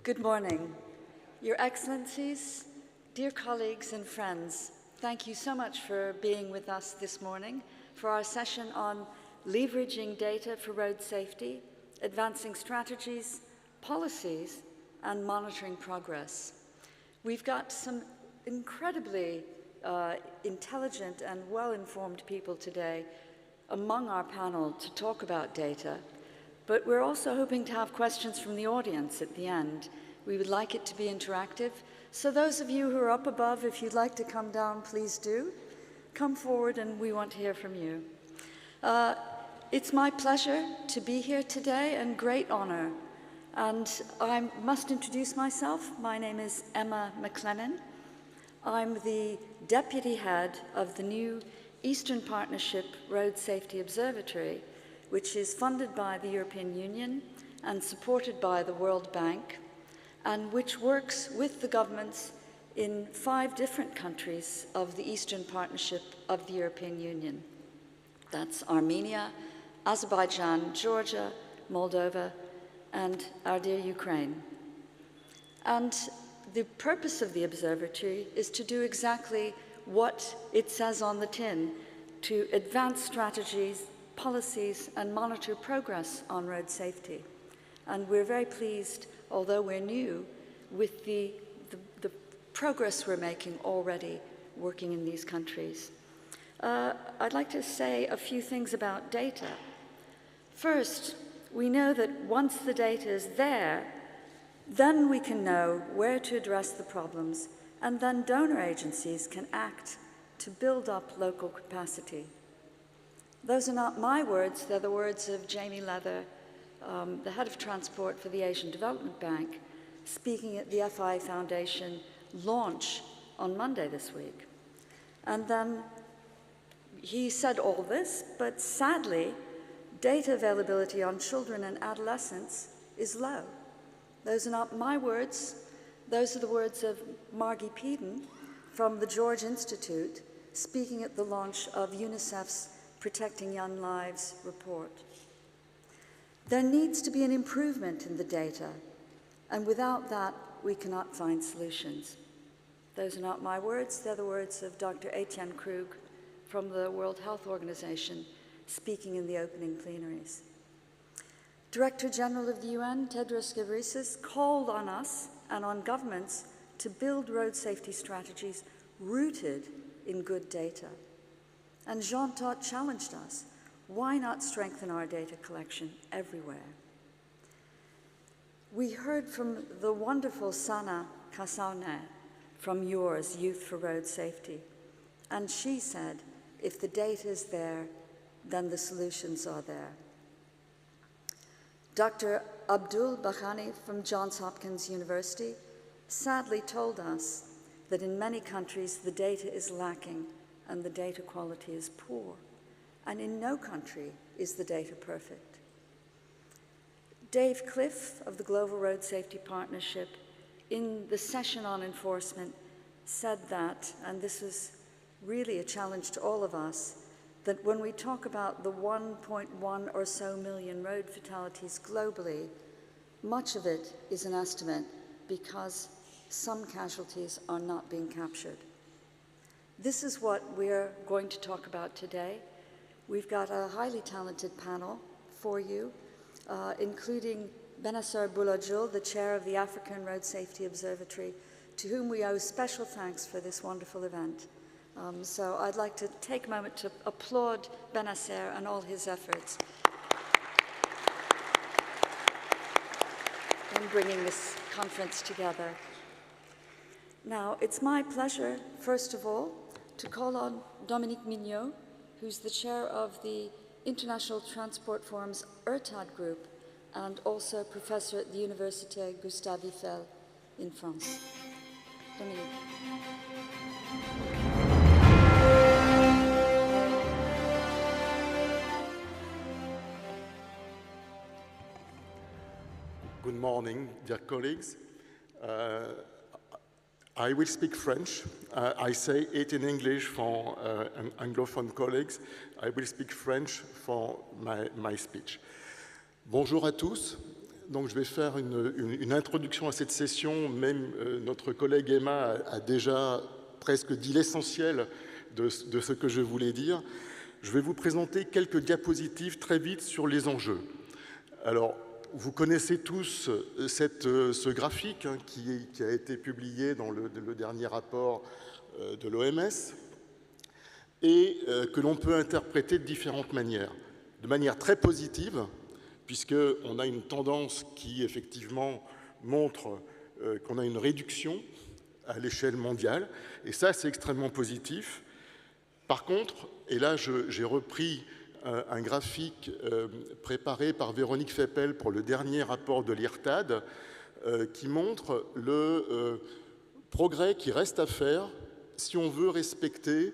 Good morning. Your Excellencies, dear colleagues and friends, thank you so much for being with us this morning for our session on leveraging data for road safety, advancing strategies, policies, and monitoring progress. We've got some incredibly intelligent and well-informed people today among our panel to talk about data, but we're also hoping to have questions from the audience at the end. We would like it to be interactive. So those of you who are up above, if you'd like to come down, please do. Come forward and we want to hear from you. It's my pleasure to be here today and great honor. And I must introduce myself. My name is Emma McLennan. I'm the deputy head of the new Eastern Partnership Road Safety Observatory, which is funded by the European Union and supported by the World Bank, and which works with the governments in 5 different countries of the Eastern Partnership of the European Union. That's Armenia, Azerbaijan, Georgia, Moldova, and our dear Ukraine. And the purpose of the observatory is to do exactly what it says on the tin, to advance strategies, policies, and monitor progress on road safety. And we're very pleased, although we're new, with the progress we're making already working in these countries. I'd like to say a few things about data. First, we know that once the data is there, then we can know where to address the problems, and then donor agencies can act to build up local capacity. Those are not my words, they're the words of Jamie Leather, the head of transport for the Asian Development Bank, speaking at the FI Foundation launch on Monday this week. And then he said all this, but sadly, data availability on children and adolescents is low. Those are not my words, those are the words of Margie Peden from the George Institute, speaking at the launch of UNICEF's Protecting Young Lives report. There needs to be an improvement in the data, and without that, we cannot find solutions. Those are not my words, they're the words of Dr. Etienne Krug from the World Health Organization, speaking in the opening plenaries. Director General of the UN, Tedros Ghebreyesus, called on us and on governments to build road safety strategies rooted in good data. And Jean Todt challenged us, why not strengthen our data collection everywhere? We heard from the wonderful Sana Kasaune from yours, Youth for Road Safety, and she said, if the data is there, then the solutions are there. Dr. Abdul Bakhani from Johns Hopkins University sadly told us that in many countries the data is lacking and the data quality is poor, and in no country is the data perfect. Dave Cliff of the Global Road Safety Partnership in the session on enforcement said that, and this is really a challenge to all of us, that when we talk about the 1.1 or so million road fatalities globally, much of it is an estimate because some casualties are not being captured. This is what we're going to talk about today. We've got a highly talented panel for you, including Benasser Boulajul, the chair of the African Road Safety Observatory, to whom we owe special thanks for this wonderful event. So I'd like to take a moment to applaud Benasser and all his efforts in bringing this conference together. Now, it's my pleasure, first of all, to call on Dominique Mignot, who's the chair of the International Transport Forum's URTAD group and also professor at the Université Gustave Eiffel in France. Dominique. Good morning, dear colleagues. I will speak French. I say it in English for Anglophone colleagues. I will speak French for my speech. Bonjour à tous. Donc je vais faire une introduction à cette session. Même notre collègue Emma a déjà presque dit l'essentiel de ce que je voulais dire. Je vais vous présenter quelques diapositives très vite sur les enjeux. Alors, vous connaissez tous ce graphique hein, qui a été publié dans le dernier rapport de l'OMS et que l'on peut interpréter de différentes manières. De manière très positive, puisqu'on a une tendance qui, effectivement, montre qu'on a une réduction à l'échelle mondiale, et ça, c'est extrêmement positif. Par contre, et là, j'ai repris un graphique préparé par Véronique Feppel pour le dernier rapport de l'IRTAD, qui montre le progrès qui reste à faire si on veut respecter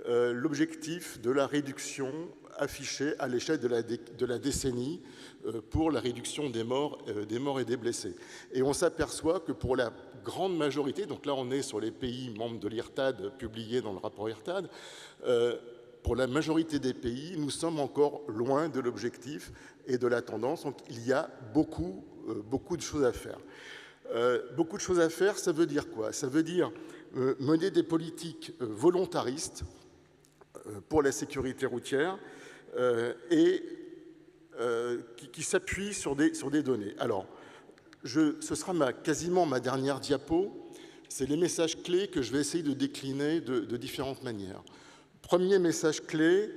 l'objectif de la réduction affiché à l'échelle de la décennie pour la réduction des morts et des blessés. Et on s'aperçoit que pour la grande majorité, donc là on est sur les pays membres de l'IRTAD publiés dans le rapport IRTAD, pour la majorité des pays, nous sommes encore loin de l'objectif et de la tendance. Donc il y a beaucoup de choses à faire. Beaucoup de choses à faire, ça veut dire quoi? Ça veut dire mener des politiques volontaristes pour la sécurité routière et qui s'appuient sur des données. Alors, ce sera quasiment ma dernière diapo. C'est les messages clés que je vais essayer de décliner de différentes manières. Premier message clé,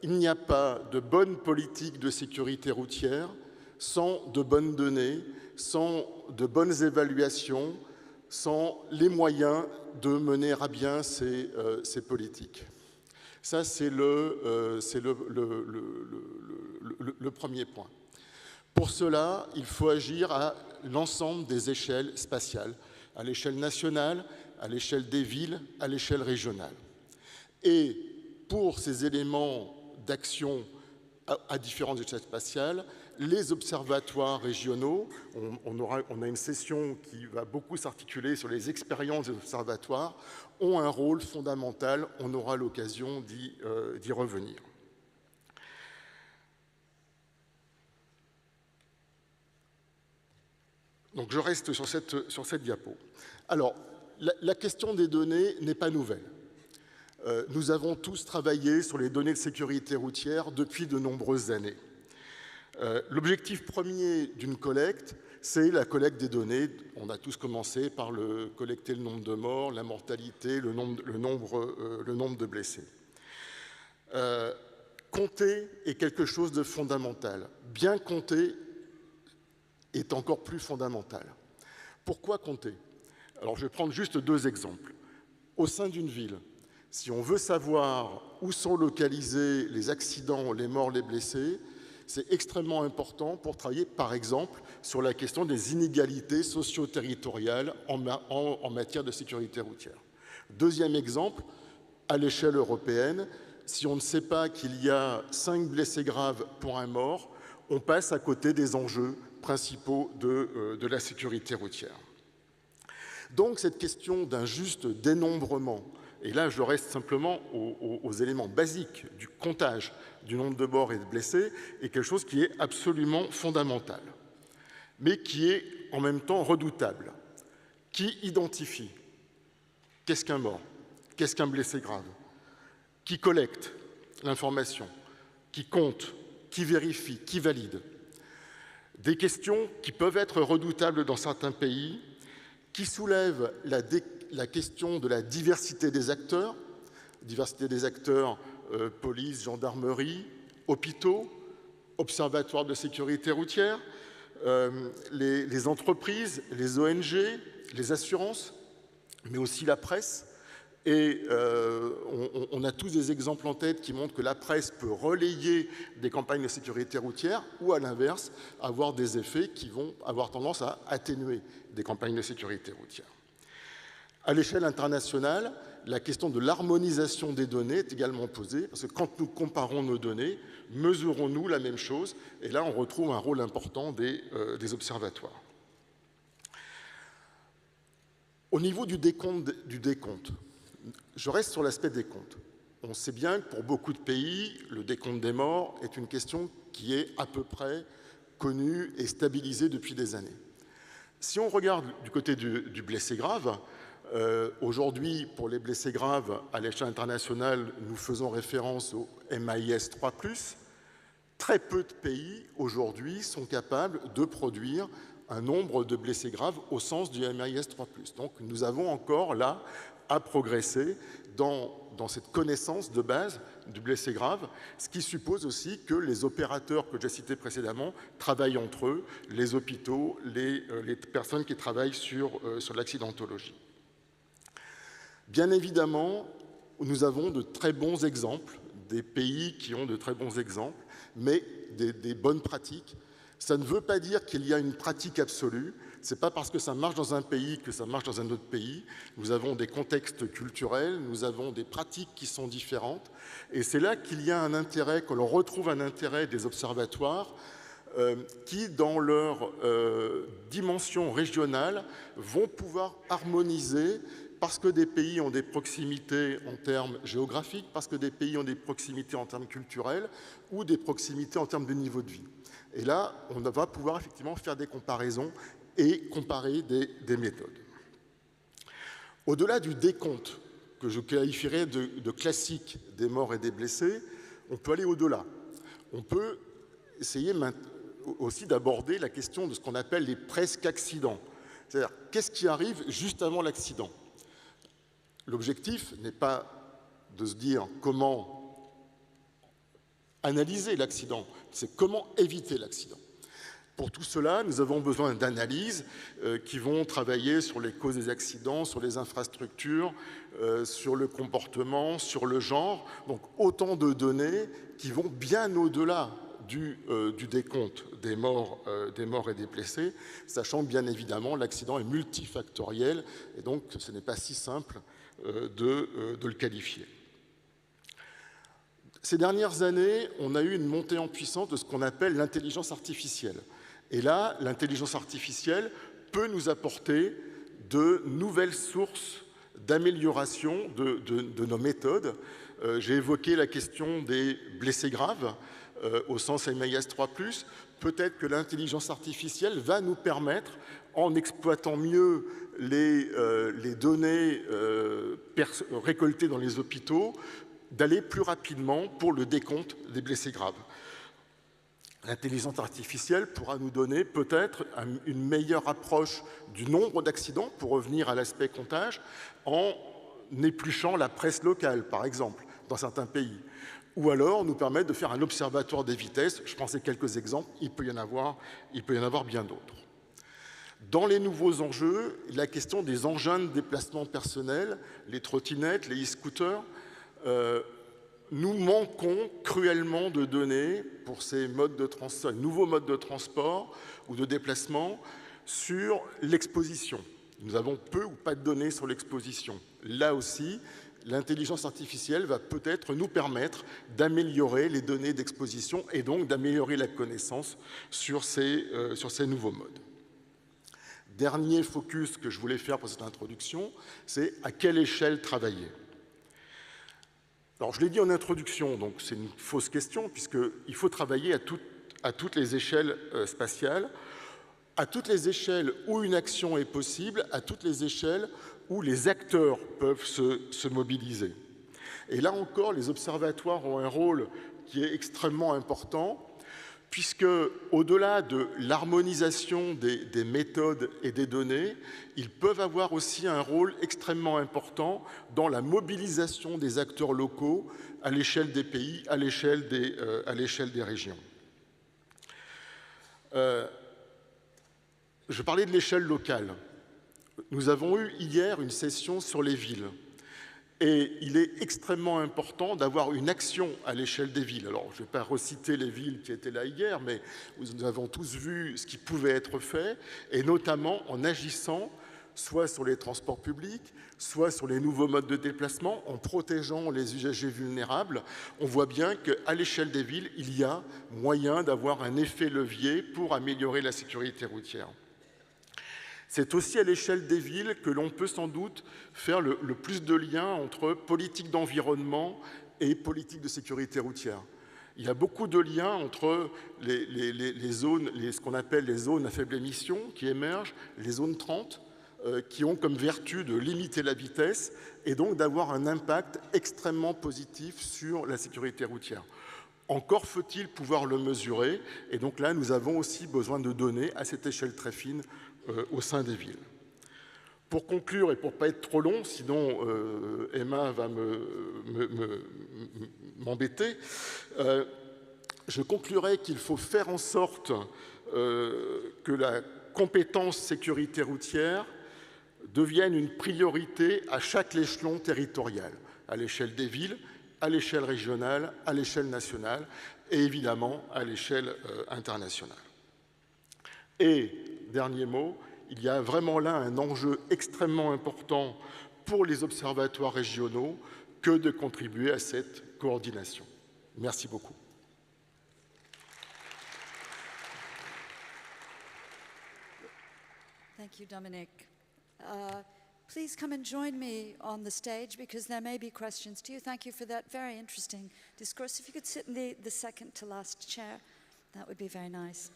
il n'y a pas de bonne politique de sécurité routière sans de bonnes données, sans de bonnes évaluations, sans les moyens de mener à bien ces politiques. Ça, c'est le premier point. Pour cela, il faut agir à l'ensemble des échelles spatiales, à l'échelle nationale, à l'échelle des villes, à l'échelle régionale. Et pour ces éléments d'action à différentes échelles spatiales, les observatoires régionaux, on a une session qui va beaucoup s'articuler sur les expériences des observatoires, ont un rôle fondamental, on aura l'occasion d'y revenir. Donc je reste sur cette diapo. Alors, la question des données n'est pas nouvelle. Nous avons tous travaillé sur les données de sécurité routière depuis de nombreuses années. L'objectif premier d'une collecte, c'est la collecte des données. On a tous commencé par collecter le nombre de morts, la mortalité, le nombre de blessés. Compter est quelque chose de fondamental. Bien compter est encore plus fondamental. Pourquoi compter? Alors, je vais prendre juste deux exemples. Au sein d'une ville, si on veut savoir où sont localisés les accidents, les morts, les blessés, c'est extrêmement important pour travailler, par exemple, sur la question des inégalités socio-territoriales en matière de sécurité routière. Deuxième exemple, à l'échelle européenne, si on ne sait pas qu'il y a 5 blessés graves pour un mort, on passe à côté des enjeux principaux de la sécurité routière. Donc cette question d'un juste dénombrement, et là je reste simplement aux éléments basiques du comptage du nombre de morts et de blessés, est quelque chose qui est absolument fondamental, mais qui est en même temps redoutable. Qui identifie? Qu'est-ce qu'un mort? Qu'est-ce qu'un blessé grave? Qui collecte l'information? Qui compte? Qui vérifie? Qui valide? Des questions qui peuvent être redoutables dans certains pays, qui soulèvent la question de la diversité des acteurs, police, gendarmerie, hôpitaux, observatoires de sécurité routière, les entreprises, les ONG, les assurances, mais aussi la presse. Et on a tous des exemples en tête qui montrent que la presse peut relayer des campagnes de sécurité routière ou, à l'inverse, avoir des effets qui vont avoir tendance à atténuer des campagnes de sécurité routière. À l'échelle internationale, la question de l'harmonisation des données est également posée, parce que quand nous comparons nos données, mesurons-nous la même chose? Et là, on retrouve un rôle important des observatoires. Au niveau du décompte, je reste sur l'aspect des comptes. On sait bien que pour beaucoup de pays, le décompte des morts est une question qui est à peu près connu et stabilisé depuis des années. Si on regarde du côté du blessé grave, aujourd'hui, pour les blessés graves, à l'échelle internationale, nous faisons référence au MIS 3+. Très peu de pays, aujourd'hui, sont capables de produire un nombre de blessés graves au sens du MIS 3+. Donc, nous avons encore là à progresser dans cette connaissance de base du blessé grave, ce qui suppose aussi que les opérateurs que j'ai cités précédemment travaillent entre eux, les hôpitaux, les personnes qui travaillent sur l'accidentologie. Bien évidemment, nous avons de très bons exemples, des pays qui ont de très bons exemples, mais des bonnes pratiques. Ça ne veut pas dire qu'il y a une pratique absolue. Ce n'est pas parce que ça marche dans un pays que ça marche dans un autre pays. Nous avons des contextes culturels, nous avons des pratiques qui sont différentes. Et c'est là qu'il y a un intérêt, que l'on retrouve un intérêt des observatoires qui, dans leur dimension régionale, vont pouvoir harmoniser parce que des pays ont des proximités en termes géographiques, parce que des pays ont des proximités en termes culturels ou des proximités en termes de niveau de vie. Et là, on va pouvoir effectivement faire des comparaisons et comparer des méthodes. Au-delà du décompte, que je qualifierais de classique des morts et des blessés, on peut aller au-delà. On peut essayer aussi d'aborder la question de ce qu'on appelle les presque accidents. C'est-à-dire, qu'est-ce qui arrive juste avant l'accident? L'objectif n'est pas de se dire comment analyser l'accident, c'est comment éviter l'accident. Pour tout cela, nous avons besoin d'analyses qui vont travailler sur les causes des accidents, sur les infrastructures, sur le comportement, sur le genre. Donc autant de données qui vont bien au-delà du décompte des morts et des blessés, sachant que bien évidemment l'accident est multifactoriel et donc ce n'est pas si simple de le qualifier. Ces dernières années, on a eu une montée en puissance de ce qu'on appelle l'intelligence artificielle. Et là, l'intelligence artificielle peut nous apporter de nouvelles sources d'amélioration de nos méthodes. J'ai évoqué la question des blessés graves au sens MIS 3+. Peut-être que l'intelligence artificielle va nous permettre, en exploitant mieux les données récoltées dans les hôpitaux, d'aller plus rapidement pour le décompte des blessés graves. L'intelligence artificielle pourra nous donner peut-être une meilleure approche du nombre d'accidents, pour revenir à l'aspect comptage, en épluchant la presse locale, par exemple, dans certains pays. Ou alors nous permettre de faire un observatoire des vitesses. Je pensais quelques exemples, il peut y en avoir bien d'autres. Dans les nouveaux enjeux, la question des engins de déplacement personnel, les trottinettes, les e-scooters, nous manquons cruellement de données pour ces nouveaux modes de transport ou de déplacement sur l'exposition. Nous avons peu ou pas de données sur l'exposition. Là aussi, l'intelligence artificielle va peut-être nous permettre d'améliorer les données d'exposition et donc d'améliorer la connaissance sur ces nouveaux modes. Dernier focus que je voulais faire pour cette introduction, c'est à quelle échelle travailler. Alors, je l'ai dit en introduction, donc c'est une fausse question, puisqu'il faut travailler à toutes les échelles spatiales, à toutes les échelles où une action est possible, à toutes les échelles où les acteurs peuvent se mobiliser. Et là encore, les observatoires ont un rôle qui est extrêmement important, puisque, au-delà de l'harmonisation des méthodes et des données, ils peuvent avoir aussi un rôle extrêmement important dans la mobilisation des acteurs locaux à l'échelle des pays, à l'échelle des régions. Je parlais de l'échelle locale. Nous avons eu hier une session sur les villes. Et il est extrêmement important d'avoir une action à l'échelle des villes. Alors, je ne vais pas reciter les villes qui étaient là hier, mais nous avons tous vu ce qui pouvait être fait, et notamment en agissant soit sur les transports publics, soit sur les nouveaux modes de déplacement, en protégeant les usagers vulnérables. On voit bien qu'à l'échelle des villes, il y a moyen d'avoir un effet levier pour améliorer la sécurité routière. C'est aussi à l'échelle des villes que l'on peut sans doute faire le plus de liens entre politique d'environnement et politique de sécurité routière. Il y a beaucoup de liens entre les zones, ce qu'on appelle les zones à faible émission qui émergent, les zones 30, qui ont comme vertu de limiter la vitesse et donc d'avoir un impact extrêmement positif sur la sécurité routière. Encore faut-il pouvoir le mesurer, et donc là, nous avons aussi besoin de données à cette échelle très fine au sein des villes. Pour conclure, et pour ne pas être trop long, sinon Emma va m'embêter, je conclurai qu'il faut faire en sorte que la compétence sécurité routière devienne une priorité à chaque échelon territorial, à l'échelle des villes, à l'échelle régionale, à l'échelle nationale et évidemment à l'échelle internationale. Et, dernier mot, il y a vraiment là un enjeu extrêmement important pour les observatoires régionaux que de contribuer à cette coordination. Merci beaucoup. Thank you, Dominic. Please come and join me on the stage because there may be questions to you. Thank you for that very interesting discourse. If you could sit in the second to last chair, that would be very nice.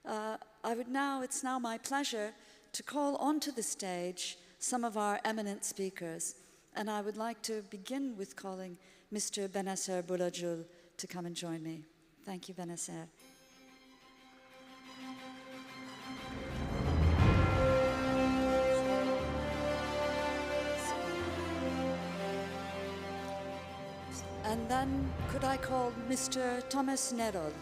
It's now my pleasure to call onto the stage some of our eminent speakers. And I would like to begin with calling Mr. Benasser Boulajul to come and join me. Thank you, Benasser. And then could I call Mr. Thomas Nerold?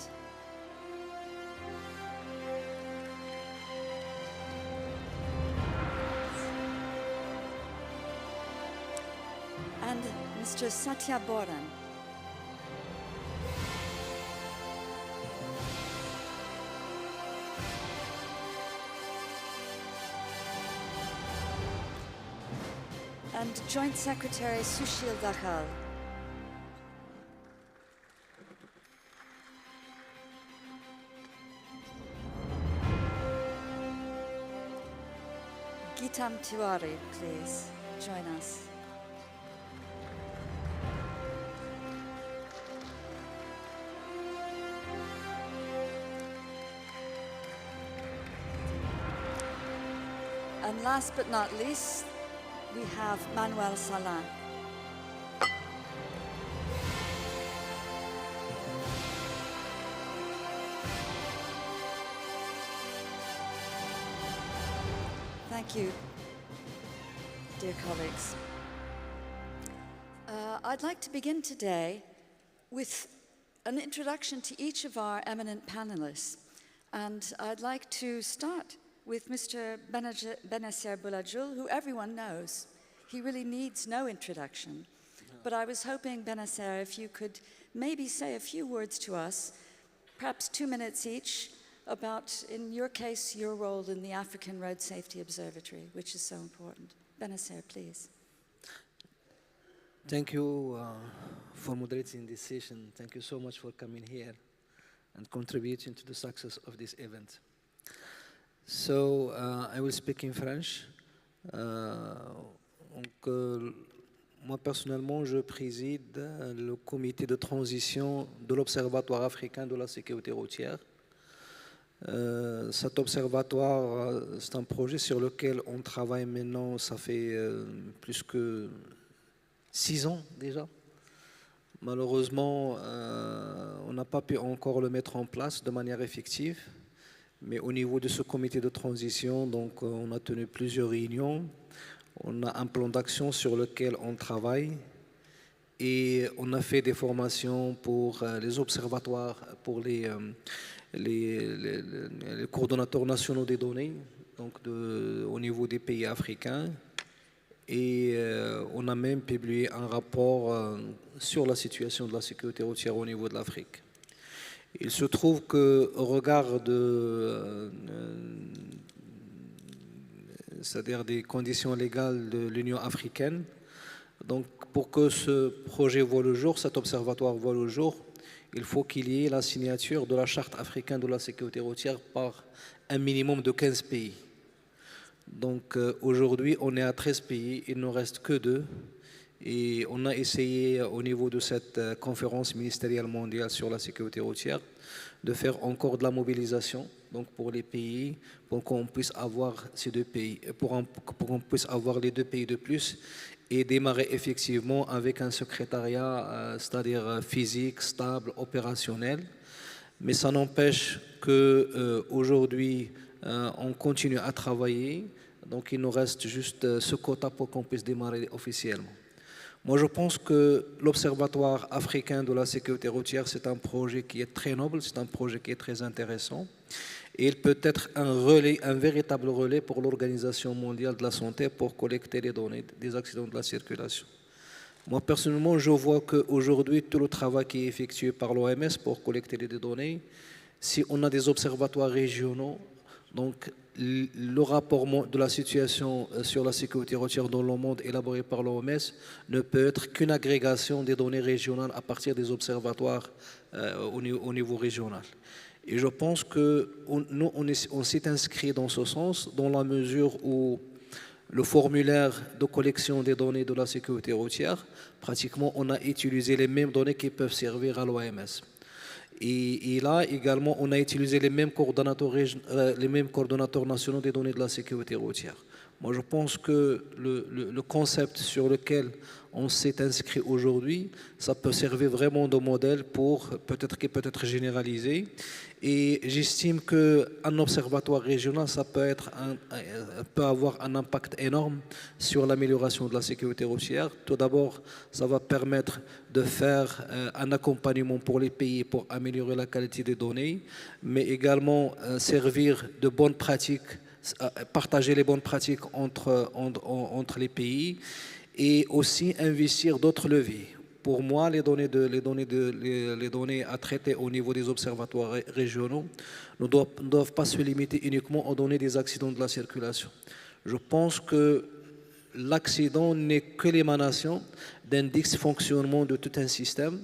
And Mr. Satya Boran. And Joint Secretary Sushil Dakhal. Gitam Tiwari, please join us. And last but not least, we have Manuel Salan. Thank you, dear colleagues. I'd like to begin today with an introduction to each of our eminent panelists. And I'd like to start with Mr. Benasser Boulajul, who everyone knows. He really needs no introduction. But I was hoping, Benasser, if you could maybe say a few words to us, perhaps 2 minutes each, about, in your case, your role in the African Road Safety Observatory, which is so important. Benasser, please. Thank you for moderating this session. Thank you so much for coming here and contributing to the success of this event. So, I will speak in French. Moi, personnellement, je préside le comité de transition de l'Observatoire africain de la sécurité routière. Cet observatoire, c'est un projet sur lequel on travaille maintenant, ça fait plus que 6 ans déjà. Malheureusement, on n'a pas pu encore le mettre en place de manière effective. Mais au niveau de ce comité de transition, donc, on a tenu plusieurs réunions. On a un plan d'action sur lequel on travaille. Et on a fait des formations pour les observatoires, pour les coordonnateurs nationaux des données, donc au niveau des pays africains. Et on a même publié un rapport sur la situation de la sécurité routière au niveau de l'Afrique. Il se trouve qu'au regard c'est-à-dire des conditions légales de l'Union africaine, donc pour que ce projet voie le jour, cet observatoire voie le jour, il faut qu'il y ait la signature de la Charte africaine de la sécurité routière par un minimum de 15 pays. Donc aujourd'hui, on est à 13 pays, il ne reste que 2. Et on a essayé au niveau de cette conférence ministérielle mondiale sur la sécurité routière de faire encore de la mobilisation donc pour les pays, pour qu'on puisse avoir ces deux pays, pour qu'on puisse avoir les deux pays de plus et démarrer effectivement avec un secrétariat, c'est-à-dire physique, stable, opérationnel. Mais ça n'empêche qu'aujourd'hui, on continue à travailler. Donc il nous reste juste ce quota pour qu'on puisse démarrer officiellement. Moi, je pense que l'Observatoire africain de la sécurité routière, c'est un projet qui est très noble, c'est un projet qui est très intéressant. Et il peut être un relais, un véritable relais pour l'Organisation mondiale de la santé pour collecter les données des accidents de la circulation. Moi, personnellement, je vois qu'aujourd'hui, tout le travail qui est effectué par l'OMS pour collecter les données, si on a des observatoires régionaux, donc le rapport de la situation sur la sécurité routière dans le monde élaboré par l'OMS ne peut être qu'une agrégation des données régionales à partir des observatoires au niveau régional. Et je pense que nous, on s'est inscrit dans ce sens dans la mesure où le formulaire de collection des données de la sécurité routière, pratiquement, on a utilisé les mêmes données qui peuvent servir à l'OMS. Et là, également, on a utilisé les mêmes coordonnateurs nationaux des données de la sécurité routière. Moi, je pense que le concept sur lequel on s'est inscrit aujourd'hui, ça peut servir vraiment de modèle pour qui peut être généralisé. Et j'estime qu'un observatoire régional, ça peut avoir un impact énorme sur l'amélioration de la sécurité routière. Tout d'abord, ça va permettre de faire un accompagnement pour les pays pour améliorer la qualité des données, mais également servir de bonnes pratiques, partager les bonnes pratiques entre les pays et aussi investir d'autres leviers. Pour moi, les données à traiter au niveau des observatoires régionaux ne doivent pas se limiter uniquement aux données des accidents de la circulation. Je pense que l'accident n'est que l'émanation d'un dysfonctionnement de tout un système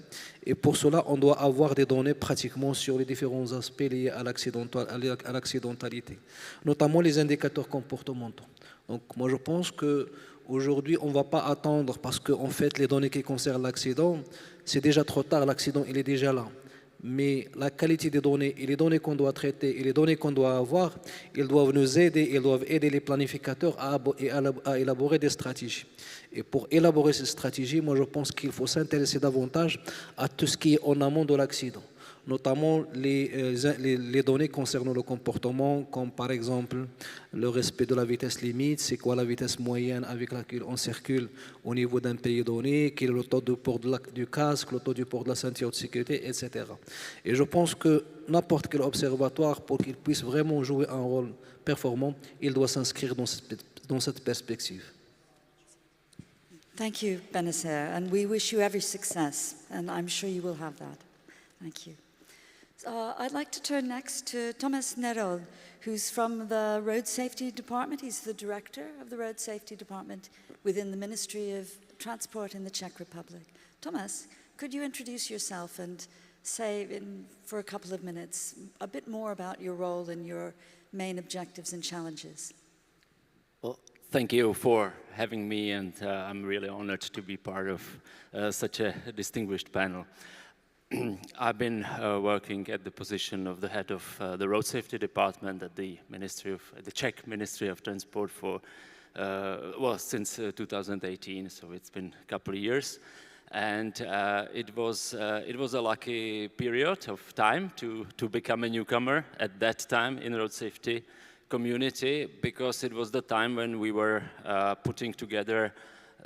et pour cela, on doit avoir des données pratiquement sur les différents aspects liés à l'accidentalité, notamment les indicateurs comportementaux. Donc moi, je pense que aujourd'hui, on ne va pas attendre parce qu'en fait, les données qui concernent l'accident, c'est déjà trop tard, l'accident, il est déjà là. Mais la qualité des données et les données qu'on doit traiter et les données qu'on doit avoir, ils doivent nous aider, ils doivent aider les planificateurs à élaborer des stratégies. Et pour élaborer ces stratégies, moi je pense qu'il faut s'intéresser davantage à tout ce qui est en amont de l'accident, notamment les données concernant le comportement, comme par exemple le respect de la vitesse limite, c'est quoi la vitesse moyenne avec laquelle on circule au niveau d'un pays donné, quel est le taux de port du casque, le taux du port de la ceinture de sécurité, etc. Et je pense que n'importe quel observatoire, pour qu'il puisse vraiment jouer un rôle performant, il doit s'inscrire dans cette perspective. Thank you, Abonnez-vous, and we wish you every success, and I'm sure you will have that. Thank you. I'd like to turn next to Thomas Nerol, who's from the Road Safety Department. He's the director of the Road Safety Department within the Ministry of Transport in the Czech Republic. Thomas, could you introduce yourself and say, for a couple of minutes, a bit more about your role and your main objectives and challenges? Well, thank you for having me, and I'm really honored to be part of such a distinguished panel. I've been working at the position of the head of the Road Safety Department at the Czech Ministry of Transport for, since 2018, so it's been a couple of years. And it was a lucky period of time to become a newcomer at that time in road safety community, because it was the time when we were putting together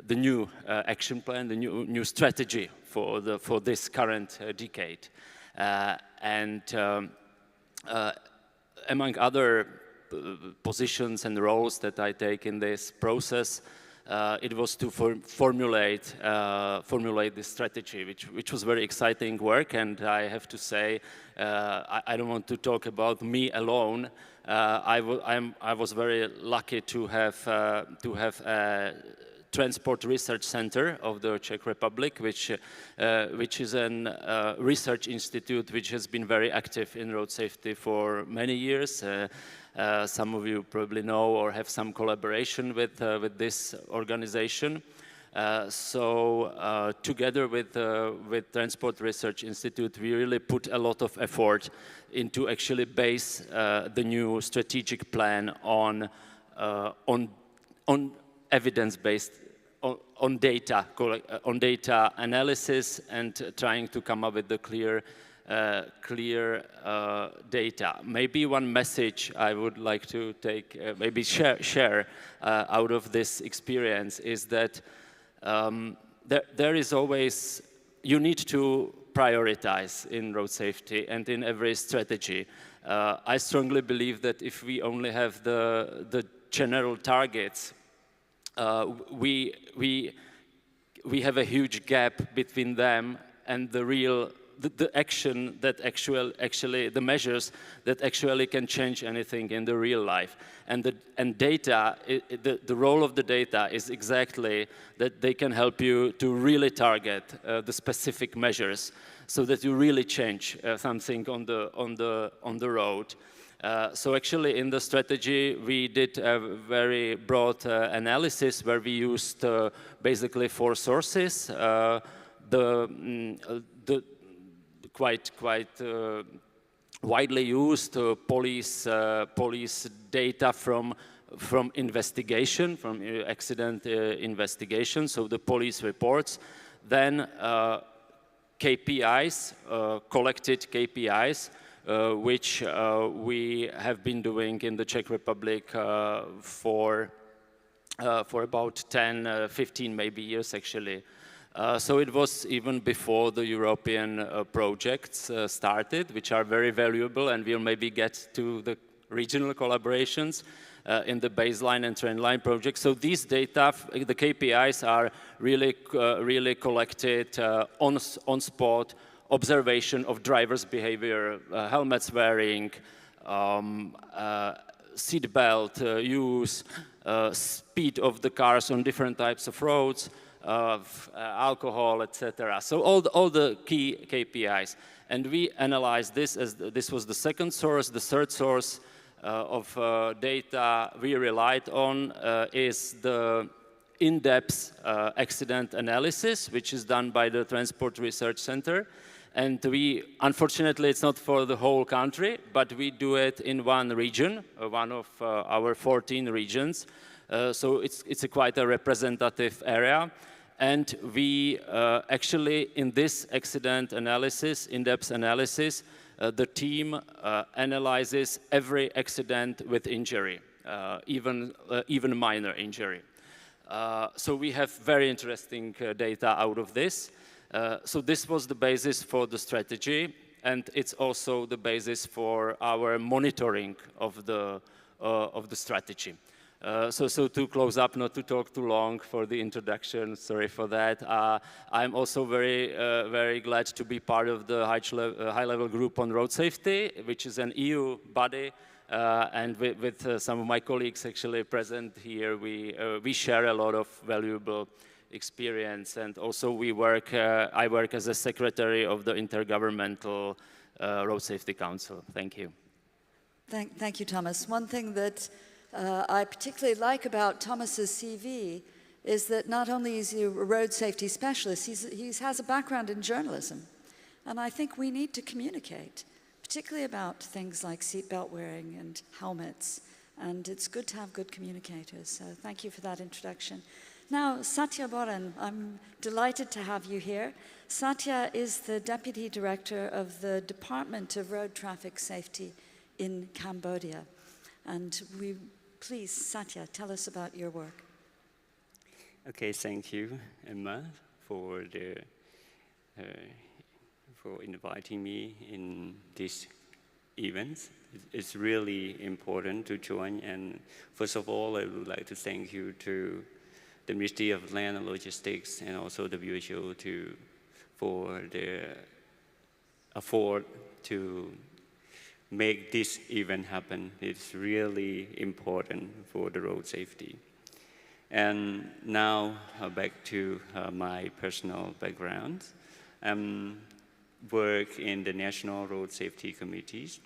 the new action plan, the new strategy for this current decade, among other positions and roles that I take in this process, it was to formulate this strategy, which was very exciting work. And I have to say, I don't want to talk about me alone. I was very lucky to have a Transport Research Center of the Czech Republic, which is a research institute which has been very active in road safety for many years. Some of you probably know or have some collaboration with this organization. Together with Transport Research Institute, we really put a lot of effort into actually base the new strategic plan on evidence-based, on data analysis, and trying to come up with the clear data. Maybe one message I would like to take, maybe share out of this experience is that there is always, you need to prioritize in road safety and in every strategy. I strongly believe that if we only have the general targets, we have a huge gap between them and the real, the action that actually the measures that actually can change anything in the real life. And data, the role of the data is exactly that they can help you to really target the specific measures, so that you really change something on the road. So actually in the strategy we did a very broad analysis where we used basically 4 sources. The quite widely used police data from investigation, from accident investigation, so the police reports. Then KPIs, collected KPIs, which we have been doing in the Czech Republic for about 10, 15 maybe years actually. So it was even before the European projects started, which are very valuable, and we'll maybe get to the regional collaborations in the baseline and trendline projects. So these data, the KPIs, are really collected on spot, observation of drivers' behavior, helmets wearing, seat belt use, speed of the cars on different types of roads, of alcohol, etc. So all the key KPIs. And we analyzed this as this was the second source. The third source of data we relied on is the in-depth accident analysis, which is done by the Transport Research Center. And we, unfortunately, it's not for the whole country, but we do it in one region, one of our 14 regions. So it's quite a representative area. And we actually, in this accident analysis, in-depth analysis, the team analyzes every accident with injury, even minor injury. So we have very interesting data out of this. So this was the basis for the strategy, and it's also the basis for our monitoring of the strategy. So to close up, not to talk too long for the introduction, sorry for that. I'm also very glad to be part of the high-level group on road safety, which is an EU body, and with some of my colleagues actually present here, we share a lot of valuable experience, and also I work as a secretary of the Intergovernmental Road Safety Council. Thank you. Thank you, Thomas. One thing that I particularly like about Thomas's CV is that not only is he a road safety specialist, he has a background in journalism. And I think we need to communicate, particularly about things like seatbelt wearing and helmets. And it's good to have good communicators. So thank you for that introduction. Now, Satya Boran, I'm delighted to have you here. Satya is the Deputy Director of the Department of Road Traffic Safety in Cambodia. And please, Satya, tell us about your work. Okay, thank you, Emma, for inviting me in this event. It's really important to join, and first of all, I would like to thank you to the Ministry of Land and Logistics and also the WHO for their effort to make this event happen. It's really important for the road safety. And now back to my personal background. I work in the National Road Safety Committees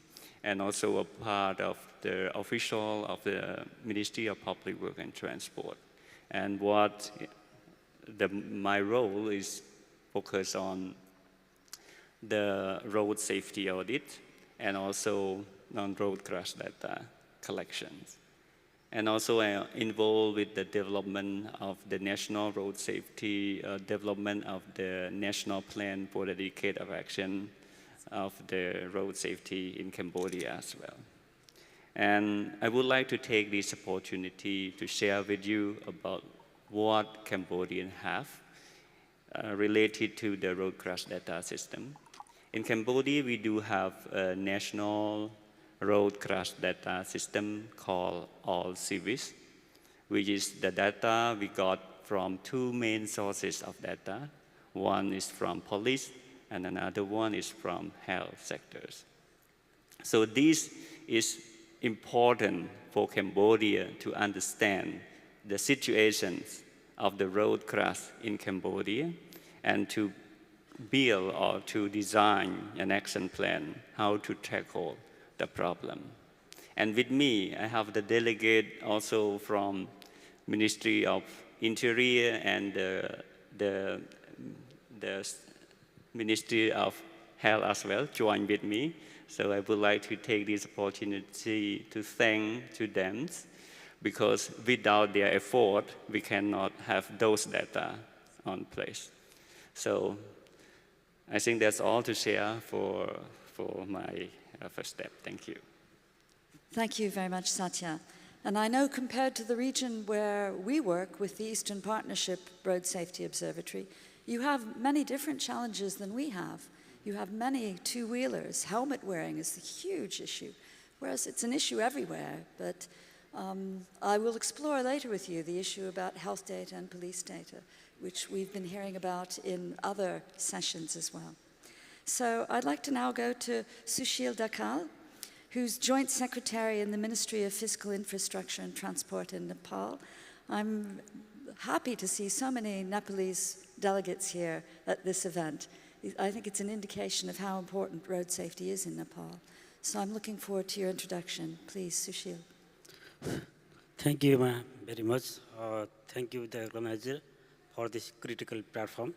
and also a part of the official of the Ministry of Public Works and Transport. And what my role is focused on the road safety audit and also non-road crash data collections. And also involved with the development of the national road safety, development of the national plan for the decade of action of the road safety in Cambodia as well. And I would like to take this opportunity to share with you about what Cambodians have related to the road crash data system. In Cambodia, we do have a national road crash data system called Suivez, which is the data we got from two main sources of data. One is from police, and another one is from health sectors. So this is important for Cambodia to understand the situations of the road crash in Cambodia and to build or to design an action plan how to tackle the problem. And with me, I have the delegate also from Ministry of Interior and the Ministry of Health as well join with me. So I would like to take this opportunity to thank to them, because without their effort, we cannot have those data on place. So I think that's all to share for my first step. Thank you. Thank you very much, Satya. And I know compared to the region where we work with the Eastern Partnership Road Safety Observatory, you have many different challenges than we have. You have many two-wheelers. Helmet wearing is a huge issue, whereas it's an issue everywhere. But I will explore later with you the issue about health data and police data, which we've been hearing about in other sessions as well. So I'd like to now go to Sushil Dakal, who's Joint Secretary in the Ministry of Physical Infrastructure and Transport in Nepal. I'm happy to see so many Nepalese delegates here at this event. I think it's an indication of how important road safety is in Nepal. So I'm looking forward to your introduction. Please, Sushil. Thank you, ma'am, very much. Thank you, the organizer, for this critical platform.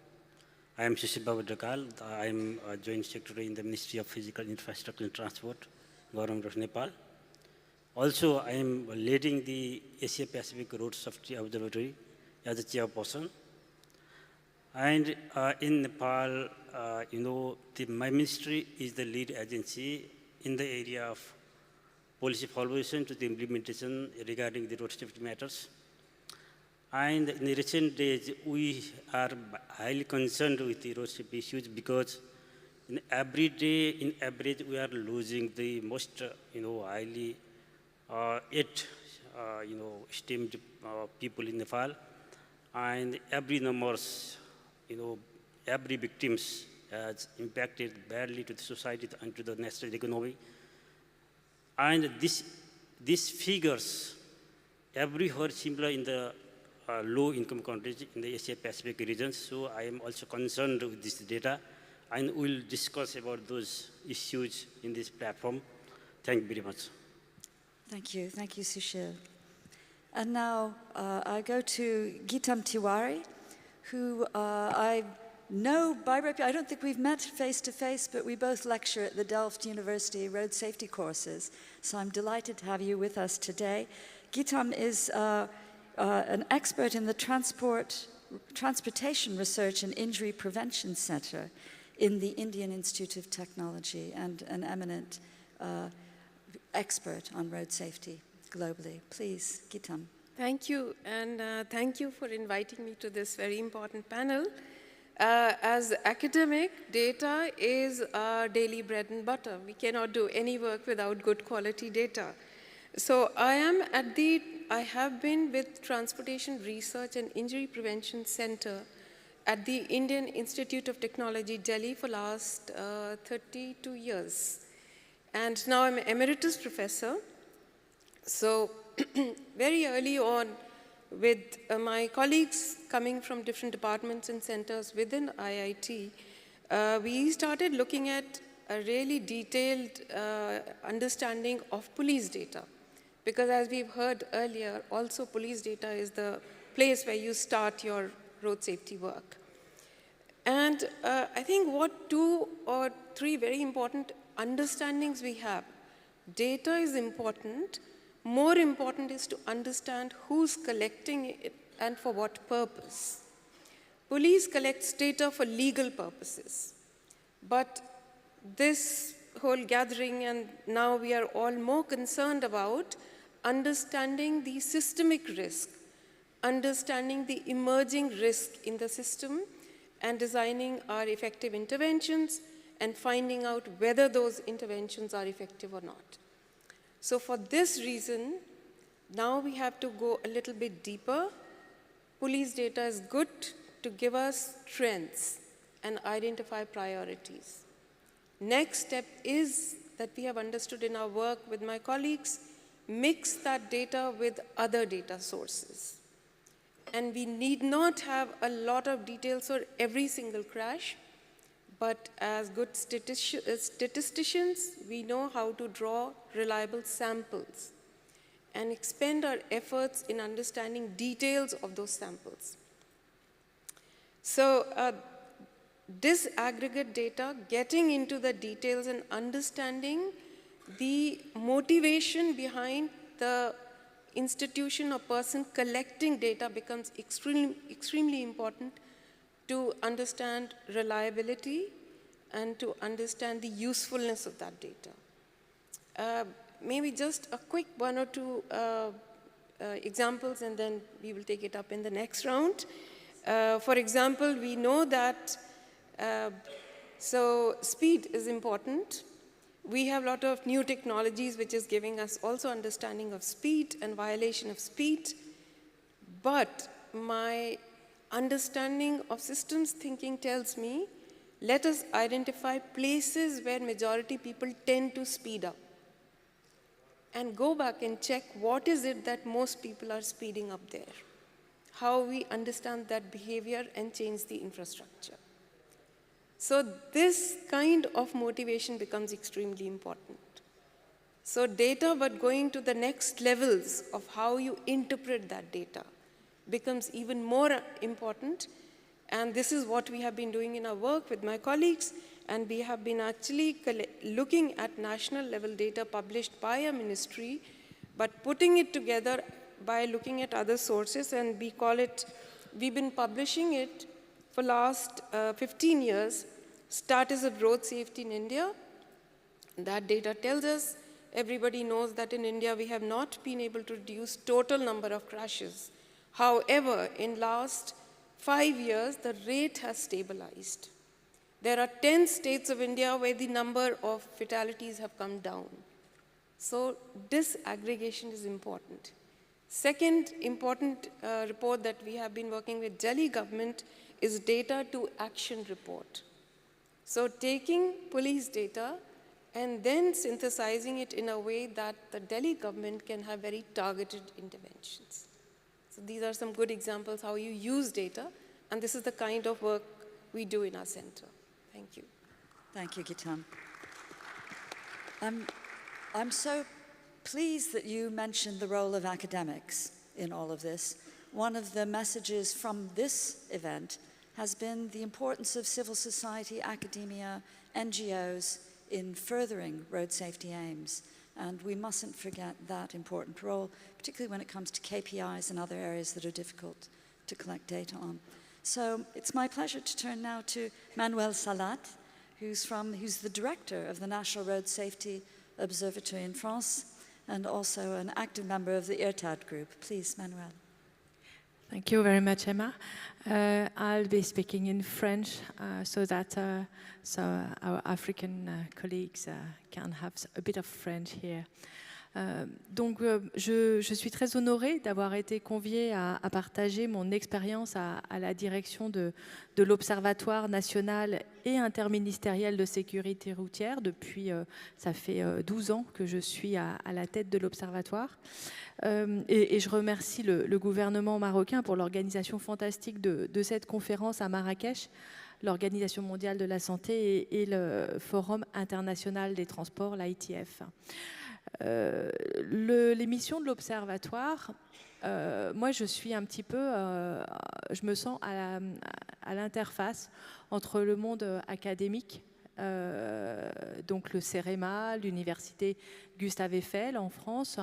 I am Sushil Dakal. I am a Joint Secretary in the Ministry of Physical Infrastructure and Transport, Government of Nepal. Also, I am leading the Asia Pacific Road Safety Observatory as a chairperson. And in Nepal, my ministry is the lead agency in the area of policy formulation to the implementation regarding the road safety matters. And in the recent days, we are highly concerned with the road safety issues because in every day, in average, we are losing the most, highly esteemed people in Nepal. And every numbers, every victims has impacted badly to the society and to the national economy. And these figures everywhere similar in the low-income countries in the Asia-Pacific region. So I am also concerned with this data, and we'll discuss about those issues in this platform. Thank you very much. Thank you, Sushil. And now I go to Gitam Tiwari, who I know by reputation. I don't think we've met face-to-face, but we both lecture at the Delft University road safety courses. So I'm delighted to have you with us today. Gitam is an expert in the Transportation Research and Injury Prevention Center in the Indian Institute of Technology and an eminent expert on road safety globally. Please, Gitam. Thank you, and thank you for inviting me to this very important panel. As academic, data is our daily bread and butter. We cannot do any work without good quality data. So I have been with Transportation Research and Injury Prevention Center at the Indian Institute of Technology, Delhi, for last 32 years. And now I'm an emeritus professor. So very early on, with my colleagues coming from different departments and centers within IIT, we started looking at a really detailed understanding of police data. Because as we've heard earlier, also police data is the place where you start your road safety work. And I think what 2 or 3 very important understandings we have. Data is important. More important is to understand who's collecting it and for what purpose. Police collects data for legal purposes. But this whole gathering, and now we are all more concerned about understanding the systemic risk, understanding the emerging risk in the system, and designing our effective interventions and finding out whether those interventions are effective or not. So for this reason, now we have to go a little bit deeper. Police data is good to give us trends and identify priorities. Next step is that we have understood in our work with my colleagues, mix that data with other data sources. And we need not have a lot of details for every single crash, but as good statisticians, we know how to draw reliable samples and expend our efforts in understanding details of those samples. So disaggregate data, getting into the details and understanding the motivation behind the institution or person collecting data becomes extremely important to understand reliability and to understand the usefulness of that data. Maybe just a quick 1 or 2 examples, and then we will take it up in the next round. For example, we know that so speed is important. We have a lot of new technologies which is giving us also understanding of speed and violation of speed. But my understanding of systems thinking tells me, let us identify places where majority people tend to speed up. And go back and check what is it that most people are speeding up there. How we understand that behavior and change the infrastructure. So this kind of motivation becomes extremely important. So data, but going to the next levels of how you interpret that data becomes even more important. And this is what we have been doing in our work with my colleagues. And we have been actually looking at national level data published by a ministry, but putting it together by looking at other sources, and we've been publishing it for last 15 years, status of road safety in India. That data tells us, everybody knows that in India we have not been able to reduce total number of crashes. However, in last 5 years, the rate has stabilized. There are 10 states of India where the number of fatalities have come down. So disaggregation is important. Second important report that we have been working with Delhi government is data to action report. So taking police data and then synthesizing it in a way that the Delhi government can have very targeted interventions. So these are some good examples how you use data, and this is the kind of work we do in our center. Thank you. Thank you, Gitan. I'm so pleased that you mentioned the role of academics in all of this. One of the messages from this event has been the importance of civil society, academia, NGOs in furthering road safety aims. And we mustn't forget that important role, particularly when it comes to KPIs and other areas that are difficult to collect data on. So it's my pleasure to turn now to Manuel Salat, who's the director of the National Road Safety Observatory in France, and also an active member of the IRTAD group. Please, Manuel. Thank you very much, Emma. I'll be speaking in French so that our African colleagues can have a bit of French here. Donc, je suis très honorée d'avoir été conviée à partager mon expérience à la direction de l'Observatoire national et interministériel de sécurité routière. Depuis, ça fait 12 ans que je suis à la tête de l'Observatoire. Et je remercie le gouvernement marocain pour l'organisation fantastique de cette conférence à Marrakech, l'Organisation mondiale de la santé et le Forum international des transports, l'ITF. Les missions de l'Observatoire, moi je suis un petit peu, je me sens à l'interface entre le monde académique, donc le CEREMA, l'université Gustave Eiffel en France,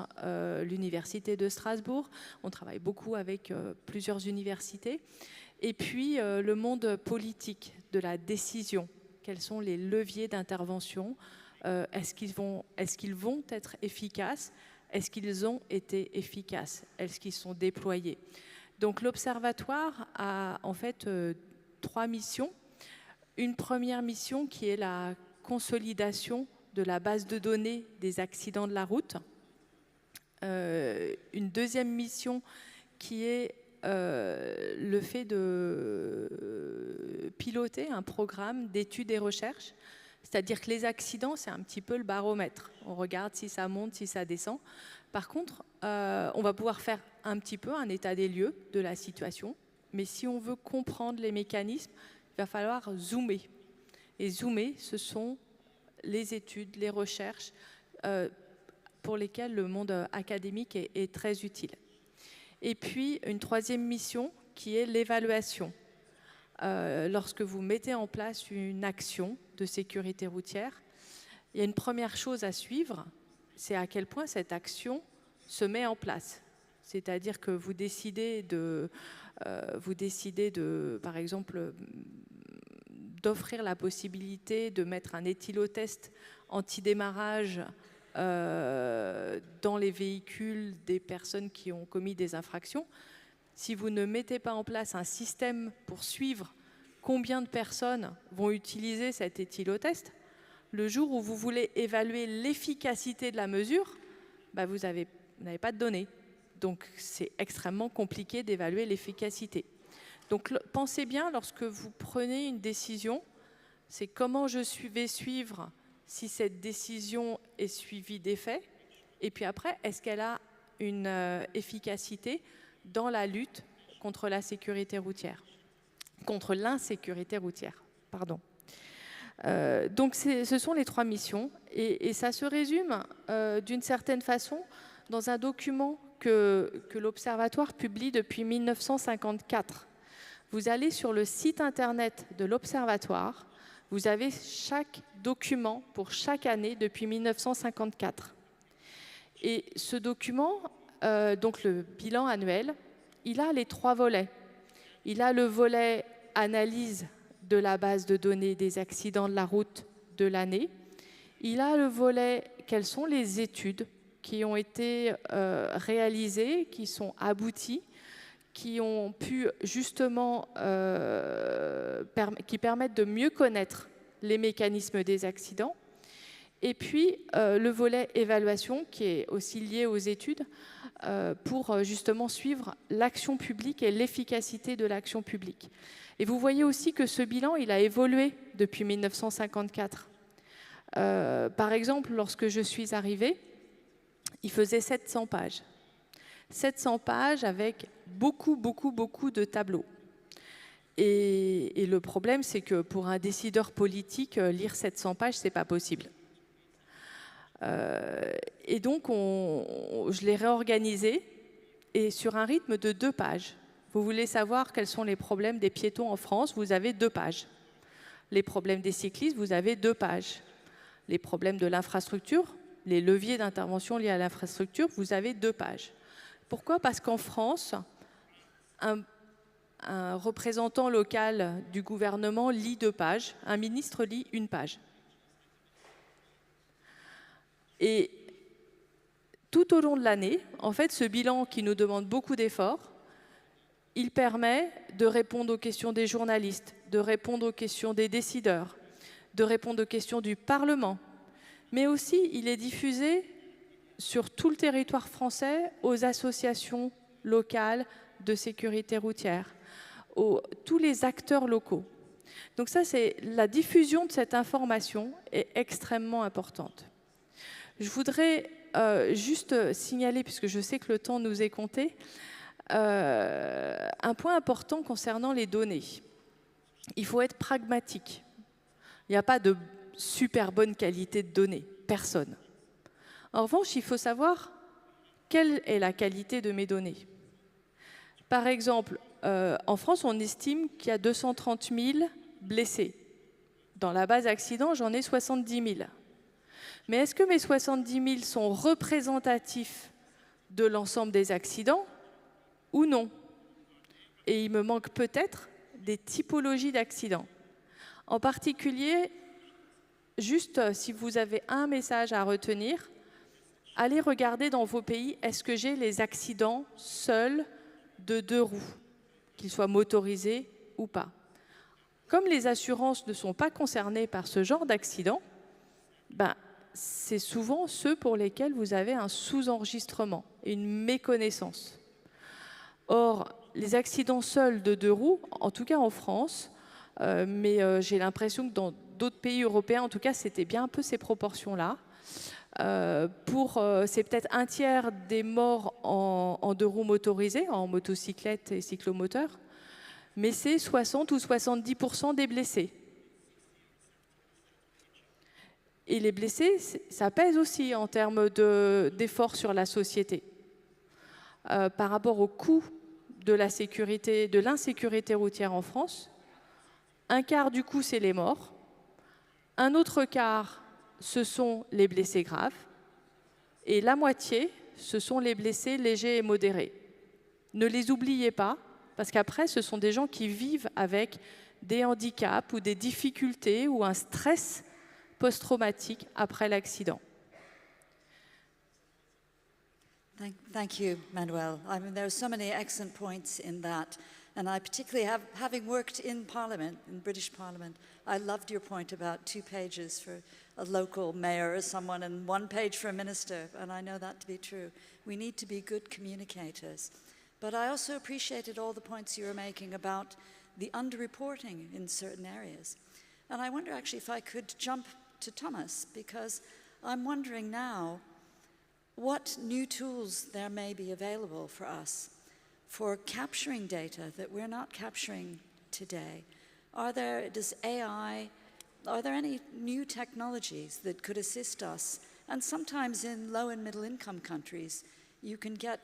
l'université de Strasbourg, on travaille beaucoup avec plusieurs universités, et puis le monde politique, de la décision, quels sont les leviers d'intervention, est-ce qu'ils vont être efficaces, est-ce qu'ils ont été efficaces, est-ce qu'ils sont déployés. Donc l'Observatoire a en fait 3 missions. Une première mission qui est la consolidation de la base de données des accidents de la route. Une deuxième mission qui est le fait de piloter un programme d'études et recherches. C'est-à-dire que les accidents, c'est un petit peu le baromètre. On regarde si ça monte, si ça descend. Par contre, on va pouvoir faire un petit peu un état des lieux de la situation. Mais si on veut comprendre les mécanismes, il va falloir zoomer. Et zoomer, ce sont les études, les recherches pour lesquelles le monde académique est très utile. Et puis, une troisième mission qui est l'évaluation. Lorsque vous mettez en place une action de sécurité routière, il y a une première chose à suivre, c'est à quel point cette action se met en place. C'est-à-dire que vous décidez de, par exemple, d'offrir la possibilité de mettre un éthylotest anti-démarrage dans les véhicules des personnes qui ont commis des infractions. Si vous ne mettez pas en place un système pour suivre combien de personnes vont utiliser cet éthylotest, le jour où vous voulez évaluer l'efficacité de la mesure, bah vous n'avez pas de données. Donc c'est extrêmement compliqué d'évaluer l'efficacité. Donc pensez bien, lorsque vous prenez une décision, c'est comment je vais suivre si cette décision est suivie des faits, et puis après, est-ce qu'elle a une efficacité dans la lutte contre la sécurité routière, contre l'insécurité routière, pardon. Donc ce sont les 3 missions, et ça se résume d'une certaine façon dans un document que l'Observatoire publie depuis 1954. Vous allez sur le site internet de l'Observatoire, vous avez chaque document pour chaque année depuis 1954. Et ce document, donc le bilan annuel, il a les 3 volets. Il a le volet analyse de la base de données des accidents de la route de l'année. Il a le volet quelles sont les études qui ont été réalisées, qui sont abouties, qui ont pu justement, qui permettent de mieux connaître les mécanismes des accidents. Et puis le volet évaluation qui est aussi lié aux études pour justement suivre l'action publique et l'efficacité de l'action publique. Et vous voyez aussi que ce bilan, il a évolué depuis 1954. Par exemple, lorsque je suis arrivée, il faisait 700 pages. 700 pages avec beaucoup de tableaux. Et le problème, c'est que pour un décideur politique, lire 700 pages, ce n'est pas possible. Et donc, je l'ai réorganisé, et sur un rythme de 2 pages. Vous voulez savoir quels sont les problèmes des piétons en France, vous avez 2 pages. Les problèmes des cyclistes, vous avez 2 pages. Les problèmes de l'infrastructure, les leviers d'intervention liés à l'infrastructure, vous avez 2 pages. Pourquoi? Parce qu'en France, un représentant local du gouvernement lit 2 pages, un ministre lit 1 page. Et tout au long de l'année, en fait, ce bilan qui nous demande beaucoup d'efforts, il permet de répondre aux questions des journalistes, de répondre aux questions des décideurs, de répondre aux questions du Parlement. Mais aussi, il est diffusé sur tout le territoire français aux associations locales de sécurité routière, tous les acteurs locaux. Donc ça, c'est la diffusion de cette information est extrêmement importante. Je voudrais juste signaler, puisque je sais que le temps nous est compté, un point important concernant les données. Il faut être pragmatique. Il n'y a pas de super bonne qualité de données, personne. En revanche, il faut savoir quelle est la qualité de mes données. Par exemple, en France, on estime qu'il y a 230 000 blessés. Dans la base accident, j'en ai 70 000. Mais est-ce que mes 70 000 sont représentatifs de l'ensemble des accidents ou non? Et il me manque peut-être des typologies d'accidents. En particulier, juste si vous avez un message à retenir, allez regarder dans vos pays, est-ce que j'ai les accidents seuls de 2 roues, qu'ils soient motorisés ou pas. Comme les assurances ne sont pas concernées par ce genre d'accident, c'est souvent ceux pour lesquels vous avez un sous-enregistrement et une méconnaissance. Or, les accidents seuls de 2 roues, en tout cas en France, mais j'ai l'impression que dans d'autres pays européens, en tout cas, c'était bien un peu ces proportions-là. C'est peut-être 1/3 des morts en 2 roues motorisées, en motocyclette et cyclomoteur, mais c'est 60 ou 70% des blessés. Et les blessés, ça pèse aussi en termes d'efforts sur la société. Par rapport au coût de l'insécurité routière en France, 1/4 du coût, c'est les morts. Un autre quart, ce sont les blessés graves. Et la moitié, ce sont les blessés légers et modérés. Ne les oubliez pas, parce qu'après, ce sont des gens qui vivent avec des handicaps ou des difficultés ou un stress post-traumatique après l'accident. Thank you, Manuel. I mean, there are so many excellent points in that. And I particularly, having worked in Parliament, in British Parliament, I loved your point about 2 pages for a local mayor or someone and 1 page for a minister, and I know that to be true. We need to be good communicators. But I also appreciated all the points you were making about the underreporting in certain areas. And I wonder actually if I could jump to Thomas, because I'm wondering now what new tools there may be available for us for capturing data that we're not capturing today. Are there any new technologies that could assist us? And sometimes in low and middle income countries, you can get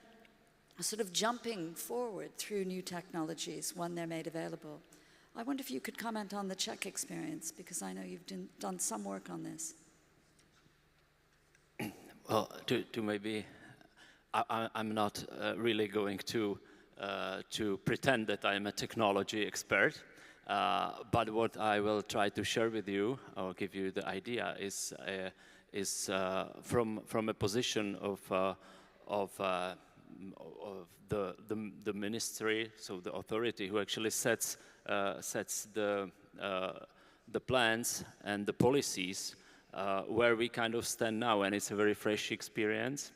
a sort of jumping forward through new technologies when they're made available. I wonder if you could comment on the Czech experience, because I know you've done some work on this. Well, to maybe, I'm not really going to pretend that I'm a technology expert, but what I will try to share with you, or give you the idea, is from a position of the ministry, so the authority who actually sets the plans and the policies, where we kind of stand now, and it's a very fresh experience.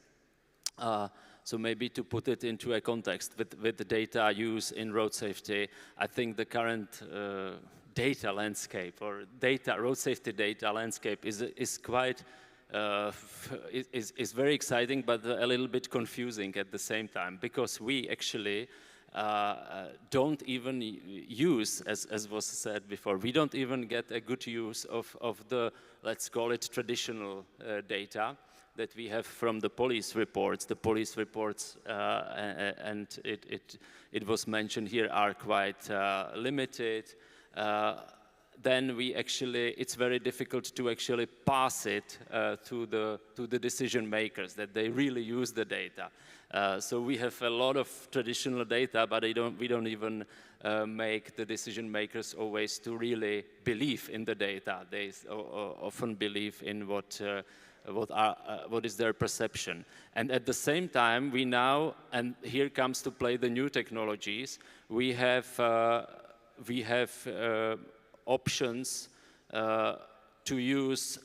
So maybe to put it into a context with the data use in road safety, I think the current data landscape or road safety data landscape is quite is very exciting, but a little bit confusing at the same time, because we actually don't even use, as was said before, we don't even get a good use of the, let's call it, traditional data that we have from the police reports. The police reports, and it was mentioned here, are quite limited. Then it's very difficult to actually pass it to the decision makers, that they really use the data. So we have a lot of traditional data, but we don't even make the decision makers always to really believe in the data. They often believe in what is their perception. And at the same time, we now, and here comes to play the new technologies, we have options to use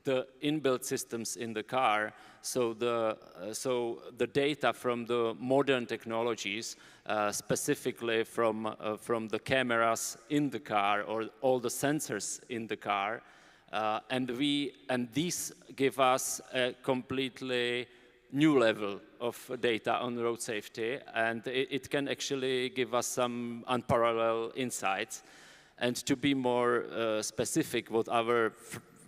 the inbuilt systems in the car. So the data from the modern technologies, specifically from the cameras in the car or all the sensors in the car, and these give us a completely new level of data on road safety, and it can actually give us some unparalleled insights. And to be more specific, what our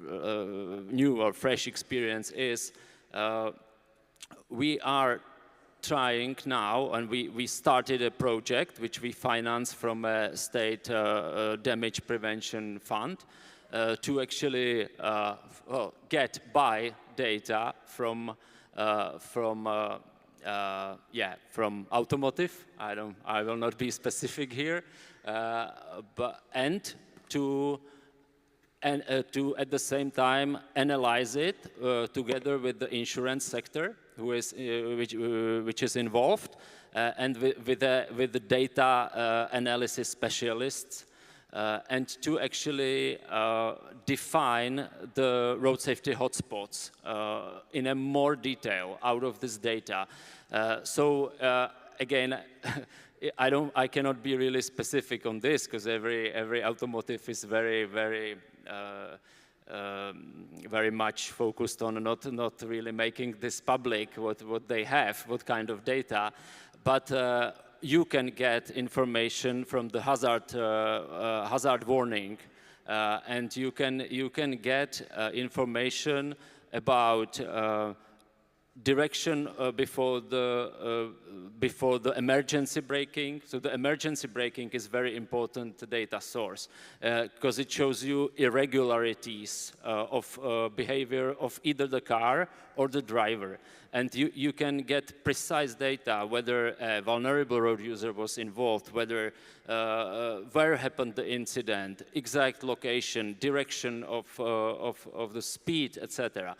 new or fresh experience is we are trying now, and we started a project which we finance from a state damage prevention fund to actually get buy data from automotive. I will not be specific here, and to at the same time analyze it together with the insurance sector, which is involved, and with the data analysis specialists, and to actually define the road safety hotspots in a more detail out of this data. Again, I cannot be really specific on this because every automotive is very much focused on not really making this public what they have, what kind of data, but you can get information from the hazard warning, and you can get information about direction before the emergency braking. So the emergency braking is very important data source because it shows you irregularities of behavior of either the car or the driver. And you can get precise data, whether a vulnerable road user was involved, whether where happened the incident, exact location, direction of the speed, etc.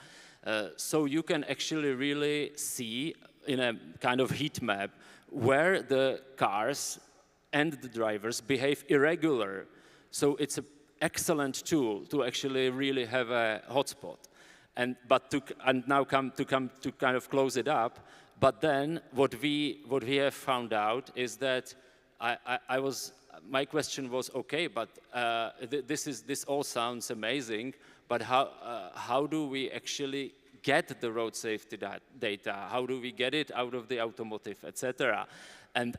So you can actually really see in a kind of heat map where the cars and the drivers behave irregular. So it's an excellent tool to actually really have a hotspot. And now come to kind of close it up. But then what we have found out is that my question was, okay, but this all sounds amazing, but how do we actually get the road safety data? How do we get it out of the automotive, etc.? And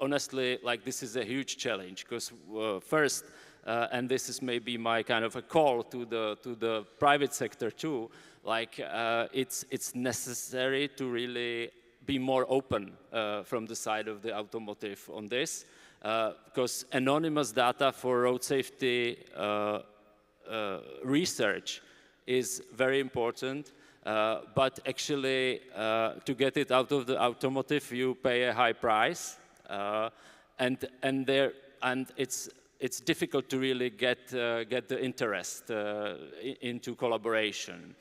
honestly, like, this is a huge challenge because first, and this is maybe my kind of a call to the private sector too, like it's necessary to really be more open from the side of the automotive on this, because anonymous data for road safety research is very important, but actually to get it out of the automotive, you pay a high price, and it's difficult to really get the interest into collaboration.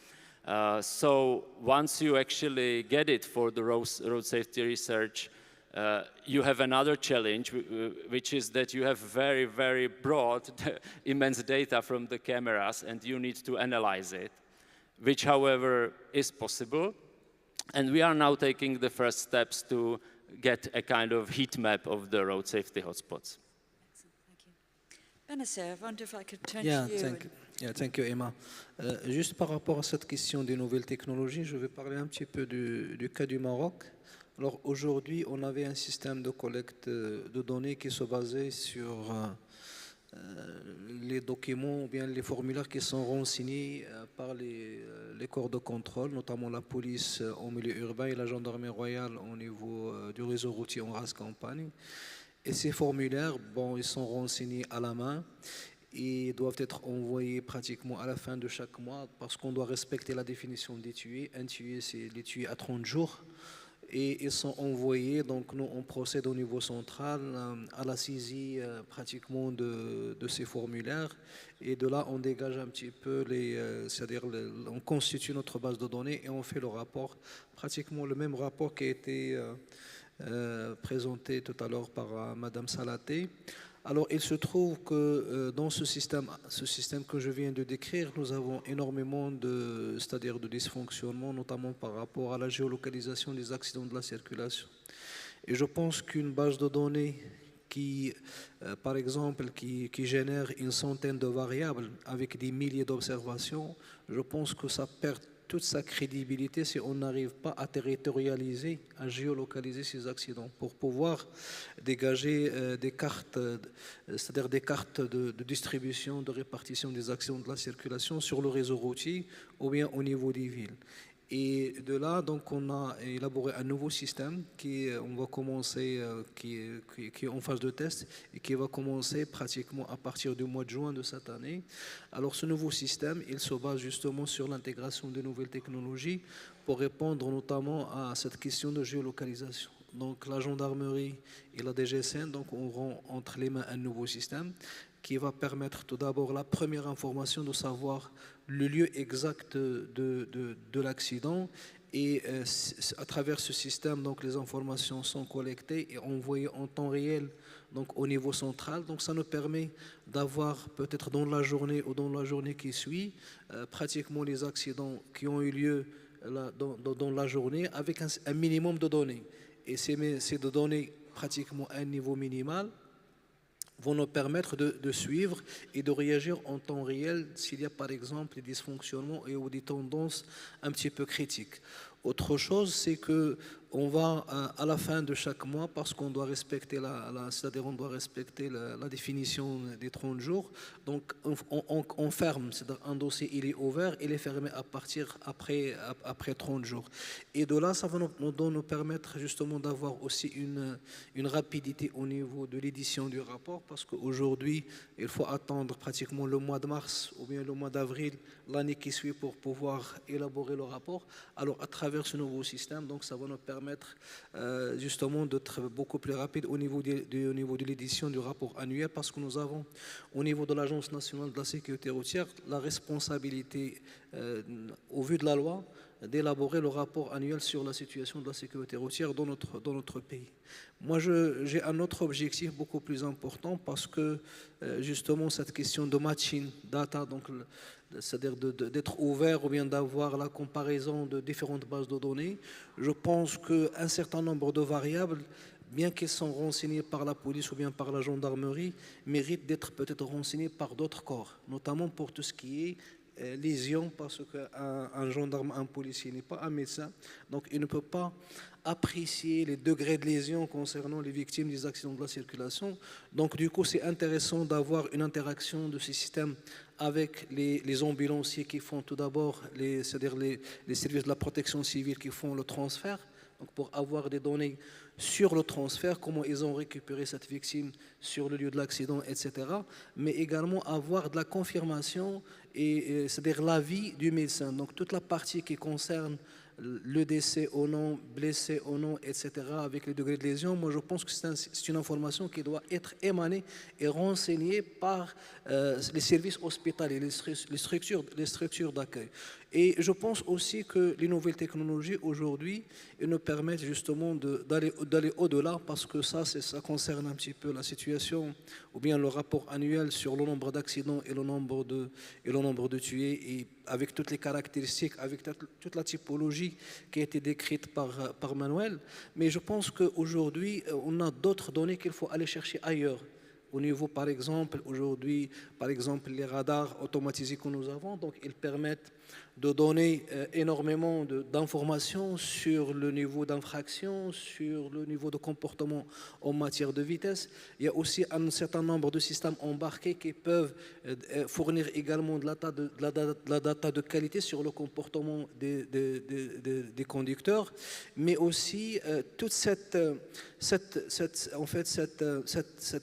So once you actually get it for the road safety research, you have another challenge, which is that you have very, very broad, immense data from the cameras, and you need to analyze it, which, however, is possible. And we are now taking the first steps to get a kind of heat map of the road safety hotspots. Vanessa, I wonder if I could turn to you. Thank you, Emma. Juste par rapport à cette question des nouvelles technologies, je vais parler un petit peu du cas du Maroc. Alors aujourd'hui, on avait un système de collecte de données qui se basait sur les documents ou bien les formulaires qui sont renseignés par les corps de contrôle, notamment la police en milieu urbain et la gendarmerie royale au niveau du réseau routier en race campagne. Et ces formulaires, bon, ils sont renseignés à la main et doivent être envoyés pratiquement à la fin de chaque mois parce qu'on doit respecter la définition des tués. Un tué, c'est les tués à 30 jours. Et ils sont envoyés, donc nous on procède au niveau central à la saisie pratiquement de ces formulaires, et de là on dégage un petit peu c'est-à-dire on constitue notre base de données et on fait le rapport, pratiquement le même rapport qui a été présenté tout à l'heure par Madame Salaté. Alors il se trouve que dans ce système que je viens de décrire, nous avons énormément de dysfonctionnements, notamment par rapport à la géolocalisation des accidents de la circulation. Et je pense qu'une base de données qui, par exemple, qui génère une centaine de variables avec des milliers d'observations, je pense que ça perturbe toute sa crédibilité si on n'arrive pas à territorialiser, à géolocaliser ces accidents pour pouvoir dégager des cartes, c'est-à-dire des cartes de distribution, de répartition des accidents de la circulation sur le réseau routier ou bien au niveau des villes. Et de là, donc, on a élaboré un nouveau système qui est en phase de test et qui va commencer pratiquement à partir du mois de juin de cette année. Alors, ce nouveau système, il se base justement sur l'intégration de nouvelles technologies pour répondre notamment à cette question de géolocalisation. Donc, la gendarmerie et la DGSN auront entre les mains un nouveau système qui va permettre tout d'abord la première information de savoir le lieu exact de l'accident et à travers ce système, donc, les informations sont collectées et envoyées en temps réel donc, au niveau central. Donc ça nous permet d'avoir peut-être dans la journée ou dans la journée qui suit pratiquement les accidents qui ont eu lieu dans la journée avec un minimum de données. Et ces données pratiquement à un niveau minimal vont nous permettre de suivre et de réagir en temps réel s'il y a par exemple des dysfonctionnements ou des tendances un petit peu critiques. Autre chose, c'est que on va à la fin de chaque mois, parce qu'on doit respecter c'est-à-dire on doit respecter la définition des 30 jours, donc on ferme, c'est-à-dire un dossier il est ouvert, il est fermé à partir après 30 jours. Et de là, ça va nous permettre justement d'avoir aussi une rapidité au niveau de l'édition du rapport, parce qu'aujourd'hui, il faut attendre pratiquement le mois de mars ou bien le mois d'avril, l'année qui suit, pour pouvoir élaborer le rapport. Alors à travers ce nouveau système, donc ça va nous permettre justement d'être beaucoup plus rapide au niveau de l'édition du rapport annuel, parce que nous avons au niveau de l'Agence nationale de la sécurité routière la responsabilité au vu de la loi d'élaborer le rapport annuel sur la situation de la sécurité routière dans notre pays. Moi, j'ai un autre objectif beaucoup plus important, parce que justement cette question de matching data, donc c'est-à-dire d'être ouvert ou bien d'avoir la comparaison de différentes bases de données, je pense qu'un certain nombre de variables, bien qu'elles sont renseignées par la police ou bien par la gendarmerie, méritent d'être peut-être renseignées par d'autres corps, notamment pour tout ce qui est lésion, parce qu'un gendarme, un policier n'est pas un médecin, donc il ne peut pas apprécier les degrés de lésion concernant les victimes des accidents de la circulation. Donc du coup, c'est intéressant d'avoir une interaction de ces systèmes avec les ambulanciers qui font tout d'abord, c'est-à-dire les services de la protection civile qui font le transfert, donc pour avoir des données sur le transfert, comment ils ont récupéré cette victime sur le lieu de l'accident, etc. Mais également avoir de la confirmation, et c'est-à-dire l'avis du médecin. Donc toute la partie qui concerne le décès ou non, blessé ou non, etc., avec les degrés de lésion, moi je pense que c'est une information qui doit être émanée et renseignée par les services hospitaliers, les structures d'accueil. Et je pense aussi que les nouvelles technologies aujourd'hui nous permettent justement d'aller au-delà, parce que ça concerne un petit peu la situation ou bien le rapport annuel sur le nombre d'accidents et le nombre de tués, et avec toutes les caractéristiques, avec toute la typologie qui a été décrite par Manuel. Mais je pense qu'aujourd'hui, on a d'autres données qu'il faut aller chercher ailleurs. Au niveau, par exemple, aujourd'hui, les radars automatisés que nous avons, donc ils permettent de donner énormément d'informations sur le niveau d'infraction, sur le niveau de comportement en matière de vitesse. Il y a aussi un certain nombre de systèmes embarqués qui peuvent fournir également de la data de qualité sur le comportement des conducteurs, mais aussi toute cette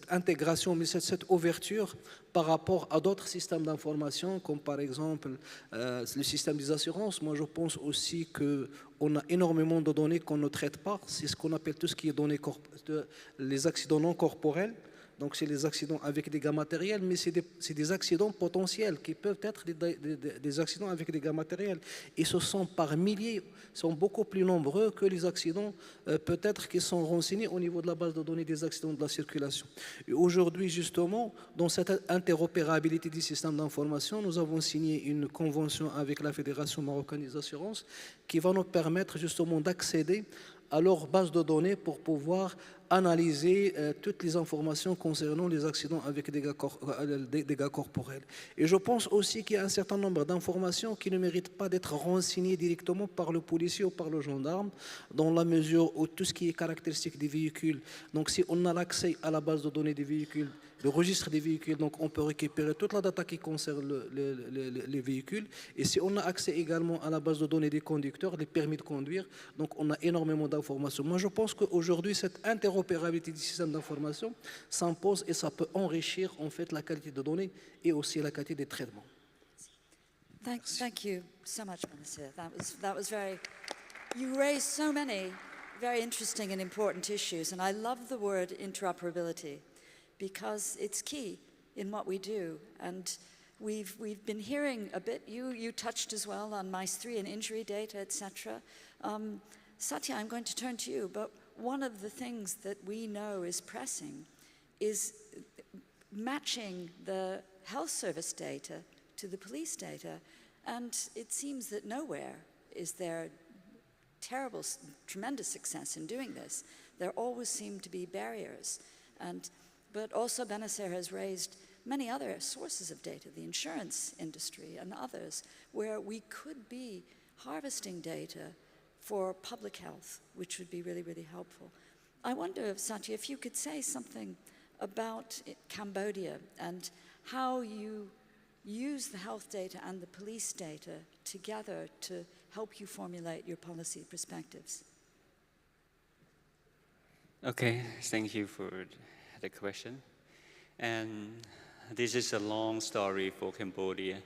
intégration, mais cette ouverture par rapport à d'autres systèmes d'information, comme par exemple le système des assurances. Moi, je pense aussi qu'on a énormément de données qu'on ne traite pas. C'est ce qu'on appelle tout ce qui est données les accidents non corporels. Donc, c'est les accidents avec dégâts matériels, mais c'est des accidents potentiels qui peuvent être des accidents avec dégâts matériels. Et ce sont par milliers, sont beaucoup plus nombreux que les accidents peut-être qui sont renseignés au niveau de la base de données des accidents de la circulation. Et aujourd'hui, justement, dans cette interopérabilité des systèmes d'information, nous avons signé une convention avec la Fédération marocaine des assurances qui va nous permettre justement d'accéder à leur base de données pour pouvoir analyser toutes les informations concernant les accidents avec dégâts corporels. Et je pense aussi qu'il y a un certain nombre d'informations qui ne méritent pas d'être renseignées directement par le policier ou par le gendarme, dans la mesure où tout ce qui est caractéristique des véhicules, donc si on a l'accès à la base de données des véhicules, le registre des véhicules, donc on peut récupérer toute la data qui concerne les véhicules. Et si on a accès également à la base de données des conducteurs, les permis de conduire, donc on a énormément d'informations. Moi, je pense qu'aujourd'hui, cette interopérabilité du système d'information s'impose et ça peut enrichir en fait la qualité de données et aussi la qualité des traitements. Thank you so much, Minister. That was very. You raised so many very interesting and important issues, and I love the word interoperability, because it's key in what we do. And we've been hearing a bit, you touched as well on MICE 3 and injury data, etc. Satya, I'm going to turn to you, but one of the things that we know is pressing is matching the health service data to the police data. And it seems that nowhere is there tremendous success in doing this. There always seem to be barriers. But also Benazir has raised many other sources of data, the insurance industry and others, where we could be harvesting data for public health, which would be really, really helpful. I wonder, Satya, if you could say something about Cambodia and how you use the health data and the police data together to help you formulate your policy perspectives. Okay, thank you for the question. And this is a long story for Cambodia,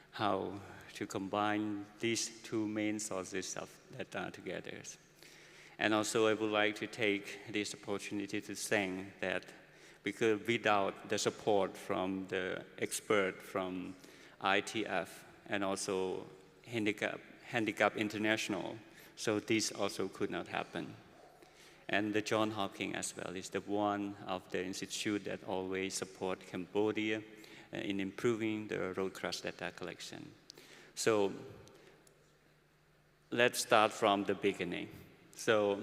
how to combine these two main sources of data together. And also I would like to take this opportunity to thank that, because without the support from the expert from ITF and also Handicap International, so this also could not happen. And the Johns Hopkins as well is the one of the institute that always support Cambodia in improving the road crash data collection. So let's start from the beginning. So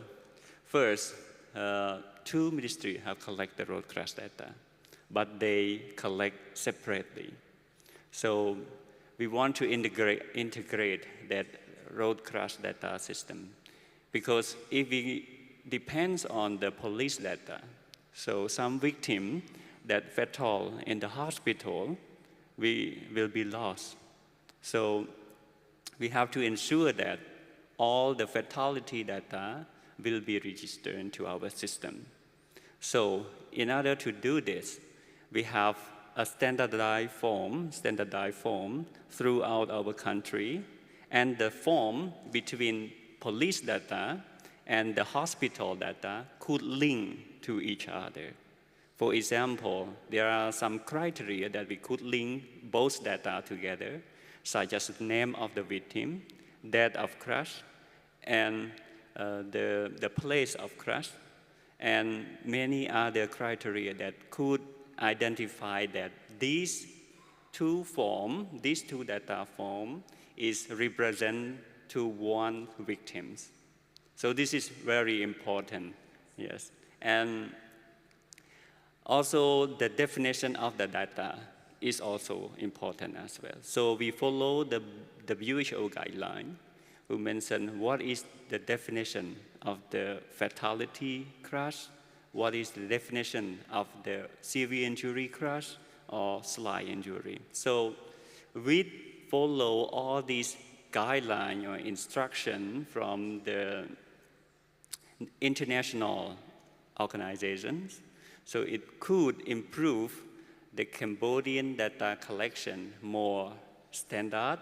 first, two ministries have collected road crash data, but they collect separately. So we want to integrate that road crash data system, because if we depends on the police data, so some victim that fatal in the hospital, we will be lost. So we have to ensure that all the fatality data will be registered into our system. So in order to do this, we have a standardized form throughout our country, and the form between police data and the hospital data could link to each other. For example, there are some criteria that we could link both data together, such as the name of the victim, date of crash, and the place of crash, and many other criteria that could identify that these two data form is represent to one victim. So this is very important, yes. And also the definition of the data is also important as well. So we follow the WHO guideline, who mentioned what is the definition of the fatality crash, what is the definition of the severe injury crash or slight injury. So we follow all these guidelines or instruction from the international organizations, so it could improve the Cambodian data collection more standard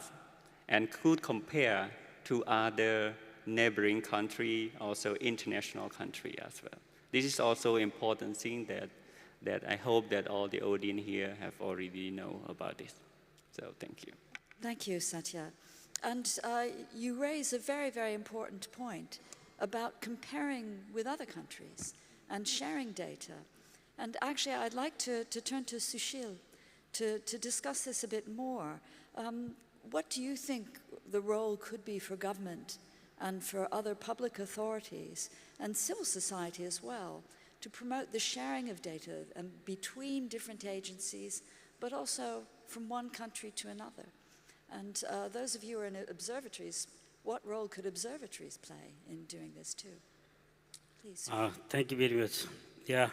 and could compare to other neighboring country, also international country as well. This is also important thing that I hope that all the audience here have already know about this. So thank you. Thank you, Satya. And you raise a very, very important point about comparing with other countries and sharing data. And actually, I'd like to turn to Sushil to discuss this a bit more. What do you think the role could be for government and for other public authorities and civil society as well to promote the sharing of data between different agencies, but also from one country to another. And those of you who are in observatories, what role could observatories play in doing this too? Please. Thank you very much. Yeah.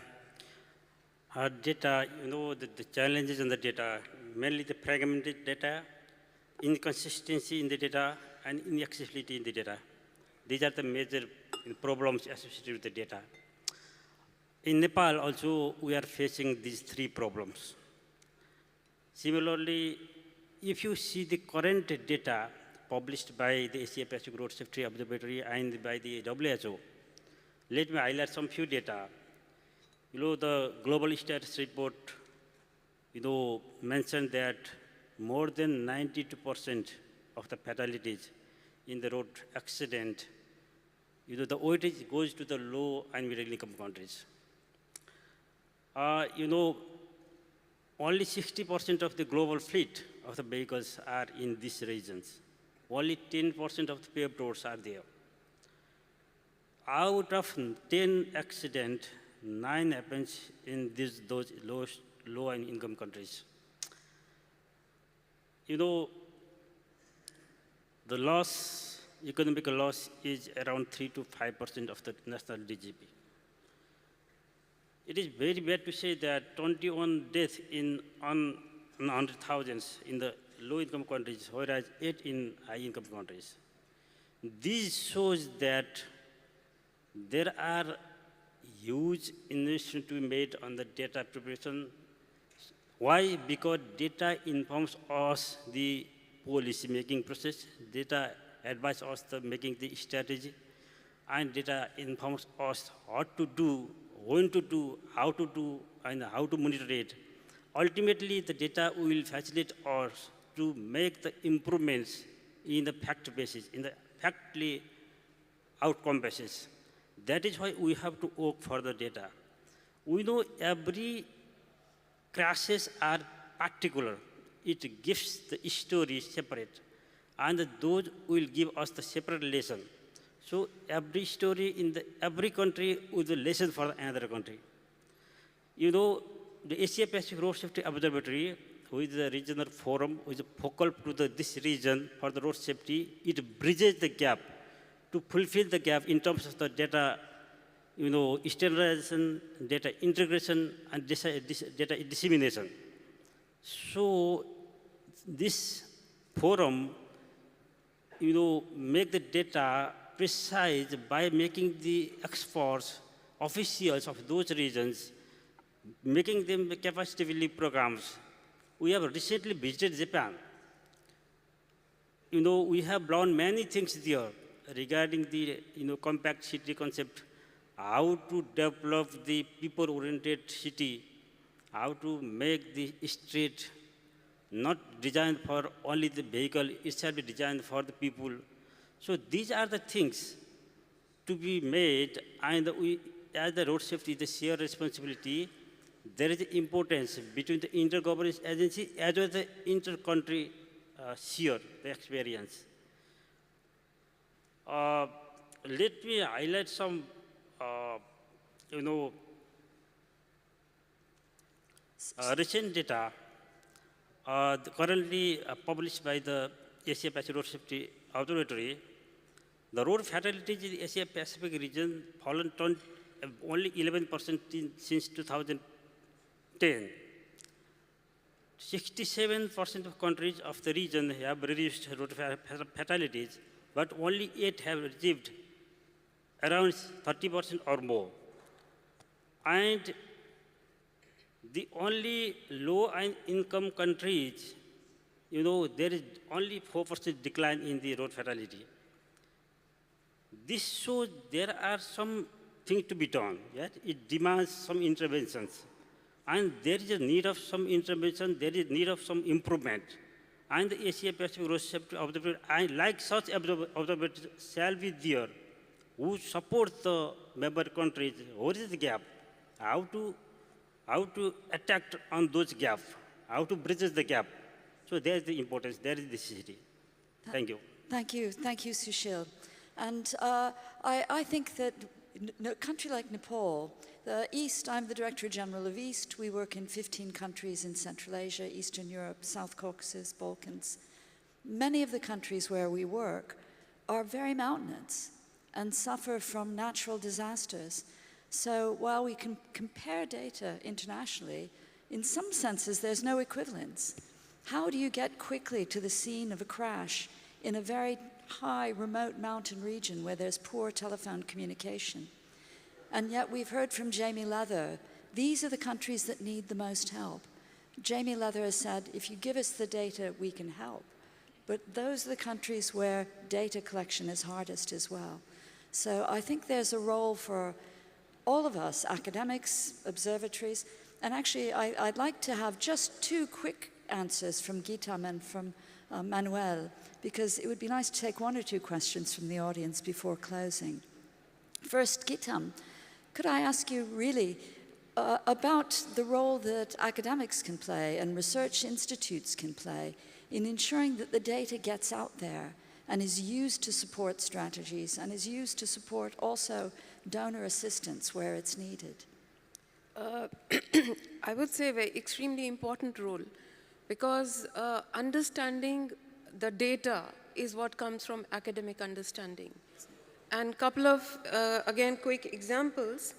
Our data, the challenges in the data, mainly the fragmented data, inconsistency in the data, and inaccessibility in the data. These are the major problems associated with the data. In Nepal also, we are facing these three problems. Similarly, if you see the current data published by the Asia Pacific Road Safety Observatory and by the WHO, let me highlight some few data. The global status report, mentioned that more than 92% of the fatalities in the road accident, the weightage goes to the low and middle income countries. Only 60% of the global fleet of the vehicles are in these regions. Only 10% of the paved roads are there. Out of 10 accidents, 9 happens in those low and income countries. The economic loss is around 3 to 5% of the national GDP. It is very bad to say that 21 deaths on 100,000 in the low-income countries, whereas 8 in high-income countries. This shows that there are huge investments to be made on the data preparation. Why? Because data informs us the policy-making process, data advises us the making the strategy, and data informs us what to do, when to do, and how to monitor it. Ultimately, the data will facilitate us to make the improvements in the fact basis, in the factly outcome basis. That is why we have to work for the data. We know every crashes are particular. It gives the story separate, and those will give us the separate lesson. So every story in every country is a lesson for another country. The Asia Pacific Road Safety Observatory, which is a regional forum, which is focal to this region for the road safety, it bridges the gap to fulfill the gap in terms of the data, standardization, data integration, and data dissemination. So this forum, make the data precise by making the experts, officials of those regions, making them capacity building programs. We have recently visited Japan. We have learned many things there regarding the compact city concept, how to develop the people-oriented city, how to make the street not designed for only the vehicle, it shall be designed for the people. So these are the things to be made, and we, as the road safety is a shared responsibility, there is importance between the intergovernmental agency as well as the inter-country share the experience. Let me highlight some, recent data currently published by the Asia Pacific Road Safety Observatory. The road fatalities in the Asia Pacific region fallen only 11% since 2010. 67% of countries of the region have reduced road fatalities, but only 8 have achieved around 30% or more. And the only low income countries, there is only 4% decline in the road fatality. This shows there are some things to be done. Yes? It demands some interventions. And there is a need of some intervention, there is need of some improvement. And the Asia Pacific Road Safety Observatory, and like such observatories shall be there, who support the member countries. What is the gap? How to attack on those gaps? How to bridge the gap? So there is the importance, there is the necessity. Thank you. Thank you, Sushil. And I think that a country like Nepal, the East, I'm the Director General of East. We work in 15 countries in Central Asia, Eastern Europe, South Caucasus, Balkans. Many of the countries where we work are very mountainous and suffer from natural disasters. So while we can compare data internationally, in some senses there's no equivalence. How do you get quickly to the scene of a crash in a very high, remote mountain region where there's poor telephone communication? And yet we've heard from Jamie Leather, these are the countries that need the most help. Jamie Leather has said, if you give us the data, we can help. But those are the countries where data collection is hardest as well. So I think there's a role for all of us, academics, observatories, and actually I'd like to have just 2 quick answers from Gitam and from Manuel, because it would be nice to take 1 or 2 questions from the audience before closing. First, Gitam, could I ask you really about the role that academics can play and research institutes can play in ensuring that the data gets out there and is used to support strategies and is used to support also donor assistance where it's needed? I would say an extremely important role, because understanding the data is what comes from academic understanding. And couple of, again, quick examples.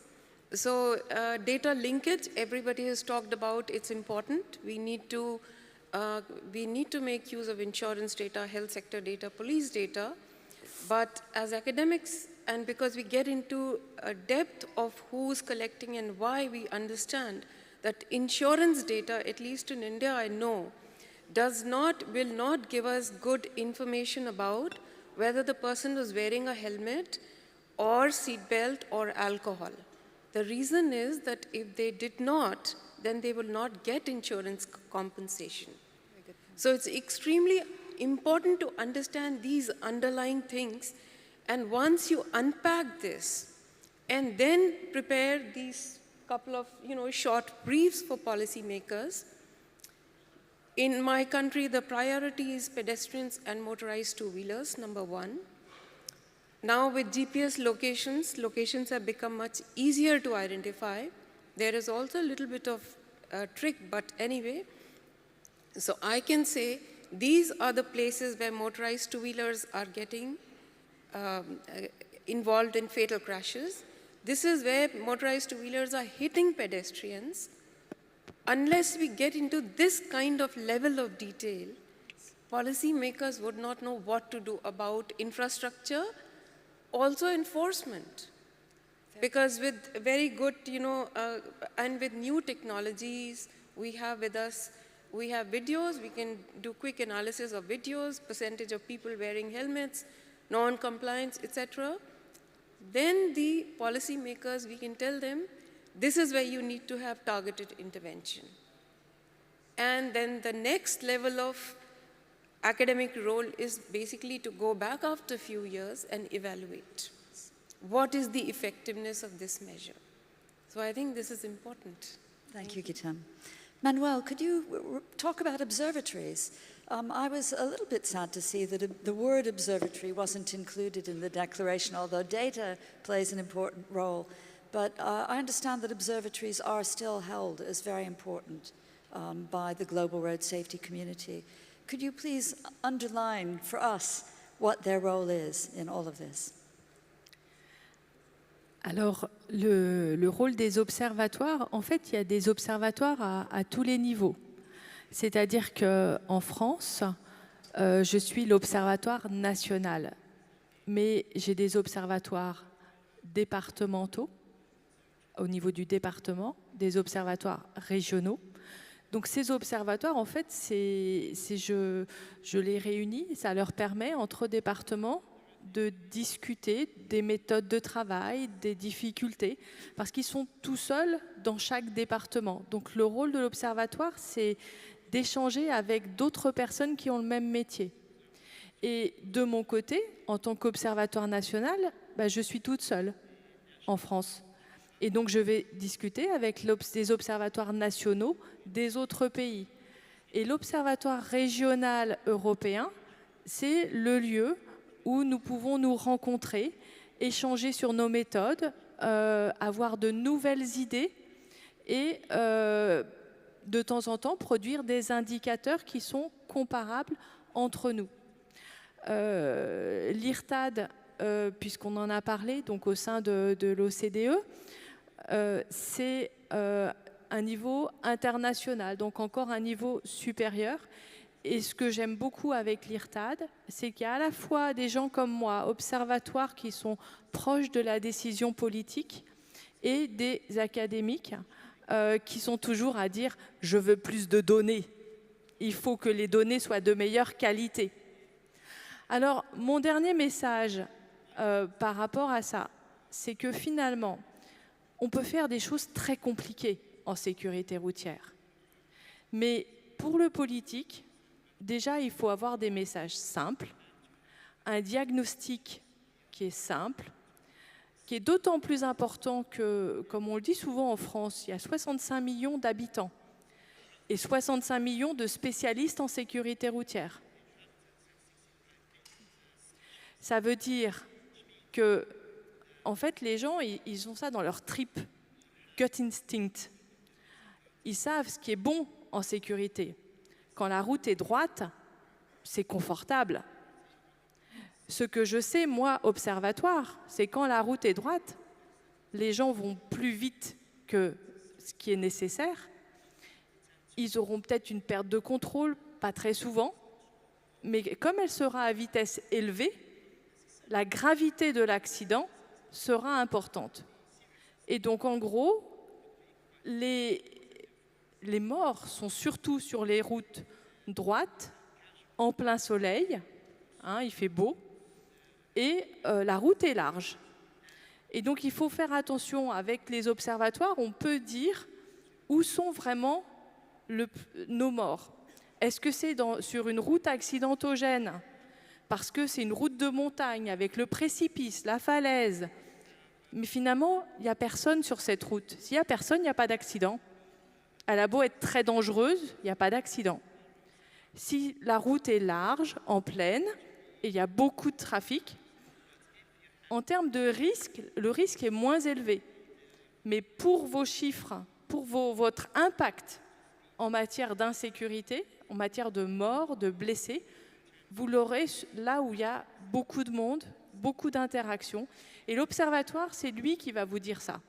So data linkage, everybody has talked about, it's important. We need to make use of insurance data, health sector data, police data. But as academics, and because we get into a depth of who's collecting and why, we understand that insurance data, at least in India, I know, will not give us good information about whether the person was wearing a helmet or seatbelt or alcohol. The reason is that if they did not, then they will not get insurance compensation. So it's extremely important to understand these underlying things, and once you unpack this and then prepare these couple of short briefs for policymakers. In my country, the priority is pedestrians and motorized two-wheelers, number 1. Now with GPS locations have become much easier to identify. There is also a little bit of a trick, but anyway. So I can say these are the places where motorized two-wheelers are getting involved in fatal crashes. This is where motorized two-wheelers are hitting pedestrians. Unless we get into this kind of level of detail, policymakers would not know what to do about infrastructure, also enforcement. Because with very good, and with new technologies we have with us, we have videos, we can do quick analysis of videos, percentage of people wearing helmets, non-compliance, etc. Then the policymakers, we can tell them, this is where you need to have targeted intervention. And then the next level of academic role is basically to go back after a few years and evaluate. What is the effectiveness of this measure? So I think this is important. Thank you, Gitam. Manuel, could you talk about observatories? I was a little bit sad to see that the word observatory wasn't included in the declaration, although data plays an important role. But I understand that observatories are still held as very important by the global road safety community. Could you please underline for us what their role is in all of this? Alors, le rôle des observatoires, en fait, il y a des observatoires à tous les niveaux. C'est-à-dire qu'en France, je suis l'observatoire national, mais j'ai des observatoires départementaux, au niveau du département, des observatoires régionaux. Donc ces observatoires, en fait, je les réunis, ça leur permet, entre départements, de discuter des méthodes de travail, des difficultés, parce qu'ils sont tout seuls dans chaque département. Donc le rôle de l'observatoire, c'est d'échanger avec d'autres personnes qui ont le même métier. Et de mon côté, en tant qu'observatoire national, je suis toute seule en France. Et donc je vais discuter avec des observatoires nationaux des autres pays. Et l'observatoire régional européen, c'est le lieu où nous pouvons nous rencontrer, échanger sur nos méthodes, avoir de nouvelles idées et de temps en temps produire des indicateurs qui sont comparables entre nous. L'IRTAD, puisqu'on en a parlé, donc au sein de l'OCDE, c'est un niveau international, donc encore un niveau supérieur. Et ce que j'aime beaucoup avec l'IRTAD, c'est qu'il y a à la fois des gens comme moi, observatoires, qui sont proches de la décision politique, et des académiques qui sont toujours à dire « je veux plus de données, il faut que les données soient de meilleure qualité ». Alors, mon dernier message par rapport à ça, c'est que finalement, on peut faire des choses très compliquées en sécurité routière. Mais pour le politique, déjà, il faut avoir des messages simples, un diagnostic qui est simple, qui est d'autant plus important que, comme on le dit souvent en France, il y a 65 millions d'habitants et 65 millions de spécialistes en sécurité routière. Ça veut dire que, en fait, les gens, ils ont ça dans leur trip, gut instinct. Ils savent ce qui est bon en sécurité. Quand la route est droite, c'est confortable. Ce que je sais, moi, observatoire, c'est quand la route est droite, les gens vont plus vite que ce qui est nécessaire. Ils auront peut-être une perte de contrôle, pas très souvent, mais comme elle sera à vitesse élevée, la gravité de l'accident sera importante. Et donc, en gros, les morts sont surtout sur les routes droites, en plein soleil, hein, il fait beau, et la route est large. Et donc, il faut faire attention avec les observatoires, on peut dire où sont vraiment nos morts. Est-ce que c'est sur une route accidentogène, parce que c'est une route de montagne avec le précipice, la falaise, mais finalement, il n'y a personne sur cette route. S'il n'y a personne, il n'y a pas d'accident. Elle a beau être très dangereuse, il n'y a pas d'accident. Si la route est large, en plaine, et il y a beaucoup de trafic, en termes de risque, le risque est moins élevé. Mais pour vos chiffres, pour votre impact en matière d'insécurité, en matière de morts, de blessés, vous l'aurez là où il y a beaucoup de monde, beaucoup d'interactions. Et l'observatoire, c'est lui qui va vous dire ça.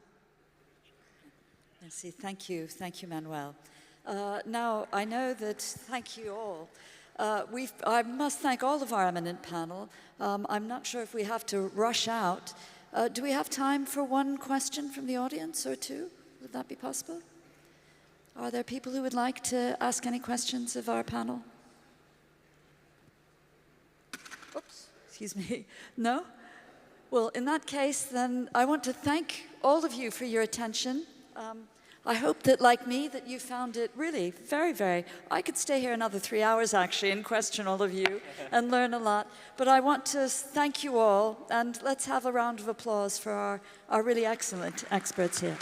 Merci. Thank you, Manuel. Now, I know that, thank you all. I must thank all of our eminent panel. I'm not sure if we have to rush out. Do we have time for one question from the audience or two? Would that be possible? Are there people who would like to ask any questions of our panel? Oops, excuse me. No? Well, in that case, then I want to thank all of you for your attention. I hope that, like me, that you found it really very, very... I could stay here another 3 hours, actually, and question all of you and learn a lot. But I want to thank you all, and let's have a round of applause for our really excellent experts here.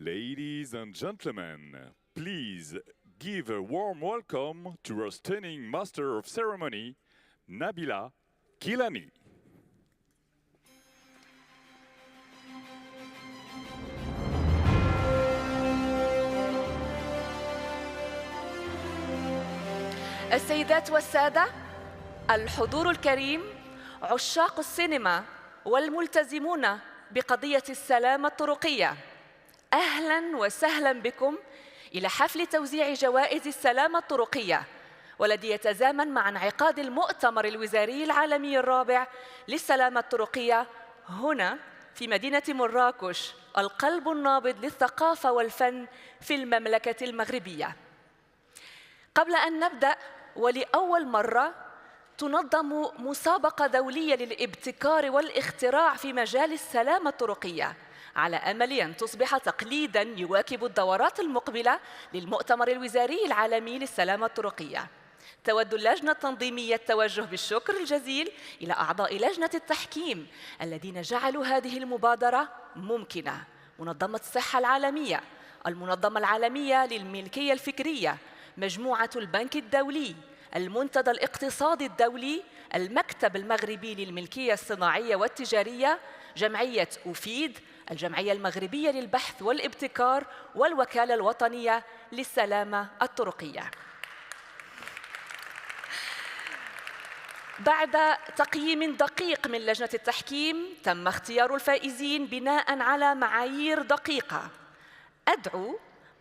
Ladies and gentlemen, please give a warm welcome to our stunning Master of Ceremony, Nabila Kilani. السيدات والسادة، الحضور الكريم، عشاق السينما والملتزمون بقضية السلامة الطرقية، أهلاً وسهلاً بكم إلى حفل توزيع جوائز السلامة الطرقية، والذي يتزامن مع انعقاد المؤتمر الوزاري العالمي الرابع للسلامة الطرقية هنا في مدينة مراكش، القلب النابض للثقافة والفن في المملكة المغربية. قبل أن نبدأ، ولأول مرة تنظم مسابقة دولية للابتكار والاختراع في مجال السلامة الطرقية، على أمل أن تصبح تقليداً يواكب الدورات المقبلة للمؤتمر الوزاري العالمي للسلامة الطرقية. تود اللجنة التنظيمية التوجه بالشكر الجزيل إلى أعضاء لجنة التحكيم الذين جعلوا هذه المبادرة ممكنة: منظمة الصحة العالمية، المنظمة العالمية للملكية الفكرية، مجموعة البنك الدولي، المنتدى الاقتصادي الدولي، المكتب المغربي للملكية الصناعية والتجارية، جمعية أوفيد، الجمعية المغربية للبحث والابتكار، والوكالة الوطنية للسلامة الطرقية. بعد تقييم دقيق من لجنة التحكيم، تم اختيار الفائزين بناء على معايير دقيقة. أدعو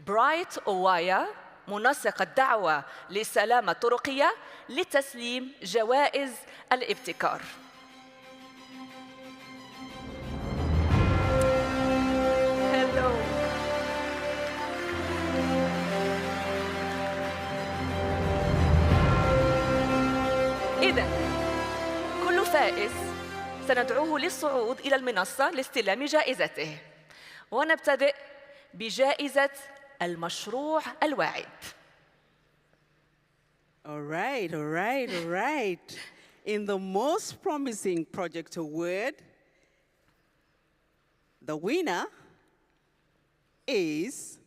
برايت أوايا، منسق الدعوة للسلامة الطرقية، لتسليم جوائز الابتكار. إذن كل فائز سندعوه للصعود إلى المنصة لاستلام جائزته، ونبتدئ بجائزة المشروع الواعد. All right. In the most promising project award, the winner is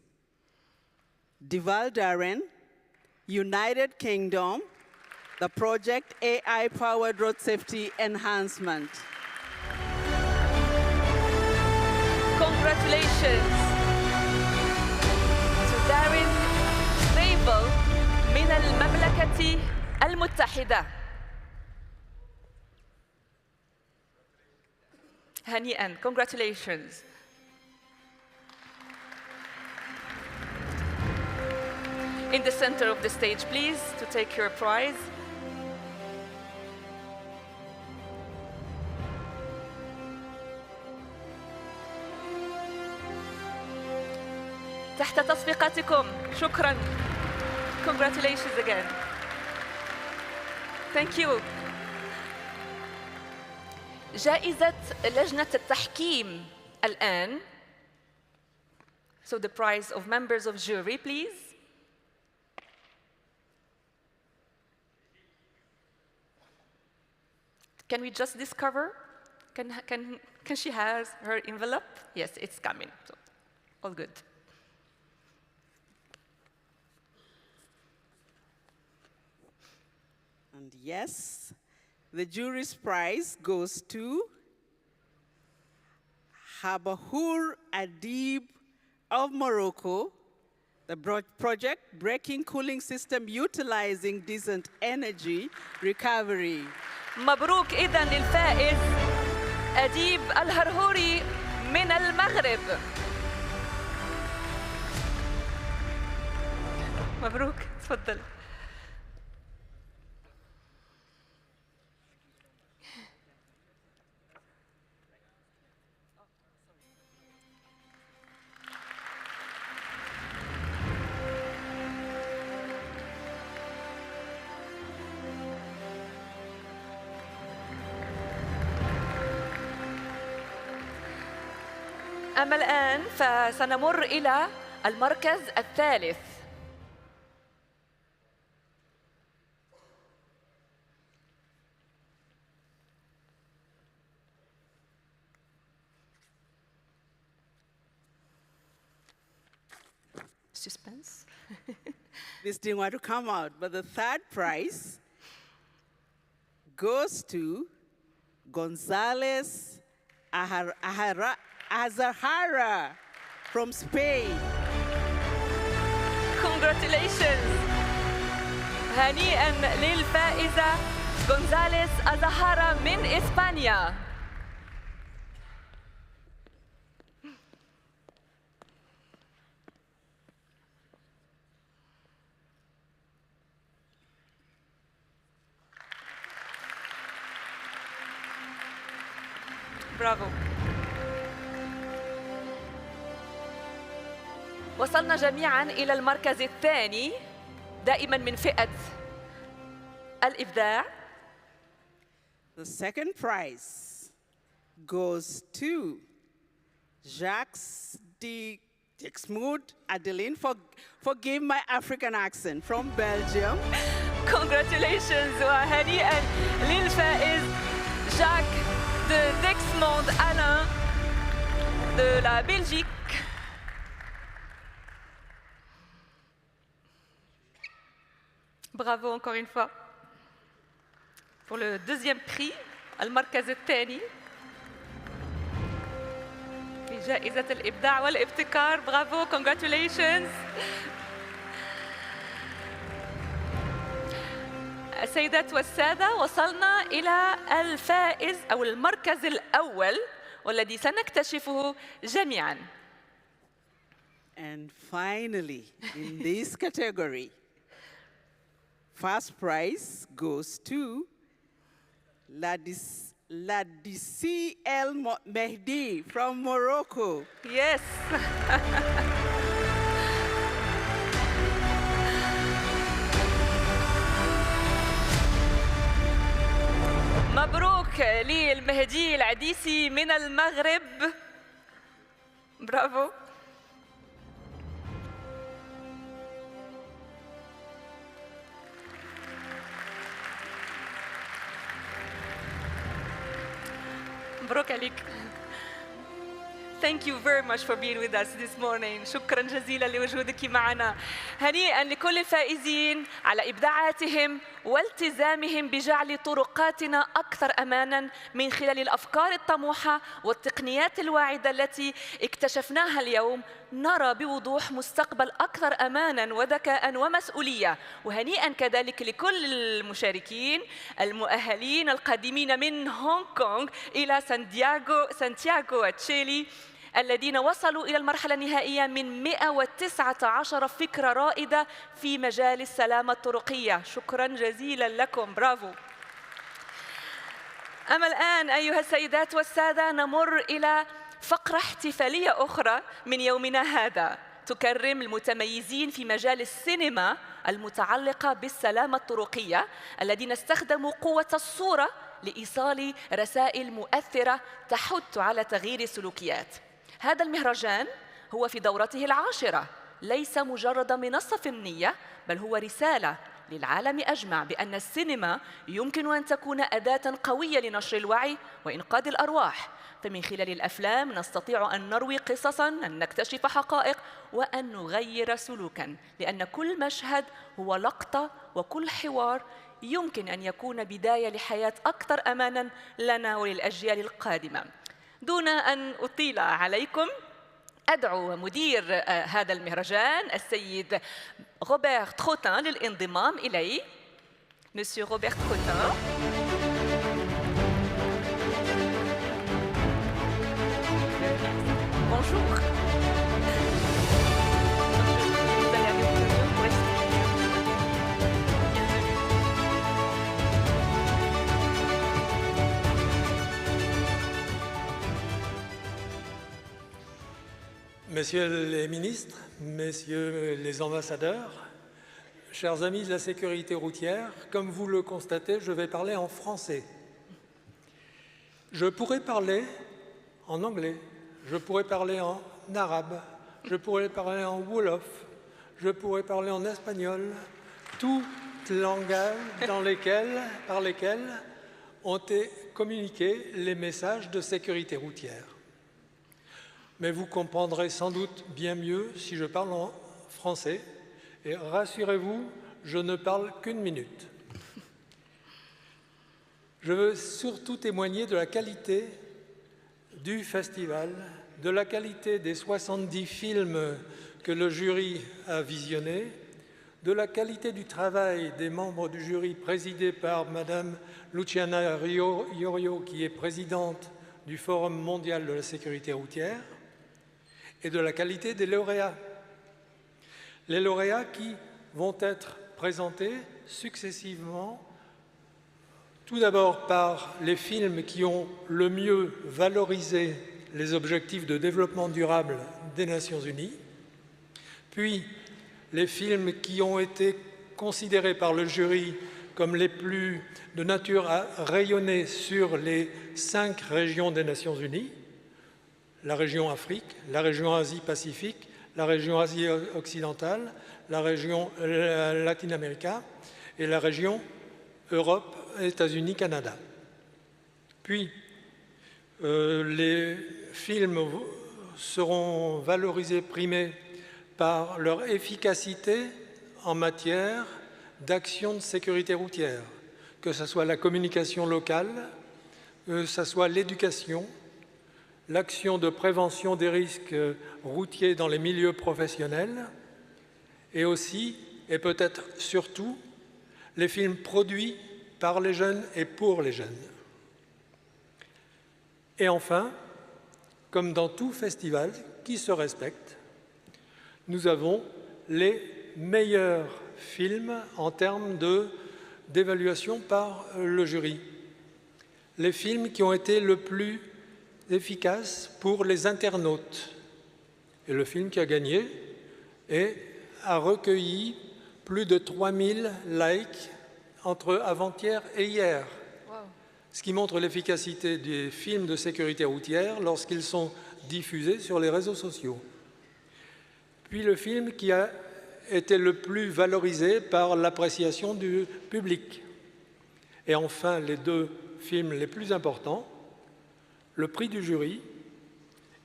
Deval Darren, United Kingdom, the project AI-powered road safety enhancement. Congratulations to Darren Deval من المملكة المتحدة. هنيئاً. Congratulations. In the center of the stage, please, to take your prize. تحت تصفيقاتكم. شكراً. Congratulations again. Thank you. جائزة لجنة التحكيم الآن. So the prize of members of jury, please. Can we just discover? Can she has her envelope? Yes, it's coming. So, all good. And yes, the jury's prize goes to Habahur Adib of Morocco, the project Breaking Cooling System Utilizing Decent Energy Recovery. مبروك إذن للفائز أديب الهرهوري من المغرب. مبروك، تفضل. أما الآن فسنمر إلى المركز الثالث. Suspense. This didn't want to come out, but the third prize goes to González Azahara from Spain. Congratulations. هنيئا للفائزة غونزاليس أزهارا من إسبانيا. برافو. وصلنا جميعاً إلى المركز الثاني دائماً من فئة الإبداع. The second prize goes to Jacques Dixmude Adeline, forgive my African accent, from Belgium. Congratulations وهنيئاً للفائز جاك Dixmude Alain de la Belgique. Bravo encore une fois. Pour le deuxième prix, المركز الثاني في جائزة الإبداع والابتكار. Bravo, congratulations. السيدات والسادة، وصلنا إلى الفائز أو المركز الأول والذي سنكتشفه جميعاً. And finally, in this category, first prize goes to Ladisi El Mehdi from Morocco. Yes. مبروك للمهدي العديسي من المغرب. برافو. مبروك عليك. Thank you very much for being with us this morning. شكراً جزيلاً لوجودك معنا. هنيئاً لكل الفائزين على إبداعاتهم والتزامهم بجعل طرقاتنا أكثر أماناً من خلال الأفكار الطموحة والتقنيات الواعدة التي اكتشفناها اليوم. نرى بوضوح مستقبل أكثر أماناً وذكاء ومسؤولية. وهنيئاً كذلك لكل المشاركين المؤهلين القادمين من هونغ كونغ إلى سانتياغو تشيلي، الذين وصلوا إلى المرحلة النهائية من 119 فكرة رائدة في مجال السلامة الطرقية. شكراً جزيلاً لكم. برافو. أما الآن أيها السيدات والسادة نمر إلى فقرة احتفالية أخرى من يومنا هذا تكرم المتميزين في مجال السينما المتعلقة بالسلامة الطرقية الذين استخدموا قوة الصورة لإيصال رسائل مؤثرة تحث على تغيير السلوكيات. هذا المهرجان هو في دورته العاشرة، ليس مجرد منصة فنية بل هو رسالة للعالم أجمع بأن السينما يمكن أن تكون أداة قوية لنشر الوعي وإنقاذ الأرواح. فمن خلال الأفلام نستطيع أن نروي قصصاً، أن نكتشف حقائق وأن نغير سلوكاً، لأن كل مشهد هو لقطة وكل حوار يمكن أن يكون بداية لحياة أكثر أماناً لنا وللأجيال القادمة. دون أن أطيل عليكم أدعو مدير هذا المهرجان السيد روبير تروتان للانضمام إلي. Monsieur Robert Trottin. Bonjour. Vous allez avec nous pour expliquer. Messieurs les ministres, messieurs les ambassadeurs, chers amis de la sécurité routière, comme vous le constatez, je vais parler en français. Je pourrais parler en anglais, je pourrais parler en arabe, je pourrais parler en wolof, je pourrais parler en espagnol, tout langage par lesquels ont été communiqués les messages de sécurité routière. Mais vous comprendrez sans doute bien mieux si je parle en français. Et rassurez-vous, je ne parle qu'une minute. Je veux surtout témoigner de la qualité du festival, de la qualité des 70 films que le jury a visionnés, de la qualité du travail des membres du jury présidé par Madame Luciana Iorio, qui est présidente du Forum mondial de la sécurité routière, et de la qualité des lauréats. Les lauréats qui vont être présentés successivement, tout d'abord par les films qui ont le mieux valorisé les objectifs de développement durable des Nations Unies, puis les films qui ont été considérés par le jury comme les plus de nature à rayonner sur les 5 régions des Nations Unies, la région Afrique, la région Asie-Pacifique, la région Asie occidentale, la région Latine-Amérique et la région Europe, États-Unis, Canada. Puis, les films seront valorisés, primés par leur efficacité en matière d'action de sécurité routière, que ce soit la communication locale, que ce soit l'éducation, l'action de prévention des risques routiers dans les milieux professionnels, et aussi, et peut-être surtout, les films produits par les jeunes et pour les jeunes. Et enfin, comme dans tout festival qui se respecte, nous avons les meilleurs films en termes d'évaluation par le jury. Les films qui ont été le plus efficaces pour les internautes. Et le film qui a gagné a recueilli plus de 3000 likes entre avant-hier et hier. Wow. Ce qui montre l'efficacité des films de sécurité routière lorsqu'ils sont diffusés sur les réseaux sociaux. Puis le film qui a été le plus valorisé par l'appréciation du public. Et enfin, les 2 films les plus importants, le prix du jury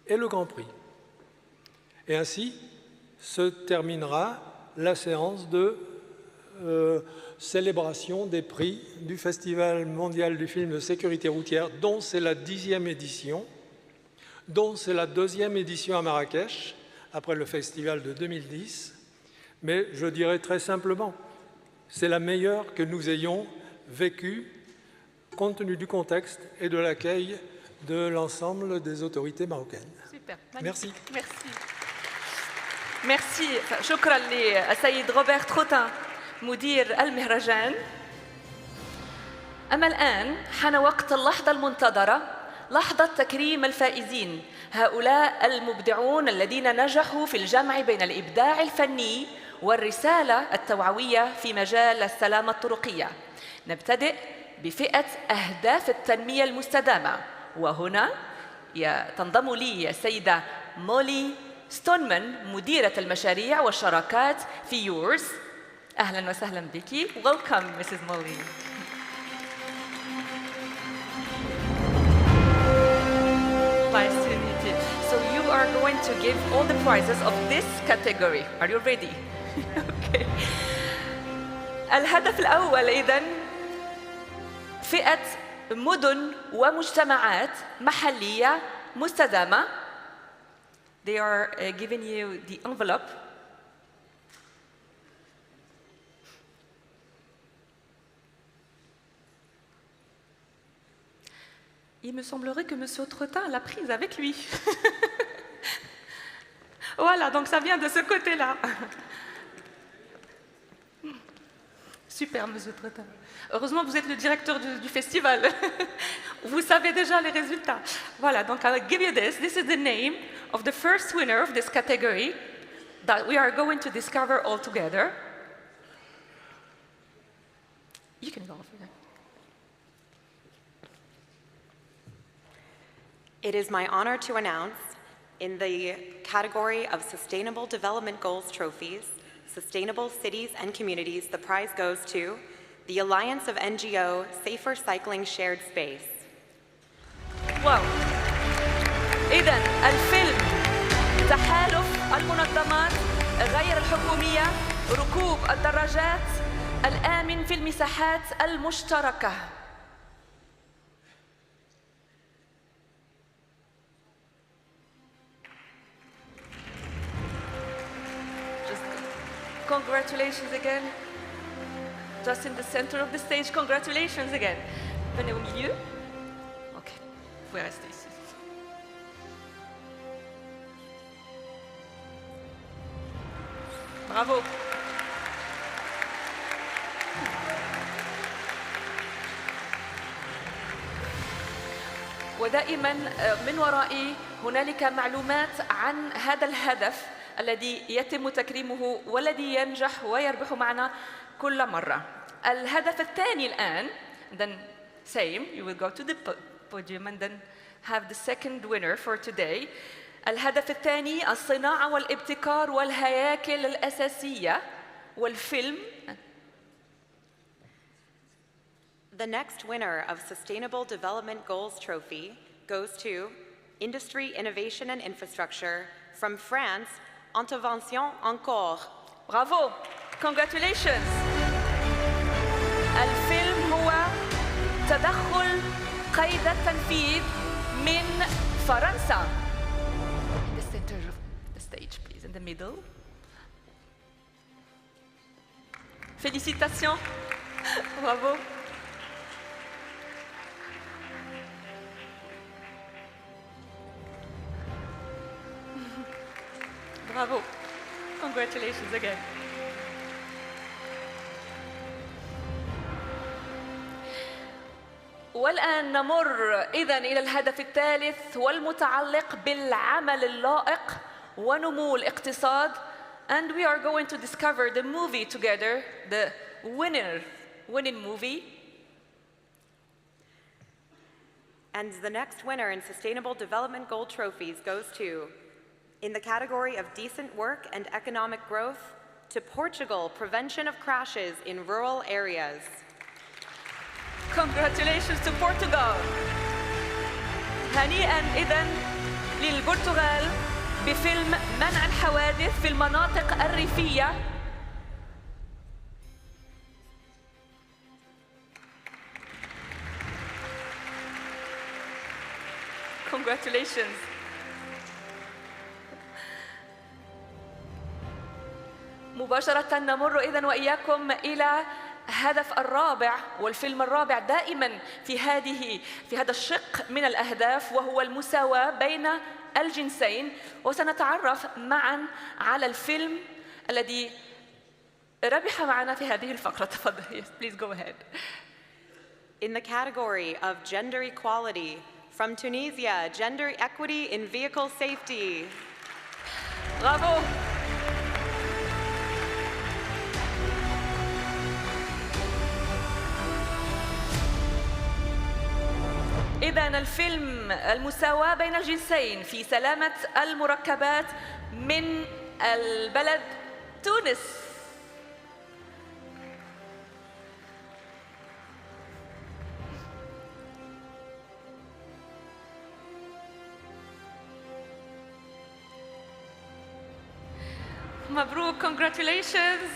et le Grand Prix. Et ainsi se terminera la séance de célébration des prix du Festival mondial du film de sécurité routière, dont c'est la 10e édition, dont c'est la 2e édition à Marrakech, après le festival de 2010. Mais je dirais très simplement, c'est la meilleure que nous ayons vécue, compte tenu du contexte et de l'accueil de l'ensemble des autorités marocaines. Super. Merci. Merci. Merci. شكرا للسيد روبرت خوتان مدير المهرجان. أما الآن حان وقت اللحظة المنتظرة، لحظة تكريم الفائزين، هؤلاء المبدعون الذين نجحوا في الجمع بين الإبداع الفني والرسالة التوعوية في مجال السلامة الطرقية. نبتدئ بفئة أهداف التنمية المستدامة، وهنا تنضم لي السيدة مولي ستونمان مديرة المشاريع والشراكات في يورز. أهلاً وسهلاً بك. Welcome, Mrs. Molly. Nice to meet you. So you are going to give all the prizes of this category. Are you ready? Okay. الهدف الأول إذن فئة مدن ومجتمعات محلية مستدامة. They are giving you the envelope. Il me semblerait que M. Tretin l'a prise avec lui. Voilà, donc ça vient de ce côté-là. Super, M. Tretin. Heureusement, vous êtes le directeur du festival. Vous savez déjà les résultats. Voilà, donc I'll give you this. This is the name of the first winner of this category that we are going to discover all together. You can go for that. It is my honor to announce, in the category of Sustainable Development Goals trophies, Sustainable Cities and Communities, the prize goes to the Alliance of NGO Safer Cycling Shared Space. واو. إذن الفيلم تحالف المنظمات غير الحكومية ركوب الدراجات الآمن في المساحات المشتركة. Congratulations again. Just in the center of the stage, congratulations again. Venez au milieu. Ok, vous pouvez rester ici. Bravo. ودائما من ورائي هنالك معلومات عن هذا الهدف الذي يتم تكريمه والذي ينجح ويربح معنا كل مرة. الهدف الثاني الآن, then same, you will go to the podium and then have the second winner for today. الهدف الثاني الصناعة والابتكار والهياكل الأساسية والفيلم. The next winner of Sustainable Development Goals Trophy goes to Industry, Innovation and Infrastructure from France, Intervention Encore. Bravo! Congratulations! الفيلم هو تدخل قيد التنفيذ من فرنسا. In the center of the stage, please, in the middle. Félicitations! Bravo! Bravo. Congratulations again. والآن نمر إذن إلى الهدف الثالث والمتعلق بالعمل اللائق ونمو الاقتصاد. And we are going to discover the movie together, the winning movie. And the next winner in Sustainable Development Gold Trophies goes to, in the category of decent work and economic growth, to Portugal, prevention of crashes in rural areas. Congratulations to Portugal. هنيئا إذن للبرتغال بفيلم منع الحوادث في المناطق الريفية. Congratulations. مباشرة نمر إذن وإياكم إلى الهدف الرابع والفيلم الرابع دائما في هذا الشق من الأهداف، وهو المساواة بين الجنسين. وسنتعرف معا على الفيلم الذي ربح معنا في هذه الفقرة. تفضل. Yes, please go ahead. In the category of gender equality, from Tunisia, gender equity in vehicle safety. Bravo. إذن الفيلم المساواة بين الجنسين في سلامة المركبات من البلد تونس. مبروك. Congratulations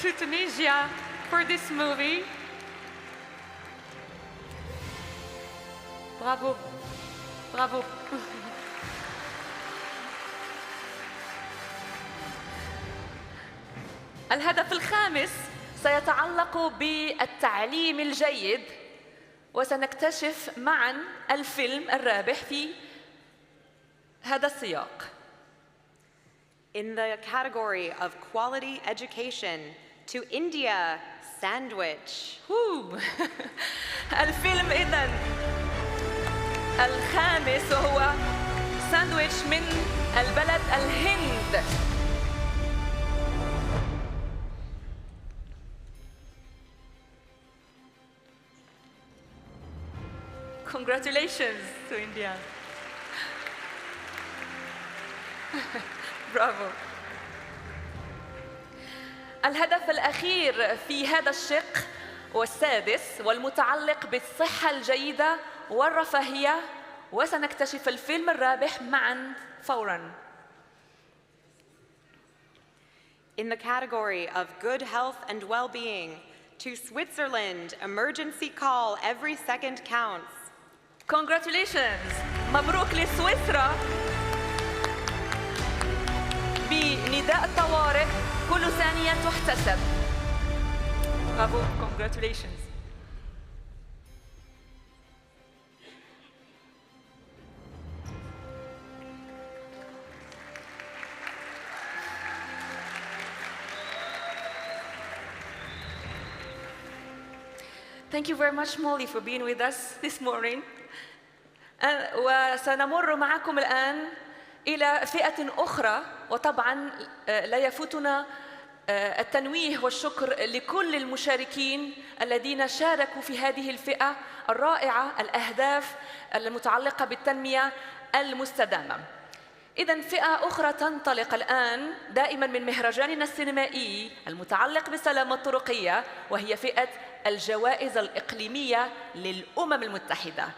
to Tunisia for this movie. Bravo. Bravo. الهدف الخامس سيتعلق بالتعليم الجيد، وسنكتشف معا الفيلم الرابح في هذا السياق. In the category of quality education, to India, sandwich. الفيلم إذن الخامس وهو ساندويتش من البلد الهند. Congratulations to India. برافو. الهدف الأخير في هذا الشق والسادس والمتعلق بالصحة الجيدة والرفاهية، وسنكتشف الفيلم الرابح معا فوراً. In the category of good health and well-being, to Switzerland, emergency call, every second counts. Congratulations! مبروك لسويسرا بنداء الطوارئ كل ثانية تحتسب. Bravo, congratulations. Thank you very much, Molly, for being with us this morning. وسنمر معكم الآن إلى فئة أخرى، وطبعاً لا يفوتنا التنويه والشكر لكل المشاركين الذين شاركوا في هذه الفئة الرائعة، الأهداف المتعلقة بالتنمية المستدامة. إذن فئة أخرى تنطلق الآن دائماً من مهرجاننا السينمائي المتعلق بالسلامة الطرقية، وهي فئة الجوائز الإقليمية للأمم المتحدة.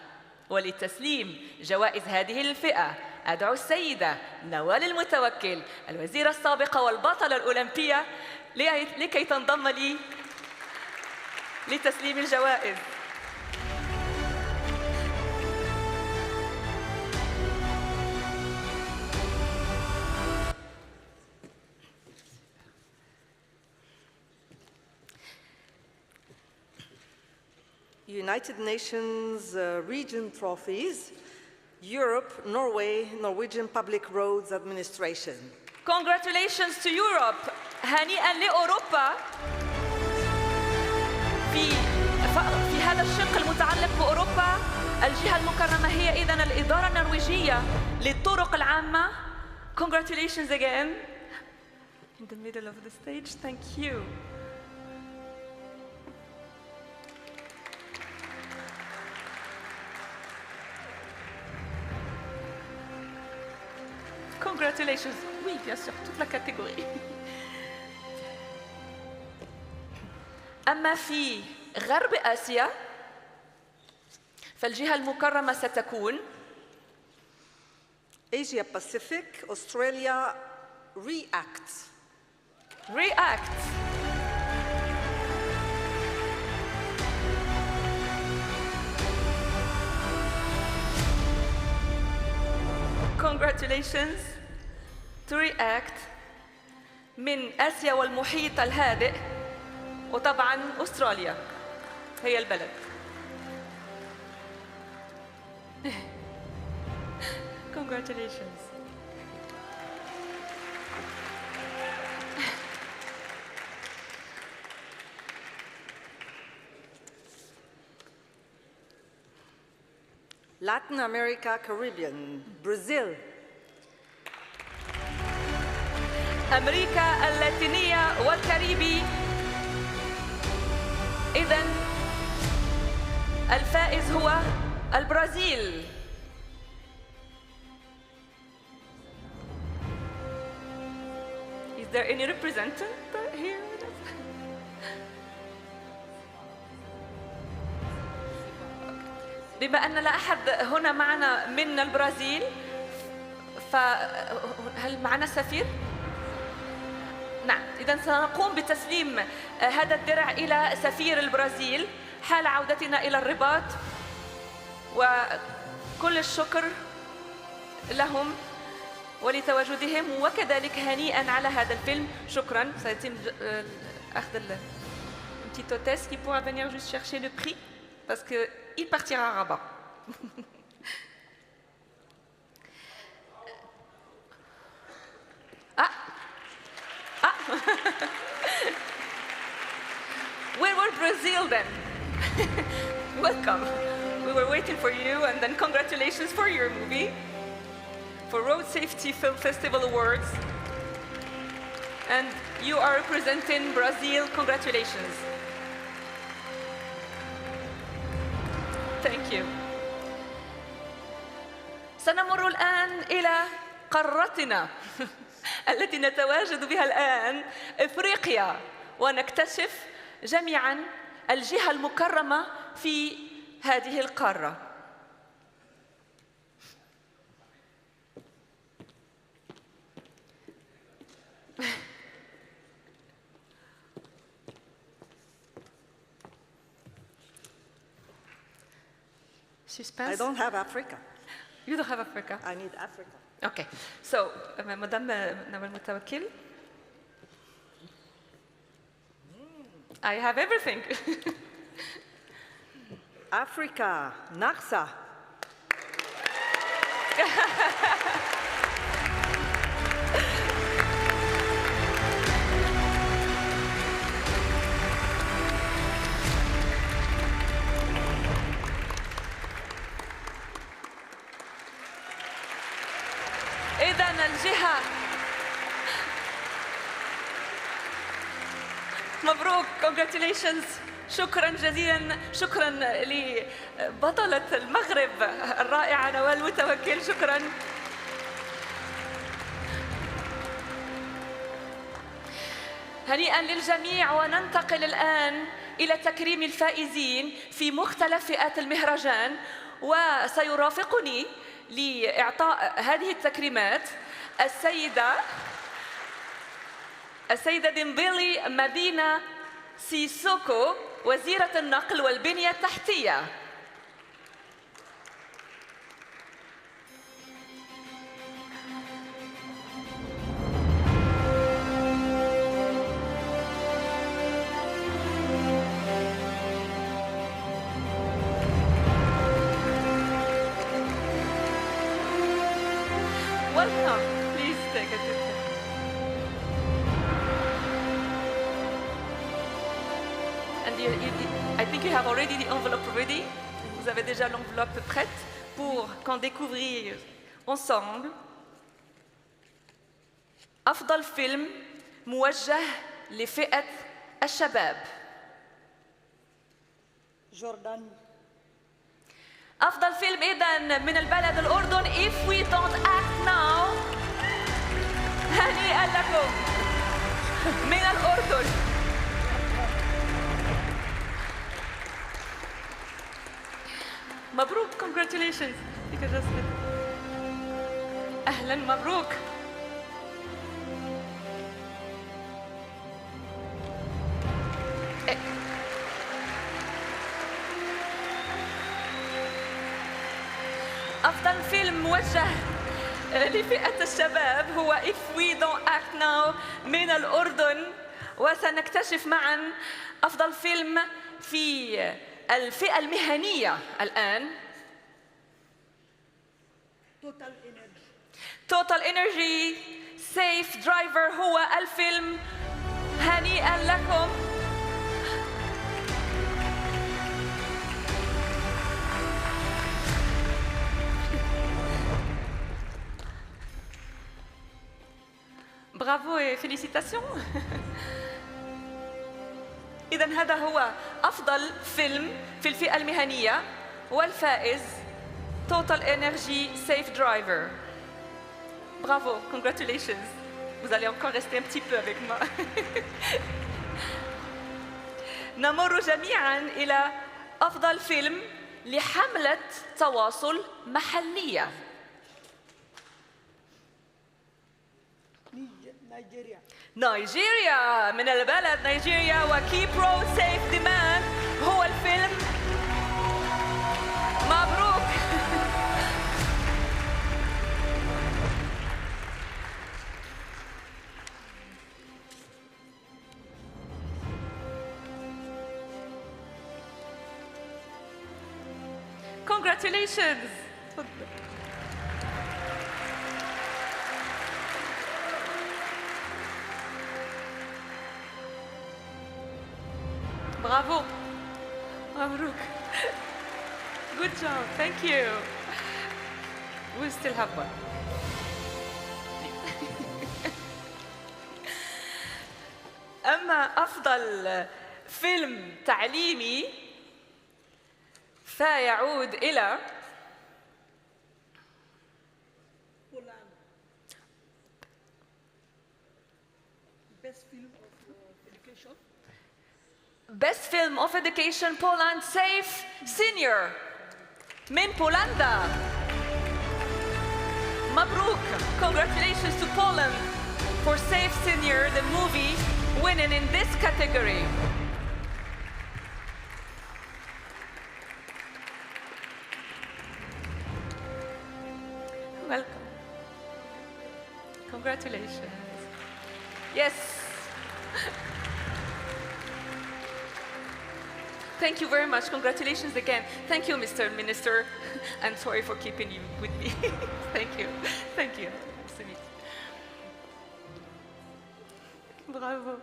ولتسليم جوائز هذه الفئة أدعو السيدة نوال المتوكل الوزيرة السابقة والبطلة الأولمبية لكي تنضم لي لتسليم الجوائز. United Nations Region Trophies, Europe, Norway, Norwegian Public Roads Administration. Congratulations to Europe. هنيئا لأوروبا. في هذا الشق المتعلق بأوروبا، الجهة المكرمة هي إذن الإدارة النرويجية للطرق العامة. Congratulations again. In the middle of the stage, thank you. Congratulations. Oui, bien sûr, toute la catégorie. أما في غرب آسيا فالجهة المكرمة ستكون Asia Pacific, Australia, React. React. Congratulations to React من آسيا والمحيط الهادئ، وطبعاً أستراليا هي البلد. Congratulations. Latin America, Caribbean, Brazil. أمريكا اللاتينية والكاريبي. إذن الفائز هو البرازيل. Is there any representative here? بما أن لا أحد هنا معنا من البرازيل، فهل معنا سفير؟ نعم، إذن سنقوم بتسليم هذا الدرع إلى سفير البرازيل حال عودتنا إلى الرباط، وكل الشكر لهم ولتواجدهم، وكذلك هنيئا على هذا الفيلم. شكرا. سيتم أخذ une petite hôtesse qui pourra venir juste chercher le prix parce qu'il partira à Rabat. Where was Brazil then? Welcome. We were waiting for you, and then congratulations for your movie, for Road Safety Film Festival Awards. And you are representing Brazil. Congratulations. Thank you. سنمر الآن إلى قارتنا التي نتواجد بها الآن، إفريقيا، ونكتشف جميعاً الجهة المكرمة في هذه القارة. Suspense? I don't have Africa. You don't have Africa? I need Africa. Okay. So, Madame Nawal Mutawakkil, I have everything. Africa, Narsa. إذن الجهة مبروك congratulations شكرا جزيلا شكرا لبطلة المغرب الرائعة نوال متوكل شكرا هنيئا للجميع وننتقل الآن إلى تكريم الفائزين في مختلف فئات المهرجان وسيرافقني لإعطاء هذه التكريمات السيدة ديمبيلي مدينة سيسوكو وزيرة النقل والبنية التحتية. Welcome. Please take a seat. And I think you have already the envelope ready. Vous avez déjà l'enveloppe prête pour qu'on découvrir ensemble أفضل فيلم موجه لفئة الشباب. Jordan. أفضل فيلم إذن من البلد الأردن If we don't act now هنيئا لكم من الأردن. مبروك congratulations. أهلا مبروك. أفضل فيلم موجه لفئة الشباب هو If we don't act now من الأردن وسنكتشف معا أفضل فيلم في الفئة المهنية الآن Total Energy Safe Driver هو الفيلم. هنيئا لكم. Bravo et félicitations. إذن هذا هو أفضل فيلم في الفئة المهنية والفائز Total Energy Safe Driver. Bravo, congratulations. Vous allez encore rester un petit peu avec moi. نمر جميعاً إلى أفضل فيلم لحملة تواصل محلية. نيجيريا من البلد نيجيريا وكيب رود سيف ديمان هو الفيلم. مبروك. Congratulations. Bravo. Mabruk. Good job. Thank you. We still have one. أما أفضل فيلم تعليمي فيعود إلى Best Film of Education Poland Safe Senior من بولندا. مبروك. Congratulations to Poland for Safe Senior, the movie winning in this category. Welcome. Congratulations. Yes. Thank you very much. Congratulations again. Thank you, Mr. Minister. I'm sorry for keeping you with me. Thank you. Thank you. Nice to meet you. Bravo.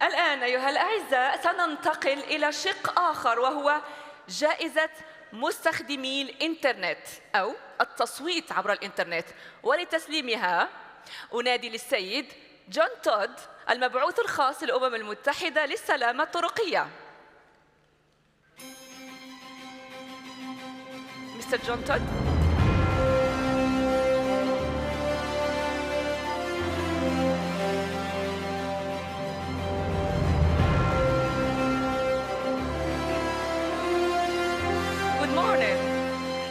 الآن أيها الأعزاء سننتقل إلى شق آخر وهو جائزة مستخدمي الإنترنت أو التصويت عبر الإنترنت، ولتسليمها أنادي للسيد جون تود المبعوث الخاص للأمم المتحدة للسلامة الطرقية. Mr. John Todd. Good morning.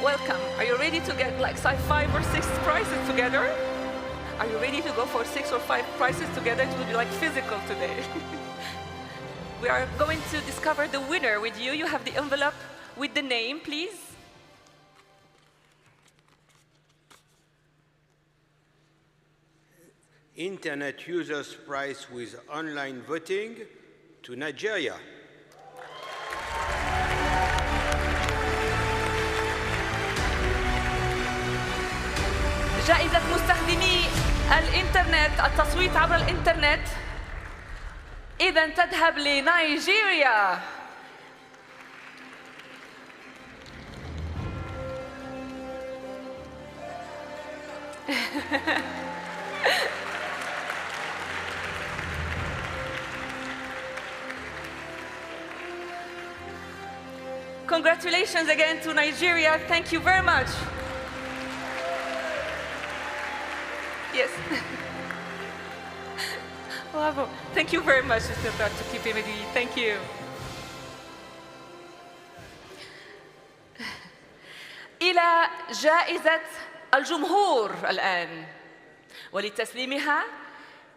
Welcome. Are you ready to get like 5 or 6 prizes together? Are you ready to go for 6 or 5 prizes together? It will be like physical today. We are going to discover the winner with you. You have the envelope with the name, please. Internet Users Prize with online voting to Nigeria. جائزة مستخدمي الإنترنت، التصويت عبر الإنترنت، إذن تذهب لنيجيريا. Congratulations again to Nigeria. Thank you very much. Yes. Bravo. Thank you very much, Mr. Todd, to keep it with me. Thank you. إلى جائزة الجمهور الآن، ولتسليمها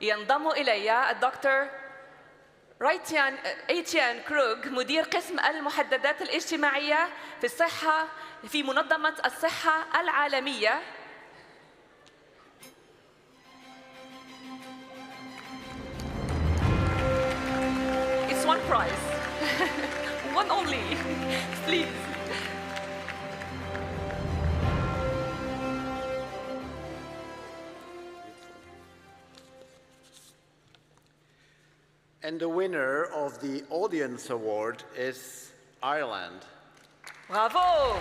ينضم إلي الدكتور إيتيان كروغ مدير قسم المحددات الاجتماعية في الصحة في منظمة الصحة العالمية. It's one prize. One only. Please. And the winner of the Audience Award is Ireland. Bravo!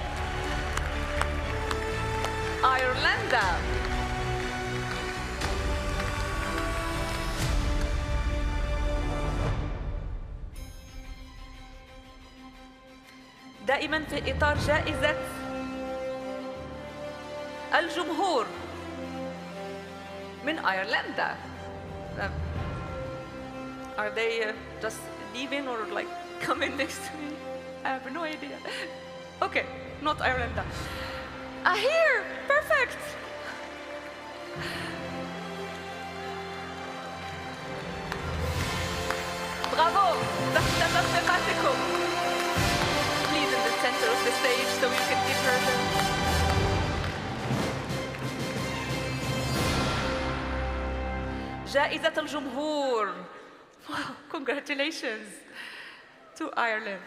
Irlanda. دائما في إطار جائزة الجمهور من أيرلندا. Are they just leaving or like coming next to me? I have no idea. Okay, not Ireland. Here, perfect. Bravo, تحت ثقتكم. Please in the center of the stage so you can give her the... جائزة الجمهور. Wow, congratulations to Ireland.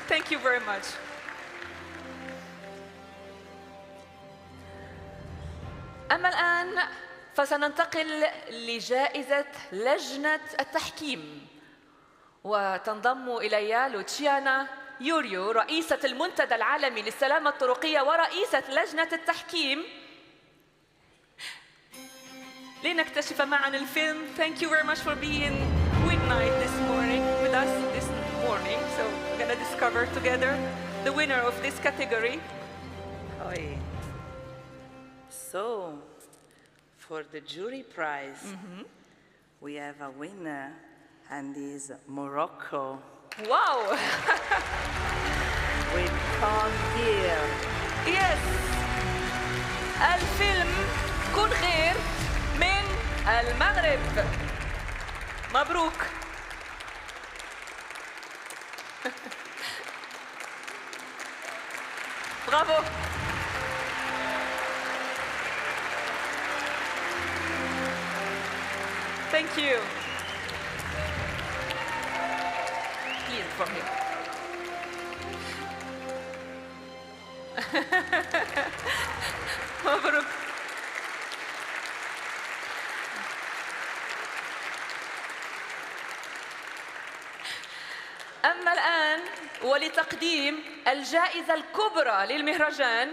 Thank you very much. أما الآن فسننتقل لجائزة لجنة التحكيم، وتنضم إلي لوتشيانا يوريو رئيسة المنتدى العالمي للسلامة الطرقية ورئيسة لجنة التحكيم لنكتشف معا الفيلم. Thank you very much for being with us this morning. So we're going to discover together the winner of this category. Oi. So, for the jury prize, we have a winner, and is Morocco. Wow! With Con Gear. Yes! الفيلم كن غير من المغرب. مبروك. برافو. Thank you. Please, from here. مبروك. أما الآن ولتقديم الجائزة الكبرى للمهرجان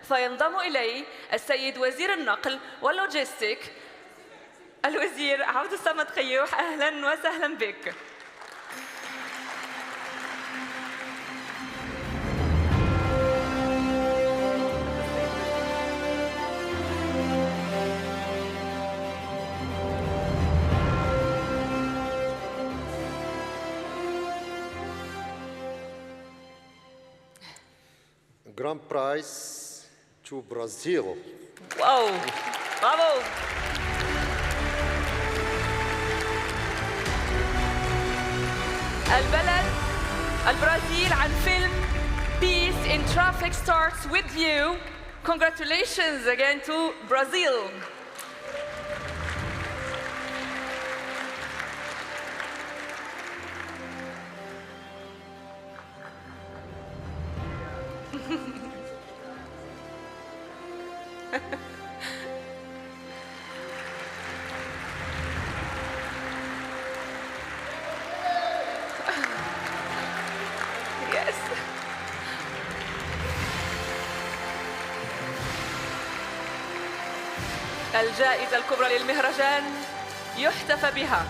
فينضم إلي السيد وزير النقل واللوجستيك الوزير عبد الصمد خيوح. أهلا وسهلا بك. Grand Prize to Brazil. واو برافو. البلد البرازيل عن فيلم Peace in Traffic starts with you. Congratulations again to Brazil. Yes. الجائزة الكبرى للمهرجان يحتفى بها.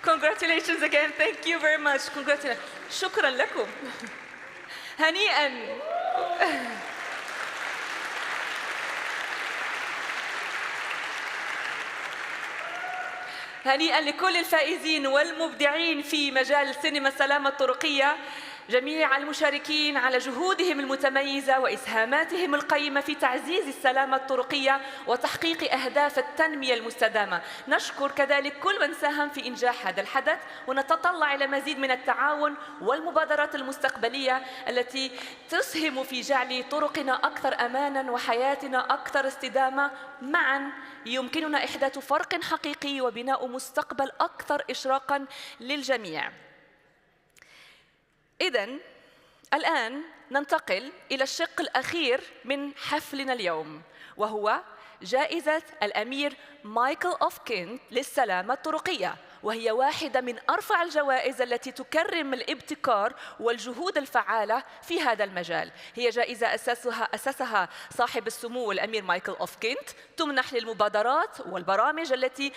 Congratulations again. Thank you very much. Congratulations. شكرا لكم. هنيئا. هنيئا لكل الفائزين والمبدعين في مجال السينما السلامة الطرقية، جميع المشاركين على جهودهم المتميزة وإسهاماتهم القيمة في تعزيز السلامة الطرقية وتحقيق أهداف التنمية المستدامة. نشكر كذلك كل من ساهم في إنجاح هذا الحدث، ونتطلع إلى مزيد من التعاون والمبادرات المستقبلية التي تسهم في جعل طرقنا أكثر أماناً وحياتنا أكثر استدامة. معاً يمكننا إحداث فرق حقيقي وبناء مستقبل أكثر إشراقاً للجميع. إذن الآن ننتقل إلى الشق الأخير من حفلنا اليوم، وهو جائزة الأمير مايكل أوف كينت للسلامة الطرقية، وهي واحدة من أرفع الجوائز التي تكرم الابتكار والجهود الفعالة في هذا المجال. هي جائزة أسسها صاحب السمو الأمير مايكل أوف كينت، تمنح للمبادرات والبرامج التي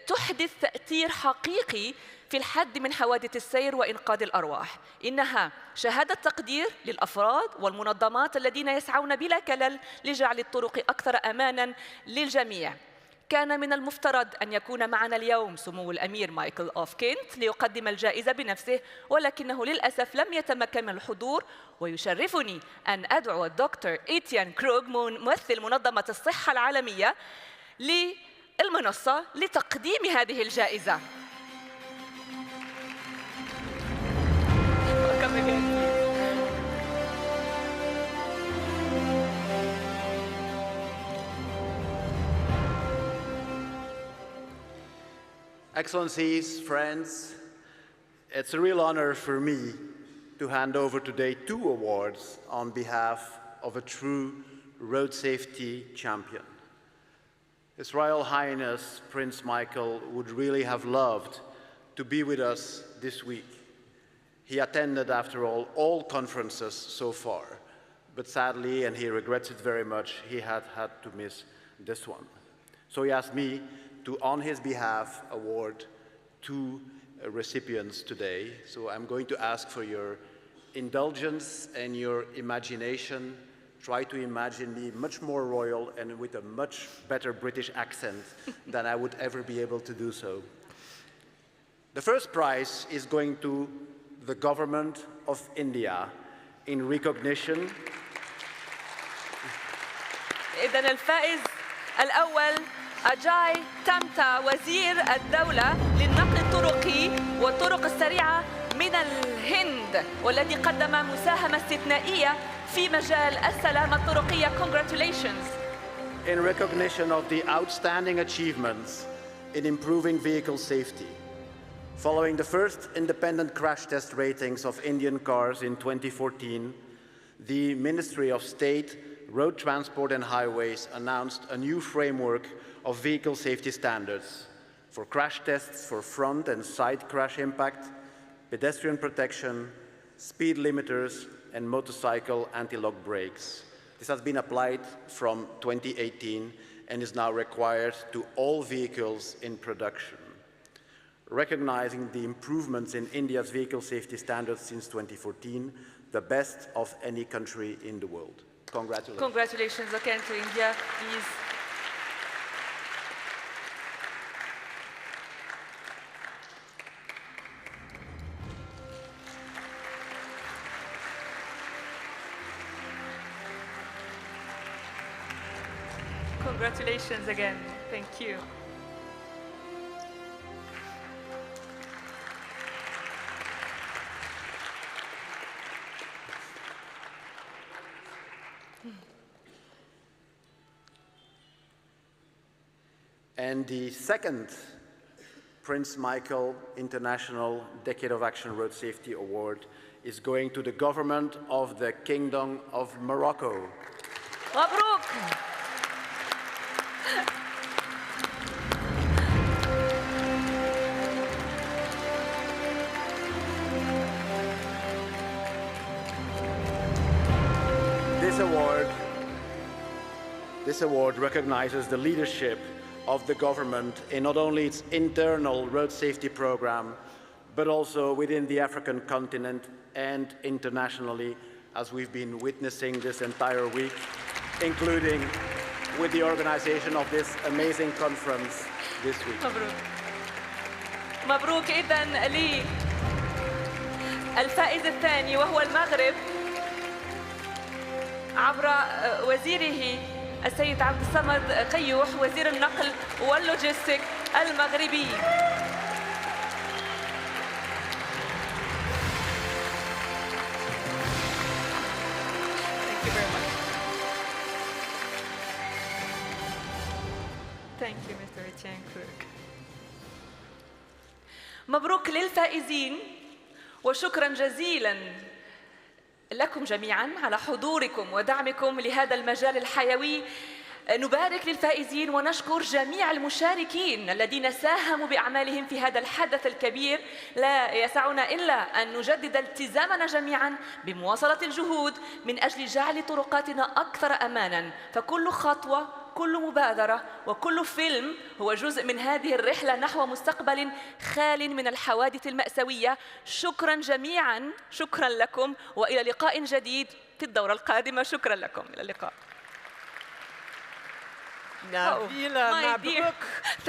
تحدث تأثير حقيقي في الحد من حوادث السير وإنقاذ الأرواح. إنها شهادة تقدير للأفراد والمنظمات الذين يسعون بلا كلل لجعل الطرق أكثر أماناً للجميع. كان من المفترض أن يكون معنا اليوم سمو الأمير مايكل أوف كينت ليقدم الجائزة بنفسه، ولكنه للأسف لم يتمكن من الحضور، ويشرفني أن أدعو الدكتور إيتيان كروغ ممثل منظمة الصحة العالمية للمنصة لتقديم هذه الجائزة. Excellencies, friends, it's a real honor for me to hand over today 2 awards on behalf of a true road safety champion. His Royal Highness Prince Michael would really have loved to be with us this week. He attended, after all conferences so far, but sadly, and he regrets it very much, he had to miss this one. So he asked me to, on his behalf, award 2 recipients today. So I'm going to ask for your indulgence and your imagination. Try to imagine me much more royal and with a much better British accent than I would ever be able to do so. The first prize is going to the Government of India in recognition. إذن الفائز الأول أجاي تامتا، وزير الدولة للنقل الطرقي وطرق الهند والذي قدم مساهمة استثنائية في مجال السلامة الطرقية. Congratulations. In recognition of the outstanding achievements in improving vehicle safety, following the first independent crash test ratings of Indian cars in 2014, the Ministry of State, Road Transport and Highways announced a new framework of vehicle safety standards for crash tests for front and side crash impact, pedestrian protection, speed limiters, and motorcycle anti-lock brakes. This has been applied from 2018 and is now required to all vehicles in production. Recognizing the improvements in India's vehicle safety standards since 2014, the best of any country in the world. Congratulations. Congratulations again to India, please. Congratulations again. Thank you. And the second Prince Michael International Decade of Action Road Safety Award is going to the government of the Kingdom of Morocco. مبروك. This award recognizes the leadership of the government in not only its internal road safety program, but also within the African continent and internationally, as we've been witnessing this entire week, including with the organization of this amazing conference this week. مبروك. مبروك إذن لي الفائز الثاني وهو المغرب عبر وزيره السيد عبد الصمد قيوح وزير النقل واللوجستيك المغربي. Thank you very much. Thank you, Mr. Etienne Cook. مبروك للفائزين وشكرا جزيلا لكم جميعاً على حضوركم ودعمكم لهذا المجال الحيوي. نبارك للفائزين ونشكر جميع المشاركين الذين ساهموا بأعمالهم في هذا الحدث الكبير. لا يسعنا إلا أن نجدد التزامنا جميعاً بمواصلة الجهود من أجل جعل طرقاتنا أكثر أماناً، فكل خطوة، كل مبادرة وكل فيلم هو جزء من هذه الرحلة نحو مستقبل خال من الحوادث المأساوية. شكراً جميعاً، شكراً لكم، وإلى لقاء جديد في الدورة القادمة. شكراً لكم، إلى اللقاء. Nabila,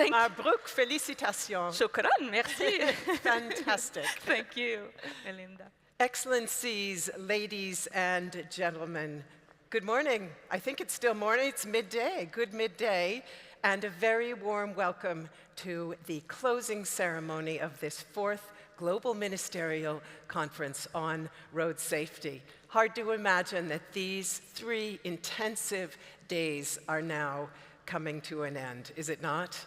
Mabruk, félicitations. Shukran, merci. Fantastic. Thank you, Melinda. Excellencies, ladies and gentlemen, good morning. I think it's still morning, it's midday. Good midday, and a very warm welcome to the closing ceremony of this fourth Global Ministerial Conference on Road Safety. Hard to imagine that these 3 intensive days are now coming to an end, is it not?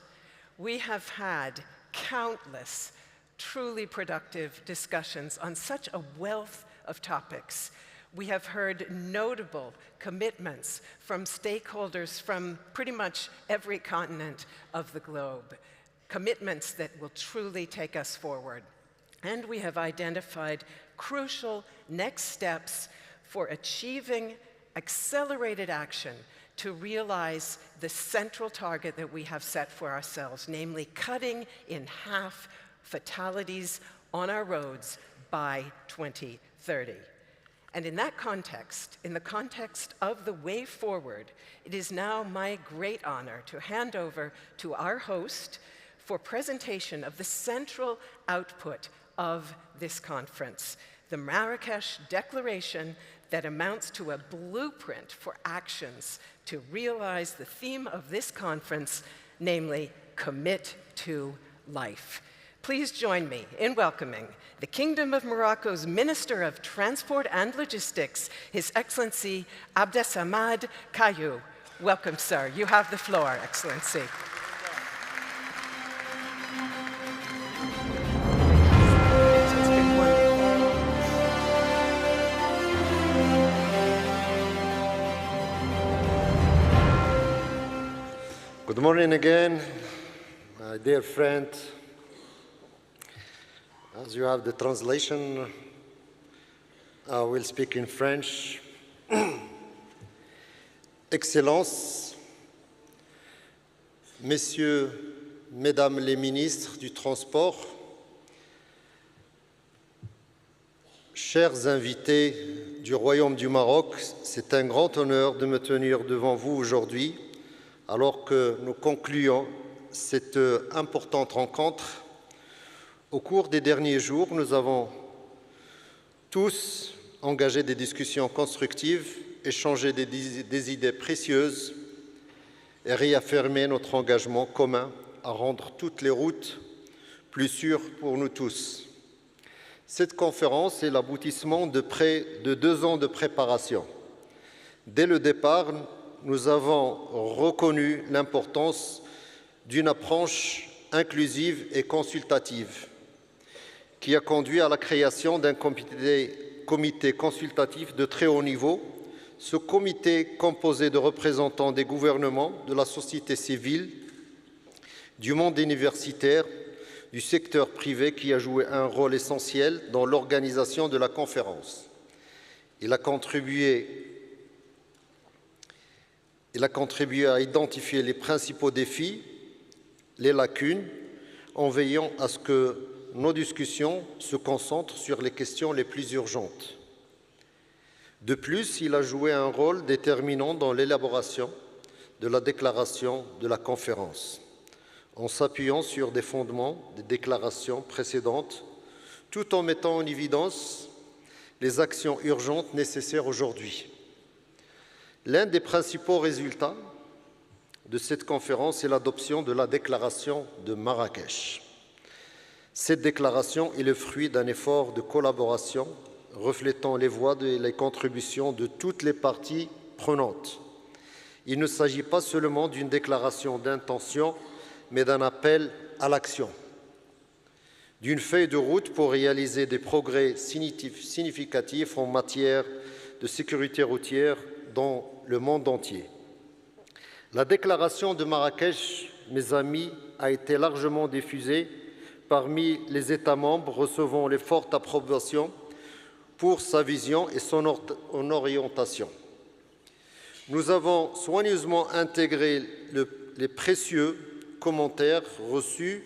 We have had countless truly productive discussions on such a wealth of topics. We have heard notable commitments from stakeholders from pretty much every continent of the globe, commitments that will truly take us forward. And we have identified crucial next steps for achieving accelerated action to realize the central target that we have set for ourselves, namely cutting in half fatalities on our roads by 2030. And in that context, in the context of the way forward, it is now my great honor to hand over to our host for presentation of the central output of this conference, the Marrakesh Declaration that amounts to a blueprint for actions to realize the theme of this conference, namely, commit to life. Please join me in welcoming the Kingdom of Morocco's Minister of Transport and Logistics, His Excellency Abdessamad Kayou. Welcome, sir. You have the floor, Excellency. Good morning again, my dear friend. As you have the translation, I will speak in French. Excellences, Messieurs, Mesdames les ministres du Transport, chers invités du Royaume du Maroc, c'est un grand honneur de me tenir devant vous aujourd'hui alors que nous concluons cette importante rencontre. Au cours des derniers jours, nous avons tous engagé des discussions constructives, échangé des idées précieuses et réaffirmé notre engagement commun à rendre toutes les routes plus sûres pour nous tous. Cette conférence est l'aboutissement de près de 2 ans de préparation. Dès le départ, nous avons reconnu l'importance d'une approche inclusive et consultative qui a conduit à la création d'un comité consultatif de très haut niveau. Ce comité, composé de représentants des gouvernements, de la société civile, du monde universitaire, du secteur privé, qui a joué un rôle essentiel dans l'organisation de la conférence. Il a contribué à identifier les principaux défis, les lacunes, en veillant à ce que nos discussions se concentrent sur les questions les plus urgentes. De plus, il a joué un rôle déterminant dans l'élaboration de la déclaration de la conférence, en s'appuyant sur des fondements des déclarations précédentes, tout en mettant en évidence les actions urgentes nécessaires aujourd'hui. L'un des principaux résultats de cette conférence est l'adoption de la déclaration de Marrakech. Cette déclaration est le fruit d'un effort de collaboration reflétant les voix et les contributions de toutes les parties prenantes. Il ne s'agit pas seulement d'une déclaration d'intention, mais d'un appel à l'action, d'une feuille de route pour réaliser des progrès significatifs en matière de sécurité routière dans le monde entier. La déclaration de Marrakech, mes amis, a été largement diffusée parmi les États membres, recevant les fortes approbations pour sa vision et son orientation. Nous avons soigneusement intégré les précieux commentaires reçus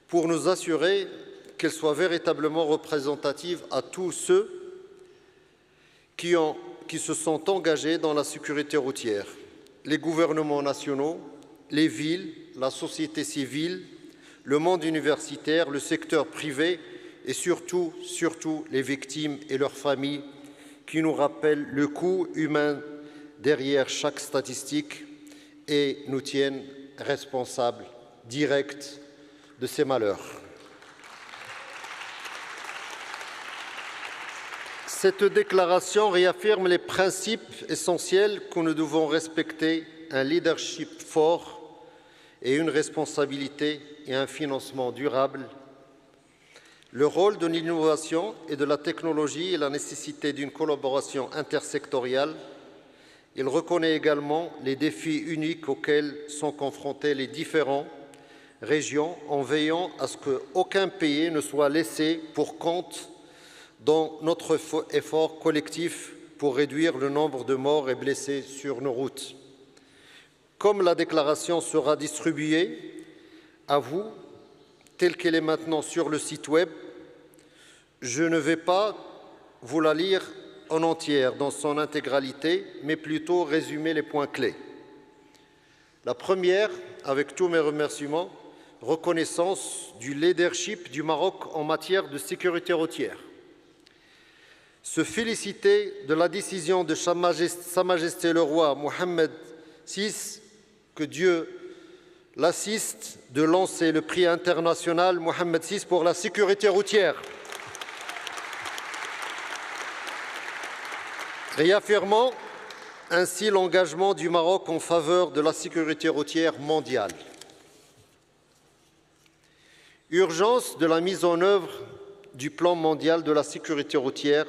pour nous assurer qu'elle soit véritablement représentative à tous ceux qui se sont engagés dans la sécurité routière, les gouvernements nationaux, les villes, la société civile, le monde universitaire, le secteur privé et surtout les victimes et leurs familles qui nous rappellent le coût humain derrière chaque statistique et nous tiennent responsables directs de ces malheurs. Cette déclaration réaffirme les principes essentiels que nous devons respecter, un leadership fort et une responsabilité et un financement durable, le rôle de l'innovation et de la technologie et la nécessité d'une collaboration intersectorielle. Il reconnaît également les défis uniques auxquels sont confrontés les différentes régions en veillant à ce qu'aucun pays ne soit laissé pour compte dans notre effort collectif pour réduire le nombre de morts et blessés sur nos routes. Comme la déclaration sera distribuée à vous, telle qu'elle est maintenant sur le site web, je ne vais pas vous la lire en entière dans son intégralité, mais plutôt résumer les points clés. La première, avec tous mes remerciements, reconnaissance du leadership du Maroc en matière de sécurité routière. Se féliciter de la décision de Sa Majesté le roi Mohammed VI, que Dieu l'assiste de lancer le prix international Mohamed VI pour la sécurité routière, réaffirmant ainsi l'engagement du Maroc en faveur de la sécurité routière mondiale. Urgence de la mise en œuvre du plan mondial de la sécurité routière.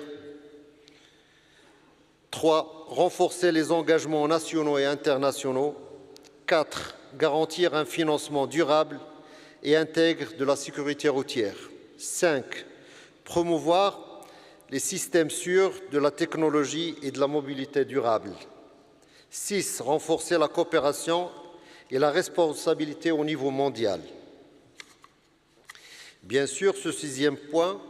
3. Renforcer les engagements nationaux et internationaux. 4. Garantir un financement durable et intègre de la sécurité routière. 5. Promouvoir les systèmes sûrs de la technologie et de la mobilité durable. 6. Renforcer la coopération et la responsabilité au niveau mondial. Bien sûr, ce 6e point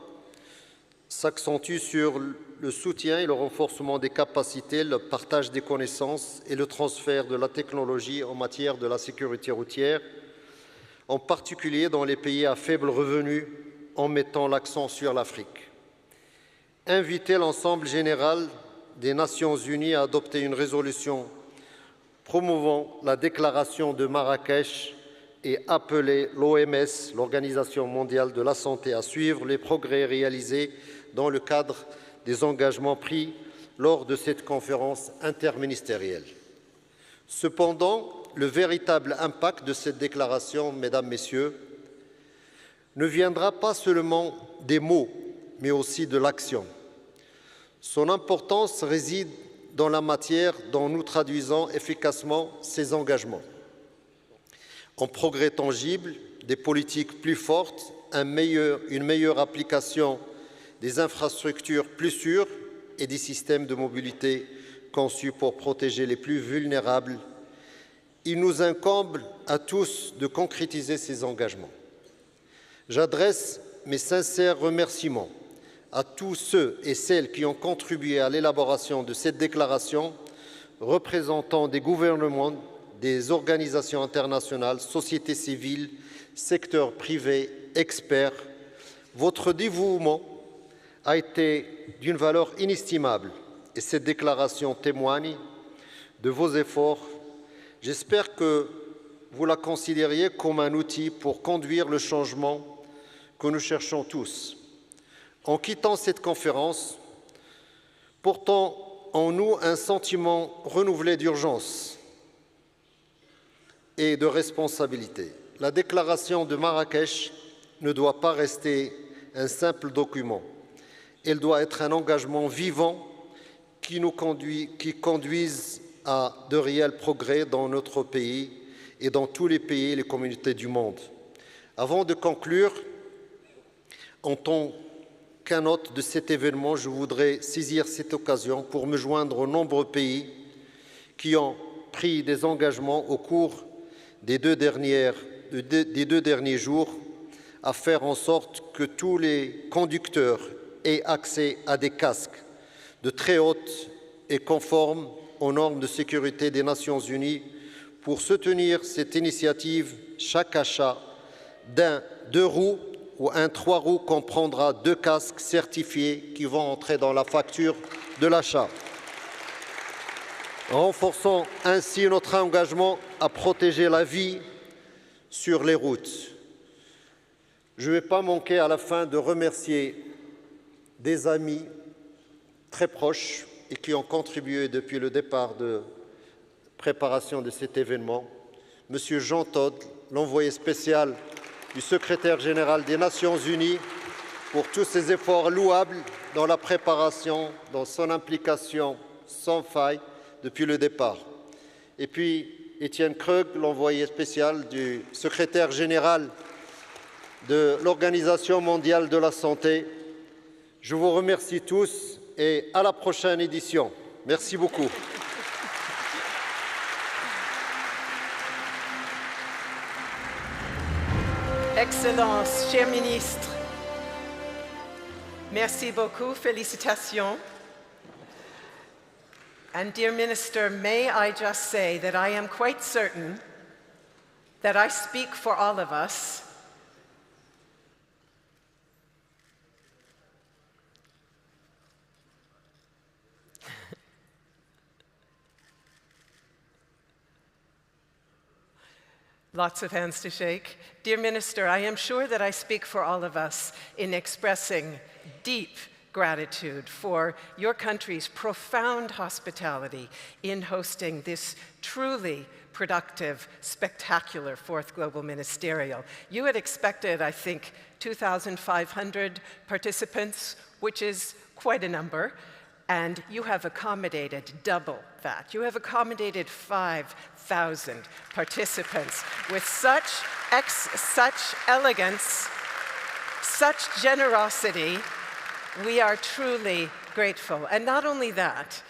s'accentue sur le soutien et le renforcement des capacités, le partage des connaissances et le transfert de la technologie en matière de la sécurité routière, en particulier dans les pays à faible revenu, en mettant l'accent sur l'Afrique. Inviter l'ensemble général des Nations Unies à adopter une résolution promouvant la déclaration de Marrakech et appeler l'OMS, l'Organisation mondiale de la santé, à suivre les progrès réalisés dans le cadre des engagements pris lors de cette conférence interministérielle. Cependant, le véritable impact de cette déclaration, Mesdames, Messieurs, ne viendra pas seulement des mots, mais aussi de l'action. Son importance réside dans la matière dont nous traduisons efficacement ces engagements. En progrès tangibles, des politiques plus fortes, une meilleure application des infrastructures plus sûres et des systèmes de mobilité conçus pour protéger les plus vulnérables. Il nous incombe à tous de concrétiser ces engagements. J'adresse mes sincères remerciements à tous ceux et celles qui ont contribué à l'élaboration de cette déclaration, représentants des gouvernements, des organisations internationales, sociétés civiles, secteur privé, experts. Votre dévouement a été d'une valeur inestimable et cette déclaration témoigne de vos efforts. J'espère que vous la considériez comme un outil pour conduire le changement que nous cherchons tous. En quittant cette conférence, portons en nous un sentiment renouvelé d'urgence et de responsabilité. La déclaration de Marrakech ne doit pas rester un simple document. Elle doit être un engagement vivant qui conduise à de réels progrès dans notre pays et dans tous les pays et les communautés du monde. Avant de conclure, en tant qu'un hôte de cet événement, je voudrais saisir cette occasion pour me joindre aux nombreux pays qui ont pris des engagements au cours des deux derniers jours à faire en sorte que tous les conducteurs aient accès à des casques de très haute et conformes aux normes de sécurité des Nations Unies. Pour soutenir cette initiative, chaque achat d'un 2 roues ou un 3 roues comprendra 2 casques certifiés qui vont entrer dans la facture de l'achat, renforçant ainsi notre engagement à protéger la vie sur les routes. Je ne vais pas manquer à la fin de remercier des amis très proches et qui ont contribué depuis le départ de préparation de cet événement. Monsieur Jean Todt, l'envoyé spécial du secrétaire général des Nations Unies, pour tous ses efforts louables dans la préparation, dans son implication sans faille depuis le départ. Et puis Étienne Krug, l'envoyé spécial du secrétaire général de l'Organisation mondiale de la santé. Je vous remercie tous et à la prochaine édition. Merci beaucoup. Excellences, cher ministre, merci beaucoup, félicitations. And dear Minister, may I just say that I am quite certain that I speak for all of us Lots of hands to shake. Dear Minister, I am sure that I speak for all of us in expressing deep gratitude for your country's profound hospitality in hosting this truly productive, spectacular fourth Global Ministerial. You had expected, I think, 2,500 participants, which is quite a number, and you have accommodated double that. You have accommodated 5,000 participants with such elegance, such generosity. We are truly grateful. And not only that,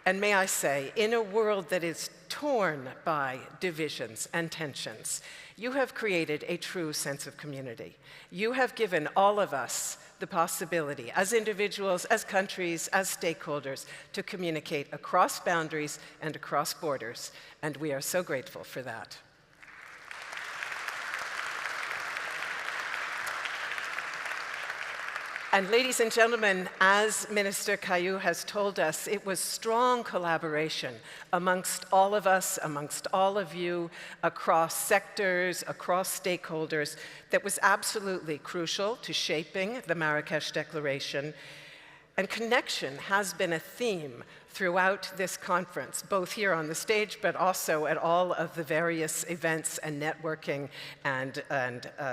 and may I say, in a world that is torn by divisions and tensions, you have created a true sense of community. You have given all of us the possibility, as individuals, as countries, as stakeholders, to communicate across boundaries and across borders, and we are so grateful for that. And ladies and gentlemen, as Minister Caillou has told us, it was strong collaboration amongst all of us, amongst all of you, across sectors, across stakeholders, that was absolutely crucial to shaping the Marrakesh Declaration. And connection has been a theme throughout this conference, both here on the stage, but also at all of the various events and networking and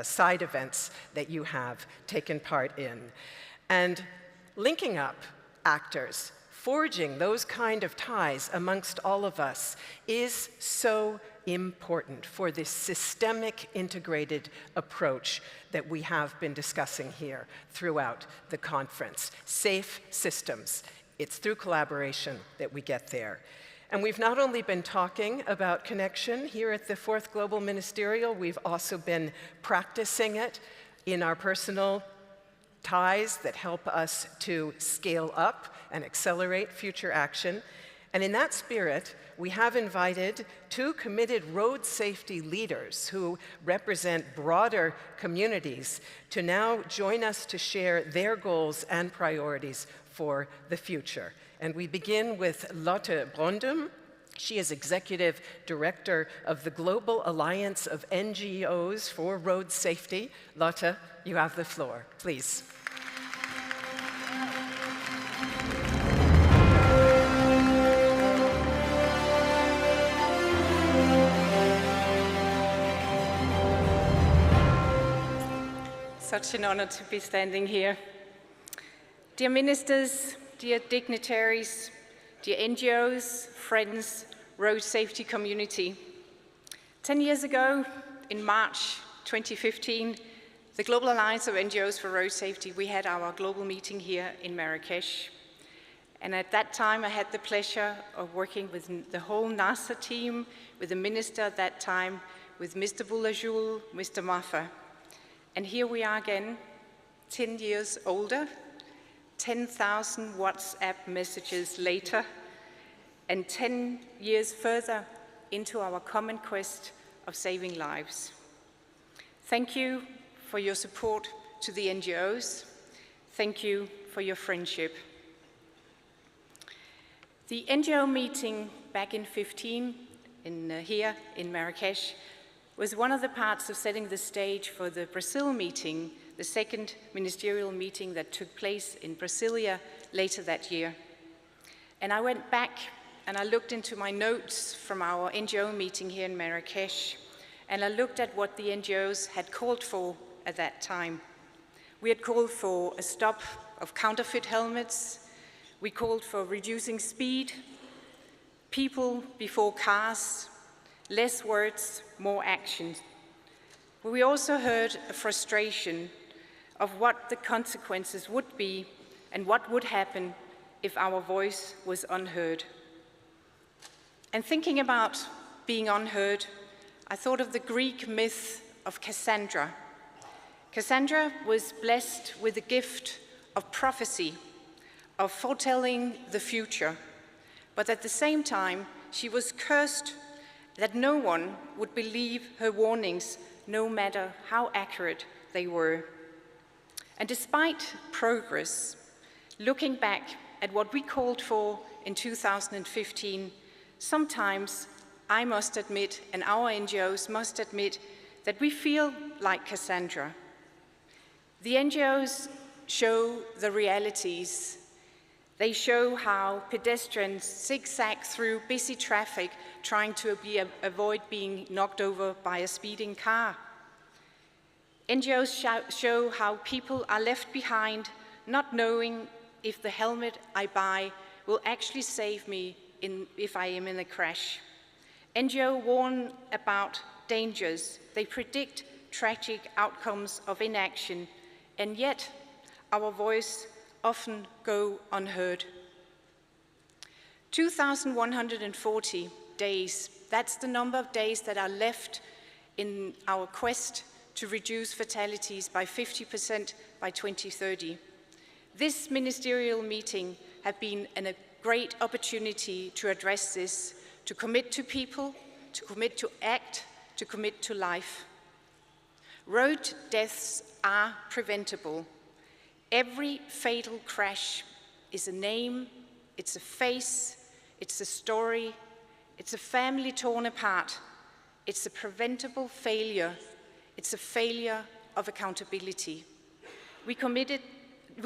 side events that you have taken part in. And linking up actors, forging those kind of ties amongst all of us is so important for this systemic integrated approach that we have been discussing here throughout the conference. Safe systems. It's through collaboration that we get there. And we've not only been talking about connection here at the Fourth Global Ministerial, we've also been practicing it in our personal ties that help us to scale up and accelerate future action. And in that spirit, we have invited two committed road safety leaders who represent broader communities to now join us to share their goals and priorities for the future. And we begin with Lotte Brondum. She is Executive Director of the Global Alliance of NGOs for Road Safety. Lotte, you have the floor, please. Such an honor to be standing here. Dear ministers, dear dignitaries, dear NGOs, friends, road safety community. 10 years ago, in March 2015, the Global Alliance of NGOs for Road Safety, we had our global meeting here in Marrakesh. And at that time, I had the pleasure of working with the whole NASA team, with the minister at that time, with Mr. Boulajoul, Mr. Maffa. And here we are again, 10 years older, 10,000 WhatsApp messages later, and 10 years further into our common quest of saving lives. Thank you for your support to the NGOs. Thank you for your friendship. The NGO meeting back in 2015 here in Marrakesh was one of the parts of setting the stage for the Brazil meeting, the second ministerial meeting that took place in Brasilia later that year. And I went back and I looked into my notes from our NGO meeting here in Marrakesh, and I looked at what the NGOs had called for at that time. We had called for a stop of counterfeit helmets. We called for reducing speed, people before cars, less words, more action. But we also heard a frustration of what the consequences would be and what would happen if our voice was unheard. And thinking about being unheard, I thought of the Greek myth of Cassandra. Cassandra was blessed with the gift of prophecy, of foretelling the future, but at the same time, she was cursed that no one would believe her warnings, no matter how accurate they were. And despite progress, looking back at what we called for in 2015, sometimes I must admit, and our NGOs must admit, that we feel like Cassandra. The NGOs show the realities. They show how pedestrians zigzag through busy traffic trying to avoid being knocked over by a speeding car. NGOs show how people are left behind, not knowing if the helmet I buy will actually save me if I am in a crash. NGOs warn about dangers. They predict tragic outcomes of inaction, and yet our voice often go unheard. 2,140 days, that's the number of days that are left in our quest to reduce fatalities by 50% by 2030. This ministerial meeting has been a great opportunity to address this, to commit to people, to commit to act, to commit to life. Road deaths are preventable. Every fatal crash is a name, it's a face, it's a story, it's a family torn apart, it's a preventable failure, it's a failure of accountability. We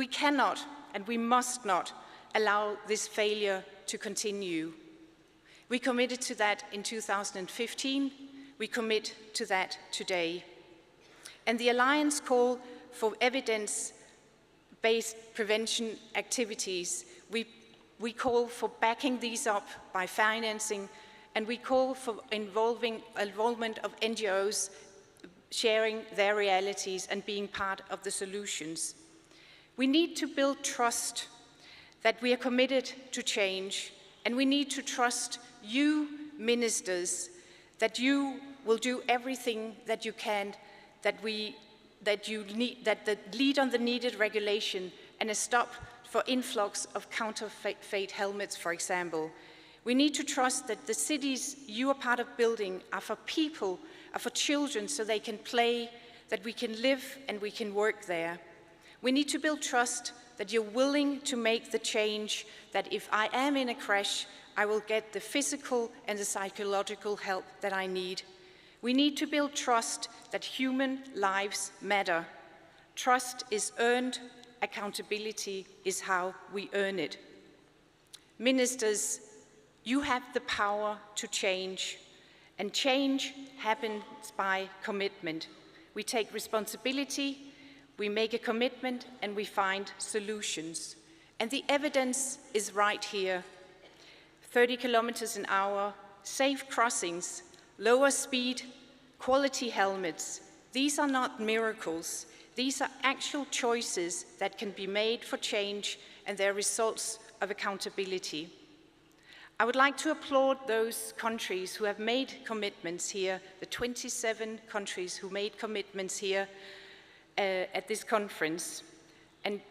cannot and we must not allow this failure to continue. We committed to that in 2015, we commit to that today. And the Alliance call for evidence-based prevention activities. We call for backing these up by financing, and we call for involvement of NGOs sharing their realities and being part of the solutions. We need to build trust that we are committed to change, and we need to trust you, ministers, that you will do everything that you can, that lead on the needed regulation and a stop for influx of counterfeit helmets, for example. We need to trust that the cities you are part of building are for people, are for children so they can play, that we can live and we can work there. We need to build trust that you're willing to make the change, that if I am in a crash, I will get the physical and the psychological help that I need. We need to build trust that human lives matter. Trust is earned, accountability is how we earn it. Ministers, you have the power to change, and change happens by commitment. We take responsibility, we make a commitment, and we find solutions. And the evidence is right here. 30 kilometers an hour, safe crossings, lower speed, quality helmets. These are not miracles. These are actual choices that can be made for change, and they're results of accountability. I would like to applaud those countries who have made commitments here, the 27 countries who made commitments here at this conference.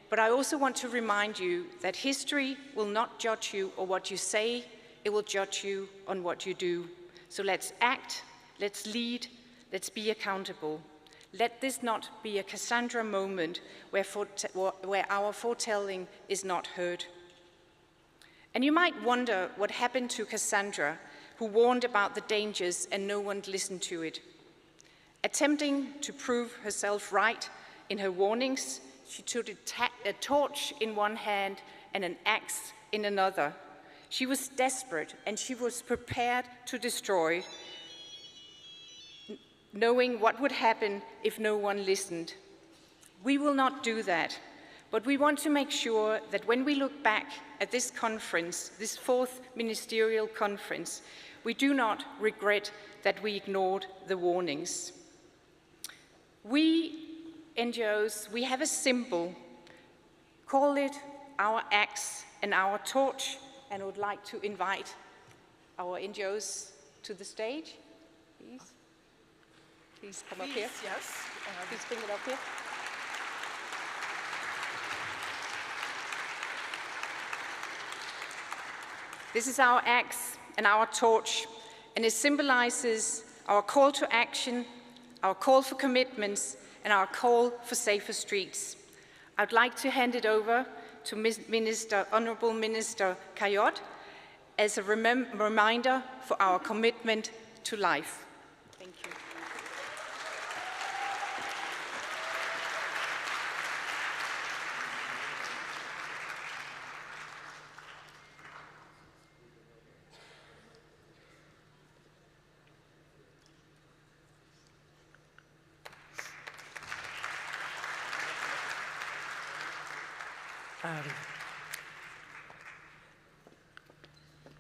But I also want to remind you that history will not judge you on what you say, it will judge you on what you do. So let's act, let's lead, let's be accountable. Let this not be a Cassandra moment where our foretelling is not heard. And you might wonder what happened to Cassandra, who warned about the dangers and no one listened to it. Attempting to prove herself right in her warnings, she took a torch in one hand and an axe in another. She was desperate and she was prepared to destroy, knowing what would happen if no one listened. We will not do that, but we want to make sure that when we look back at this conference, this fourth ministerial conference, we do not regret that we ignored the warnings. We, NGOs, we have a symbol. Call it our axe and our torch, and I would like to invite our NGOs to the stage, please. Please come up here. Yes. Please bring it up here. This is our axe and our torch, and it symbolizes our call to action, our call for commitments, and our call for safer streets. I'd like to hand it over to Honorable Minister Kayot, as a reminder for our commitment to life. Thank you.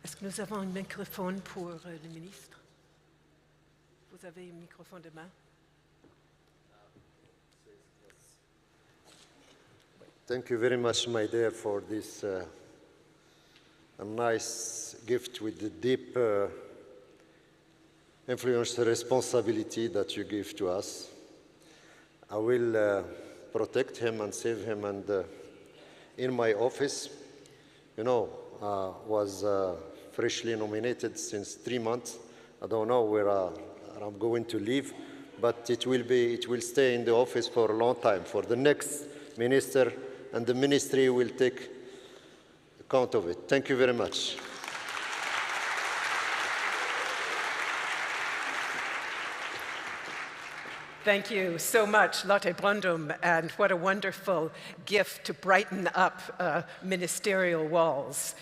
Est-ce que nous avons un microphone pour le ministre? Vous avez un microphone de main? Thank you very much, my dear, for this a nice gift with the deep influence and responsibility that you give to us. I will protect him and save him, and in my office, you know, was freshly nominated since 3 months. I don't know where I'm going to leave, but it will stay in the office for a long time. For the next minister, and the ministry will take account of it. Thank you very much. Thank you so much, Lotte Brundum, and what a wonderful gift to brighten up ministerial walls.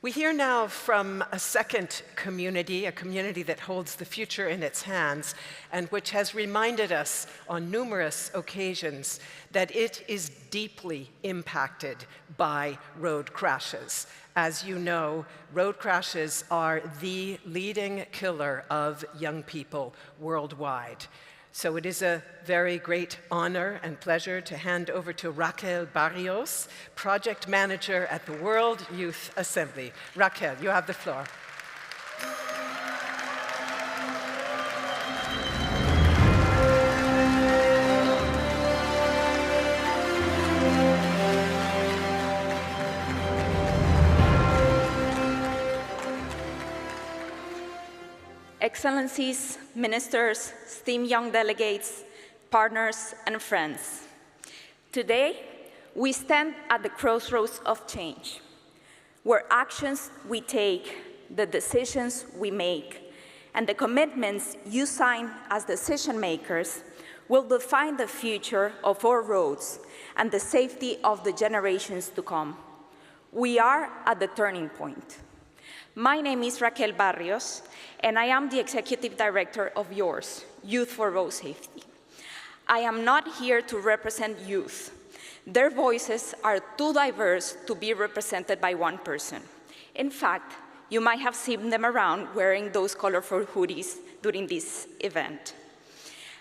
We hear now from a second community, a community that holds the future in its hands and which has reminded us on numerous occasions that it is deeply impacted by road crashes. As you know, road crashes are the leading killer of young people worldwide. So it is a very great honor and pleasure to hand over to Raquel Barrios, Project Manager at the World Youth Assembly. Raquel, you have the floor. Excellencies, ministers, esteemed young delegates, partners, and friends. Today, we stand at the crossroads of change, where actions we take, the decisions we make, and the commitments you sign as decision makers will define the future of our roads and the safety of the generations to come. We are at the turning point. My name is Raquel Barrios, and I am the Executive Director of yours, Youth for Road Safety. I am not here to represent youth. Their voices are too diverse to be represented by one person. In fact, you might have seen them around wearing those colorful hoodies during this event.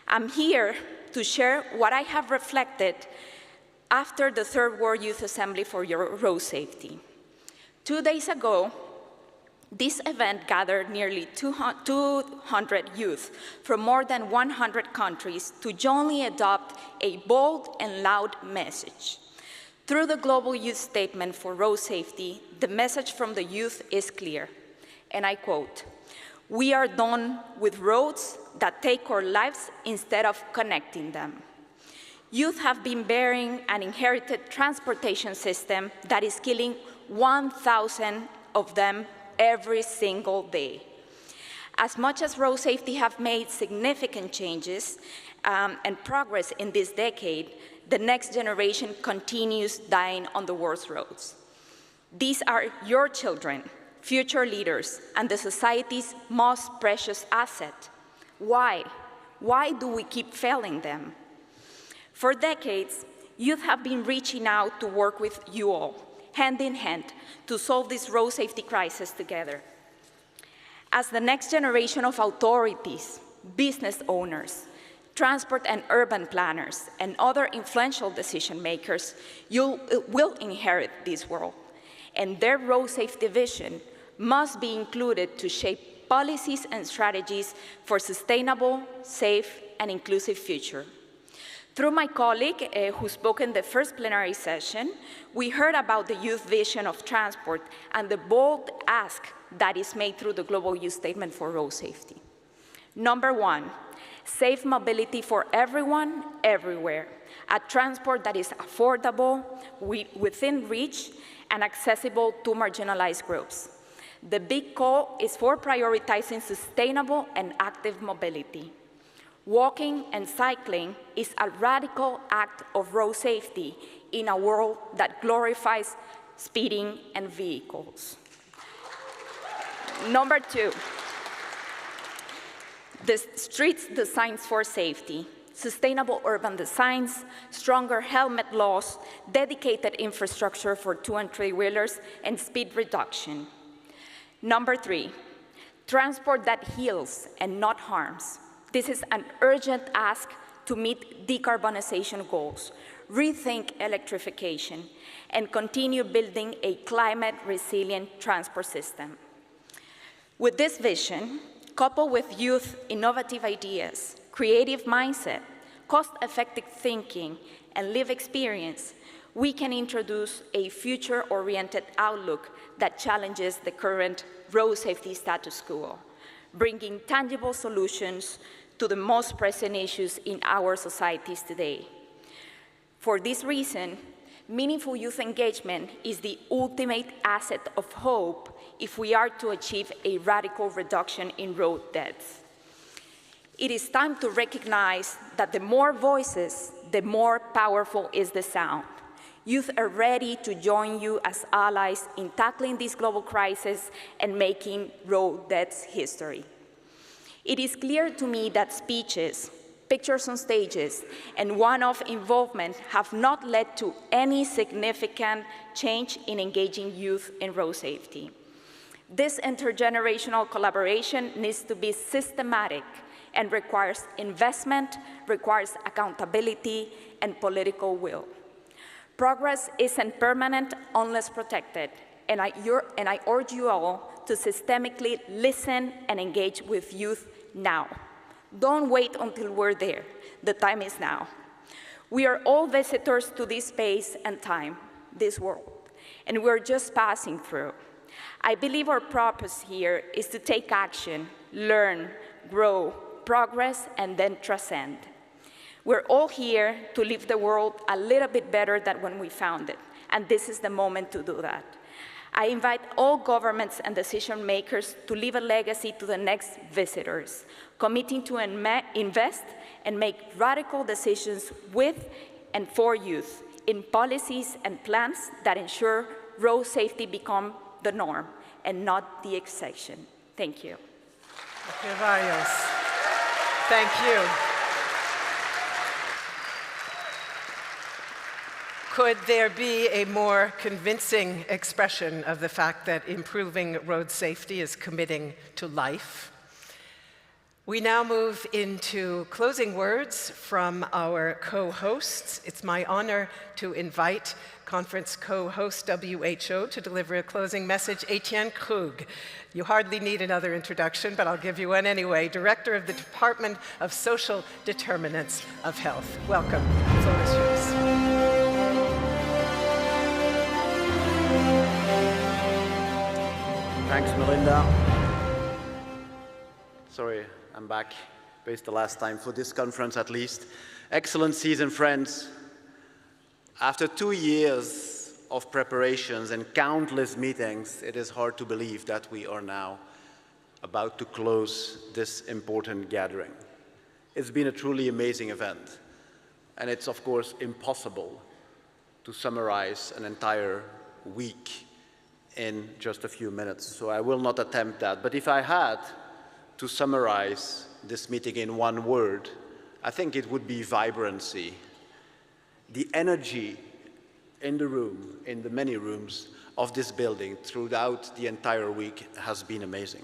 I'm here to share what I have reflected after the Third World Youth Assembly for Road Safety. 2 days ago, this event gathered nearly 200 youth from more than 100 countries to jointly adopt a bold and loud message. Through the Global Youth Statement for Road Safety, the message from the youth is clear, and I quote, "We are done with roads that take our lives instead of connecting them." Youth have been bearing an inherited transportation system that is killing 1,000 of them every single day. As much as road safety have made significant changes and progress in this decade, the next generation continues dying on the world's roads. These are your children, future leaders, and the society's most precious asset. Why? Why do we keep failing them? For decades, youth have been reaching out to work with you all, hand in hand, to solve this road safety crisis together. As the next generation of authorities, business owners, transport and urban planners, and other influential decision makers, you will inherit this world, and their road safety vision must be included to shape policies and strategies for sustainable, safe, and inclusive future. Through my colleague, who spoke in the first plenary session, we heard about the youth vision of transport and the bold ask that is made through the Global Youth Statement for Road Safety. Number one, safe mobility for everyone, everywhere. A transport that is affordable, within reach, and accessible to marginalized groups. The big call is for prioritizing sustainable and active mobility. Walking and cycling is a radical act of road safety in a world that glorifies speeding and vehicles. Number 2, the streets designs for safety. Sustainable urban designs, stronger helmet laws, dedicated infrastructure for 2- and 3-wheelers, and speed reduction. Number 3, transport that heals and not harms. This is an urgent ask to meet decarbonization goals, rethink electrification, and continue building a climate-resilient transport system. With this vision, coupled with youth innovative ideas, creative mindset, cost-effective thinking, and lived experience, we can introduce a future-oriented outlook that challenges the current road safety status quo, bringing tangible solutions to the most pressing issues in our societies today. For this reason, meaningful youth engagement is the ultimate asset of hope if we are to achieve a radical reduction in road deaths. It is time to recognize that the more voices, the more powerful is the sound. Youth are ready to join you as allies in tackling this global crisis and making road deaths history. It is clear to me that speeches, pictures on stages, and one-off involvement have not led to any significant change in engaging youth in road safety. This intergenerational collaboration needs to be systematic and requires investment, requires accountability, and political will. Progress isn't permanent unless protected, and I urge you all to systemically listen and engage with youth now. Don't wait until we're there. The time is now. We are all visitors to this space and time, this world, and we're just passing through. I believe our purpose here is to take action, learn, grow, progress, and then transcend. We're all here to leave the world a little bit better than when we found it, and this is the moment to do that. I invite all governments and decision makers to leave a legacy to the next visitors, committing to invest and make radical decisions with and for youth in policies and plans that ensure road safety become the norm and not the exception. Thank you. Thank you. Could there be a more convincing expression of the fact that improving road safety is committing to life? We now move into closing words from our co-hosts. It's my honor to invite conference co-host WHO to deliver a closing message, Etienne Krug. You hardly need another introduction, but I'll give you one anyway. Director of the Department of Social Determinants of Health. Welcome. The floor is yours. Thanks, Melinda. Sorry, I'm back. Based the last time for this conference at least. Excellencies and friends, after 2 years of preparations and countless meetings, it is hard to believe that we are now about to close this important gathering. It's been a truly amazing event, and it's of course impossible to summarize an entire week in just a few minutes, so I will not attempt that. But if I had to summarize this meeting in one word, I think it would be vibrancy. The energy in the room, in the many rooms of this building throughout the entire week has been amazing.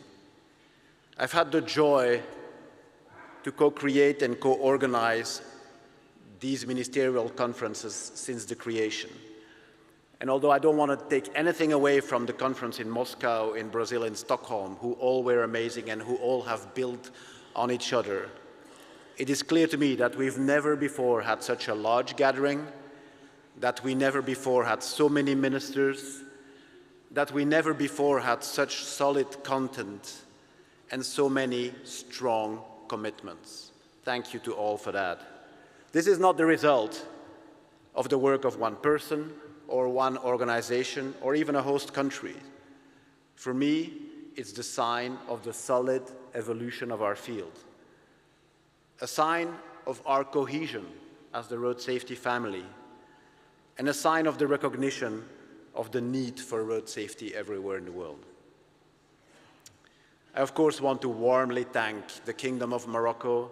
I've had the joy to co-create and co-organize these ministerial conferences since the creation. And although I don't want to take anything away from the conference in Moscow, in Brazil, in Stockholm, who all were amazing and who all have built on each other, it is clear to me that we've never before had such a large gathering, that we never before had so many ministers, that we never before had such solid content and so many strong commitments. Thank you to all for that. This is not the result of the work of one person or one organization or even a host country. For me, it's the sign of the solid evolution of our field, a sign of our cohesion as the road safety family, and a sign of the recognition of the need for road safety everywhere in the world. I, of course, want to warmly thank the Kingdom of Morocco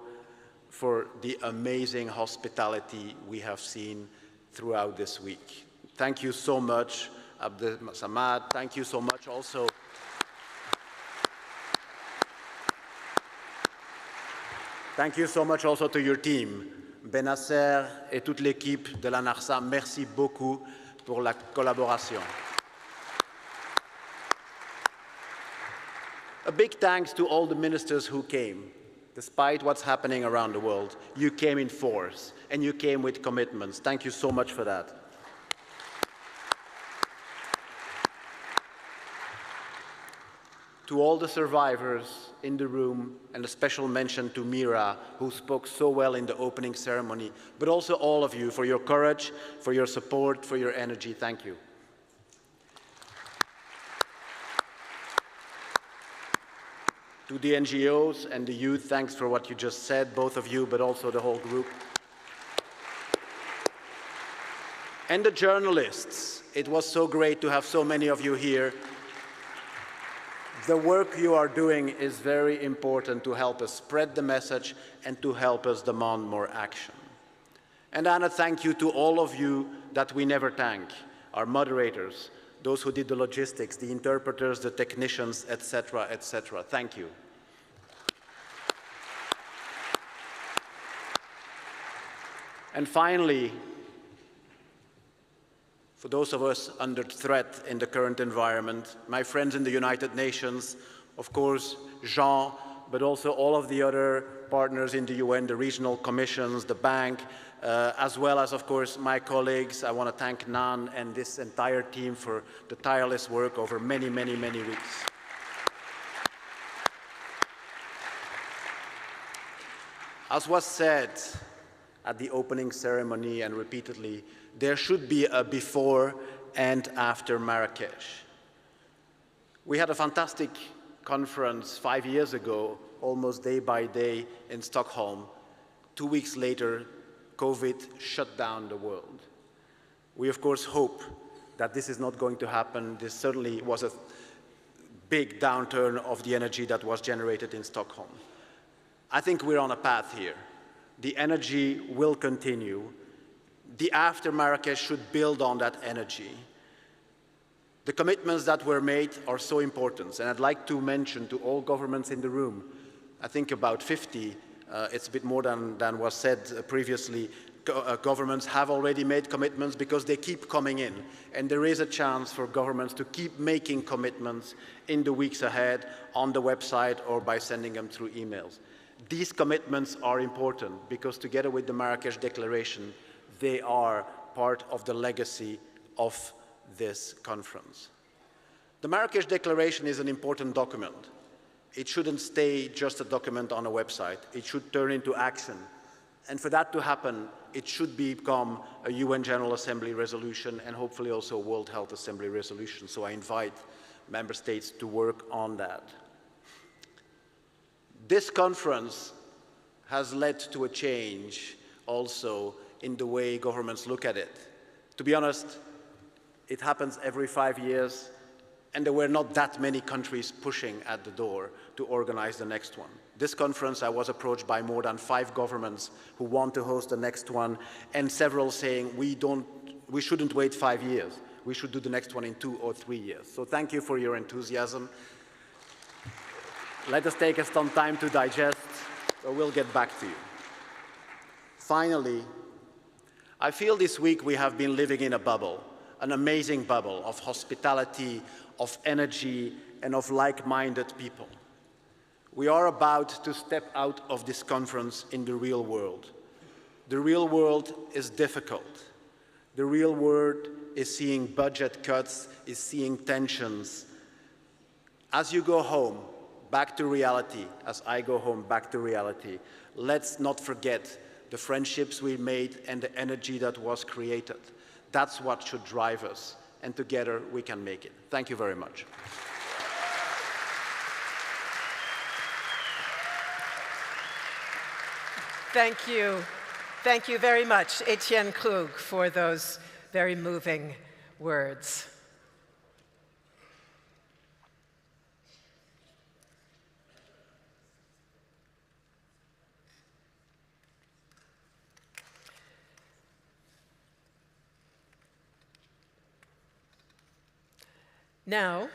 for the amazing hospitality we have seen throughout this week. Thank you so much, Abdel Samad. Thank you so much also. Thank you so much also to your team, Benasser et toute l'équipe de la NARSA. Merci beaucoup pour la collaboration. A big thanks to all the ministers who came. Despite what's happening around the world, you came in force and you came with commitments. Thank you so much for that. To all the survivors in the room, and a special mention to Mira, who spoke so well in the opening ceremony, but also all of you for your courage, for your support, for your energy. Thank you. To the NGOs and the youth, thanks for what you just said, both of you, but also the whole group. And the journalists, it was so great to have so many of you here. The work you are doing is very important to help us spread the message and to help us demand more action. And Anna, thank you to all of you that we never thank, our moderators, those who did the logistics, the interpreters, the technicians, etc., etc. Thank you. And finally, for those of us under threat in the current environment, my friends in the United Nations, of course, Jean, but also all of the other partners in the UN, the regional commissions, the bank, as well as, of course, my colleagues. I want to thank Nan and this entire team for the tireless work over many, many, many weeks. As was said at the opening ceremony and repeatedly, there should be a before and after Marrakesh. We had a fantastic conference 5 years ago, almost day by day in Stockholm. 2 weeks later, COVID shut down the world. We, of course, hope that this is not going to happen. This certainly was a big downturn of the energy that was generated in Stockholm. I think we're on a path here. The energy will continue. The after Marrakesh should build on that energy. The commitments that were made are so important, and I'd like to mention to all governments in the room, I think about 50, it's a bit more than was said previously, governments have already made commitments because they keep coming in, and there is a chance for governments to keep making commitments in the weeks ahead on the website or by sending them through emails. These commitments are important because together with the Marrakesh Declaration, they are part of the legacy of this conference. The Marrakesh Declaration is an important document. It shouldn't stay just a document on a website. It should turn into action. And for that to happen, it should become a UN General Assembly resolution and hopefully also a World Health Assembly resolution. So I invite member states to work on that. This conference has led to a change also in the way governments look at it. To be honest, it happens every 5 years, and there were not that many countries pushing at the door to organize the next one. This conference, I was approached by more than 5 governments who want to host the next one, and several saying, we shouldn't wait 5 years. We should do the next one in 2 or 3 years. So thank you for your enthusiasm. Let us take us some time to digest, so we'll get back to you. Finally, I feel this week we have been living in a bubble, an amazing bubble of hospitality, of energy, and of like-minded people. We are about to step out of this conference in the real world. The real world is difficult. The real world is seeing budget cuts, is seeing tensions. As you go home, back to reality, as I go home back to reality, let's not forget the friendships we made and the energy that was created. That's what should drive us, and together we can make it. Thank you very much. Thank you. Thank you very much, Etienne Krug, for those very moving words. Now,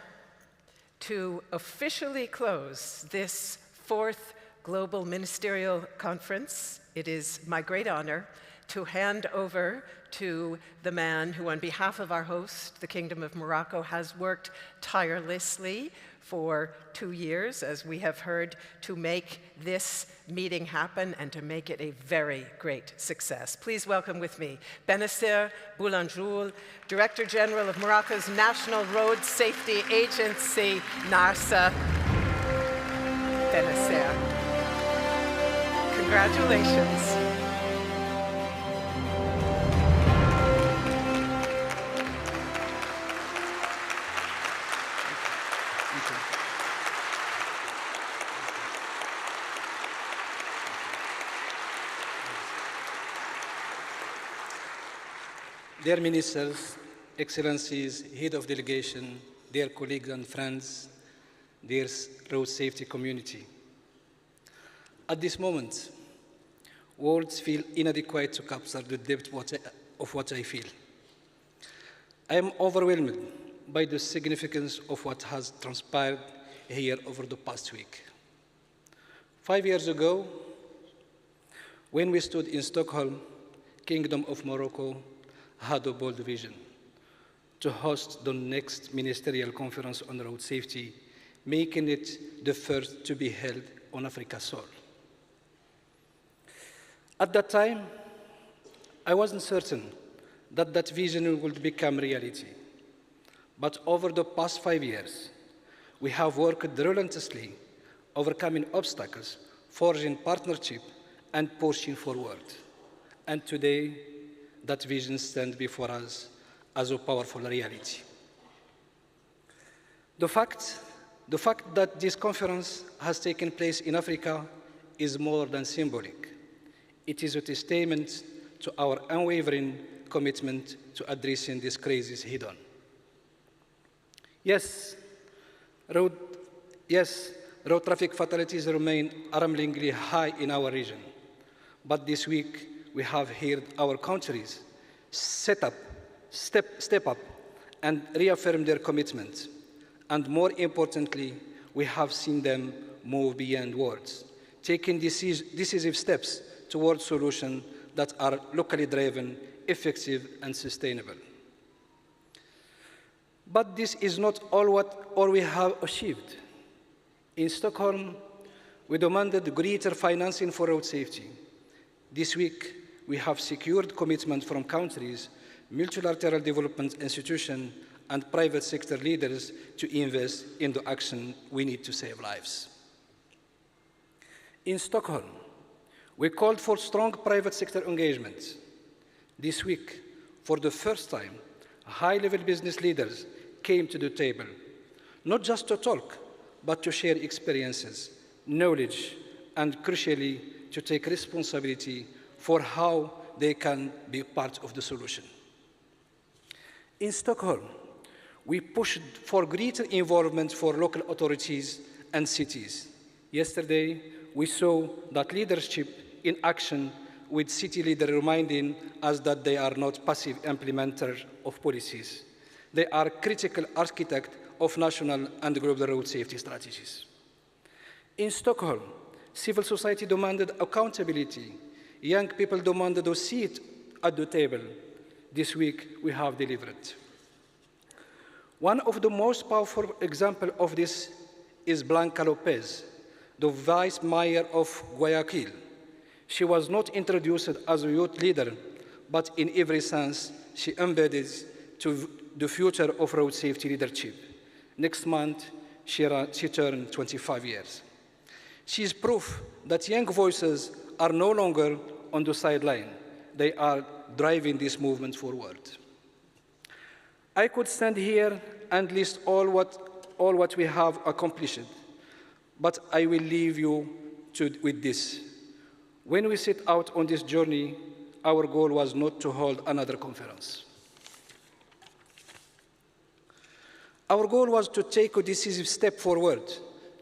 to officially close this fourth Global Ministerial Conference, it is my great honor to hand over to the man who, on behalf of our host, the Kingdom of Morocco, has worked tirelessly for 2 years, as we have heard, to make this meeting happen and to make it a very great success. Please welcome with me Benazir Boulanjoul, Director General of Morocco's National Road Safety Agency, NARSA. Benazir. Congratulations. Dear Ministers, Excellencies, Head of Delegation, dear colleagues and friends, dear road safety community. At this moment, words feel inadequate to capture the depth of what I feel. I am overwhelmed by the significance of what has transpired here over the past week. 5 years ago, when we stood in Stockholm, Kingdom of Morocco had a bold vision to host the next Ministerial Conference on Road Safety, making it the first to be held on Africa's soil. At that time, I wasn't certain that that vision would become reality. But over the past 5 years, we have worked relentlessly, overcoming obstacles, forging partnership, and pushing forward. And today, that vision stands before us as a powerful reality. The fact that this conference has taken place in Africa is more than symbolic. It is a testament to our unwavering commitment to addressing this crisis head-on. Yes, road traffic fatalities remain alarmingly high in our region. But this week, we have heard our countries step up and reaffirm their commitment. And more importantly, we have seen them move beyond words, taking decisive steps towards solutions that are locally driven, effective, and sustainable. But this is not all we have achieved. In Stockholm, we demanded greater financing for road safety. This week, we have secured commitment from countries, multilateral development institutions, and private sector leaders to invest in the action we need to save lives. In Stockholm, we called for strong private sector engagement. This week, for the first time, high-level business leaders came to the table, not just to talk, but to share experiences, knowledge, and crucially, to take responsibility for how they can be part of the solution. In Stockholm, we pushed for greater involvement for local authorities and cities. Yesterday, we saw that leadership in action, with city leaders reminding us that they are not passive implementers of policies. They are critical architects of national and global road safety strategies. In Stockholm, civil society demanded accountability. Young people demanded a seat at the table. This week, we have delivered. One of the most powerful examples of this is Blanca Lopez, the vice mayor of Guayaquil. She was not introduced as a youth leader, but in every sense, she embodies to the future of road safety leadership. Next month, she turned 25 years. She is proof that young voices are no longer on the sideline. They are driving this movement forward. I could stand here and list all what we have accomplished, but I will leave you with this. When we set out on this journey, our goal was not to hold another conference. Our goal was to take a decisive step forward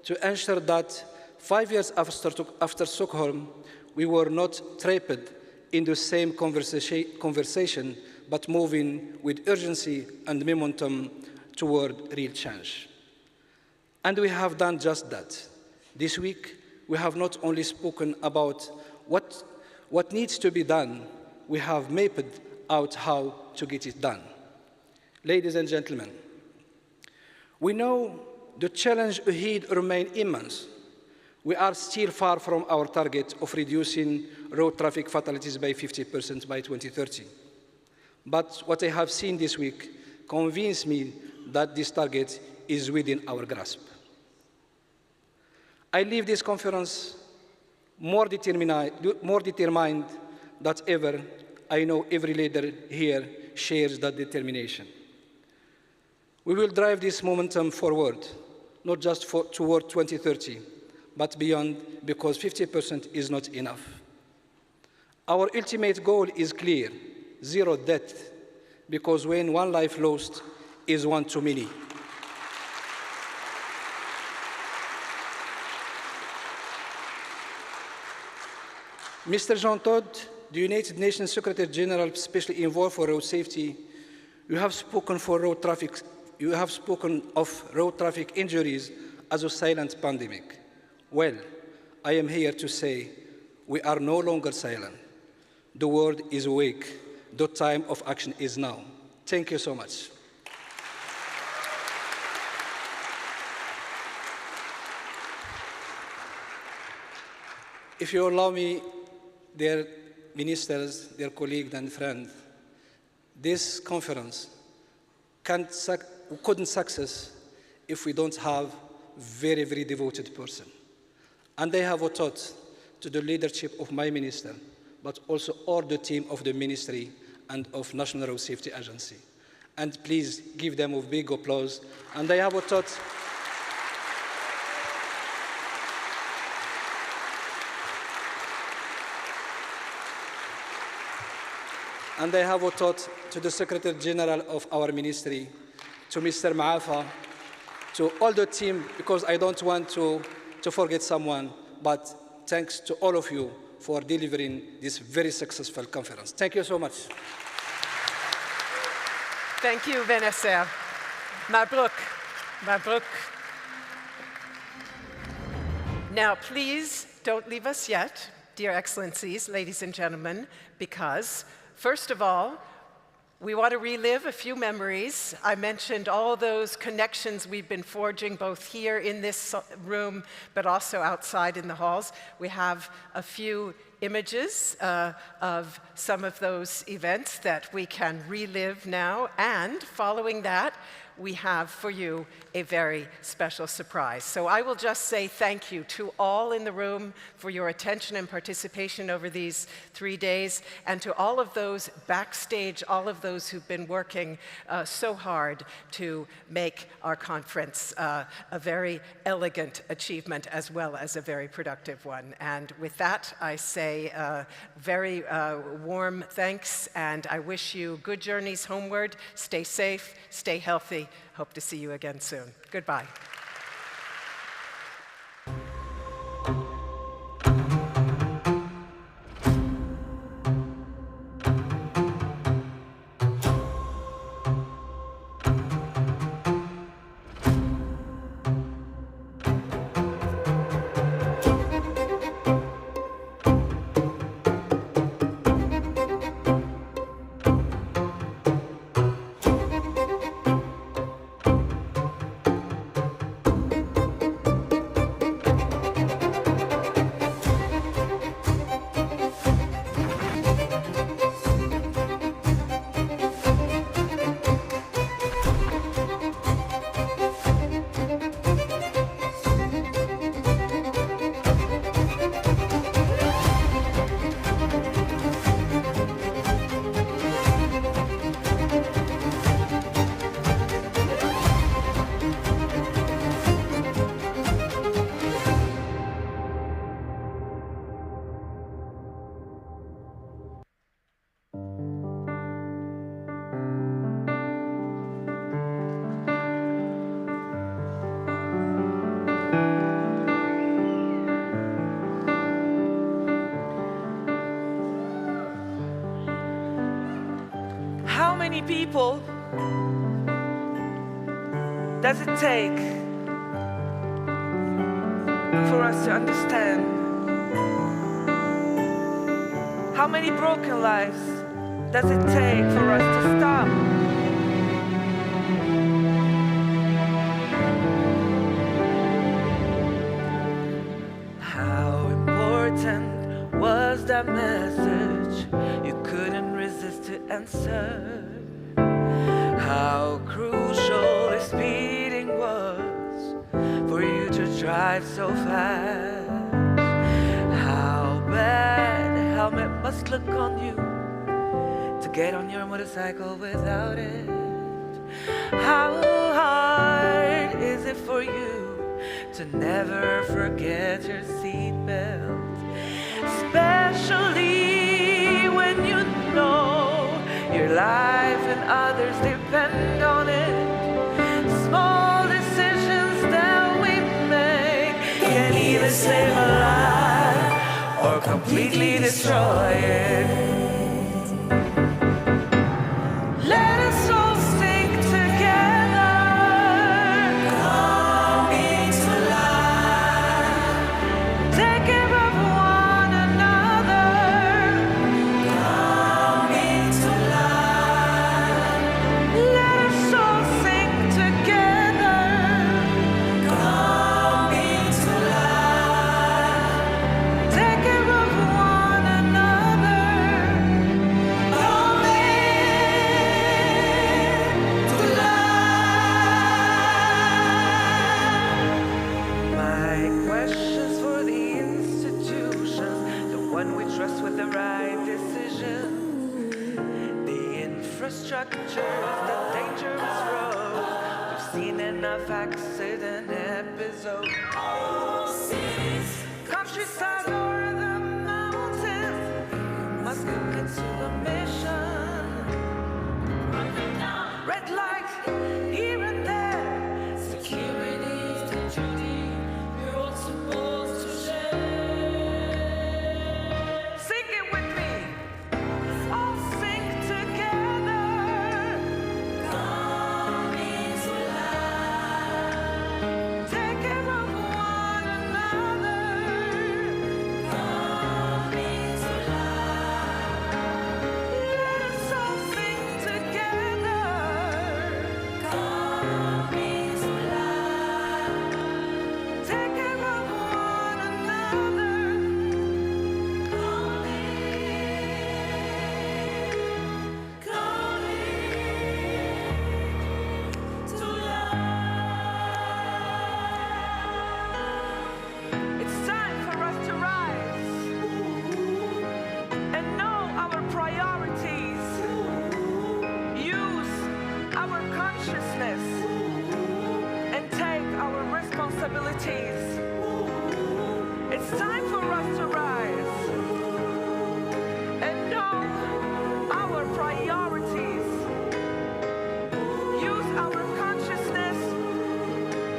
to ensure that 5 years after Stockholm, we were not trapped in the same conversation, but moving with urgency and momentum toward real change. And we have done just that. This week, we have not only spoken about what needs to be done, we have mapped out how to get it done. Ladies and gentlemen, we know the challenge ahead remains immense. We are still far from our target of reducing road traffic fatalities by 50% by 2030. But what I have seen this week convinced me that this target is within our grasp. I leave this conference more determined than ever. I know every leader here shares that determination. We will drive this momentum forward, not just toward 2030, but beyond, because 50% is not enough. Our ultimate goal is clear: zero death, because when one life lost is one too many. Mr. Jean Todt, the United Nations Secretary General specially involved for road safety, you have spoken of road traffic injuries as a silent pandemic. Well, I am here to say we are no longer silent. The world is awake. The time of action is now. Thank you so much. If you allow me, dear ministers, dear colleagues and friends, this conference couldn't success if we don't have very, very devoted person. And I have a thought to the leadership of my minister, but also all the team of the ministry and of National Road Safety Agency. And please give them a big applause. And I have a thought to the Secretary General of our ministry, to Mr. Maafa, to all the team, because I don't want to forget someone, but thanks to all of you for delivering this very successful conference. Thank you so much. Thank you, Vanessa. Mabruk. Mabruk. Now, please don't leave us yet, dear Excellencies, ladies and gentlemen, because first of all, we want to relive a few memories. I mentioned all those connections we've been forging, both here in this room, but also outside in the halls. We have a few images of some of those events that we can relive now. And following that, we have for you a very special surprise. So I will just say thank you to all in the room for your attention and participation over these 3 days, and to all of those backstage, all of those who've been working so hard to make our conference a very elegant achievement as well as a very productive one. And with that, I say very warm thanks, and I wish you good journeys homeward. Stay safe, stay healthy. Hope to see you again soon. Goodbye. people does it take for us to understand? How many broken lives does it take for us to stop? How important was that message? You couldn't resist to answer. How crucial the speeding was for you to drive so fast. How bad the helmet must look on you to get on your motorcycle without it. How hard is it for you to never forget your seatbelt? Especially when you know your life and others depend on it. Small decisions that we make can either save a life or completely destroy it. Let us all sing together, coming to life. Take care of one another, coming to life. Let us all sing together, coming to life. Take care of one another, coming to life. My questions for the institutions, the one we trust with the right decision, the infrastructures, the dangerous roads. We've seen enough accident episodes. Cities, countryside, or the mountains must commit to the mission. Red light here and there. Security is the duty we're all supposed to share. Sing it with me. All sing together. Coming to life. Take care of one another. Coming to life. Let us all sing together. Coming to life. Take care of one another. It's time for us to rise and know our priorities. Use our consciousness and take our responsibilities. It's time for us to rise and know our priorities. Use our consciousness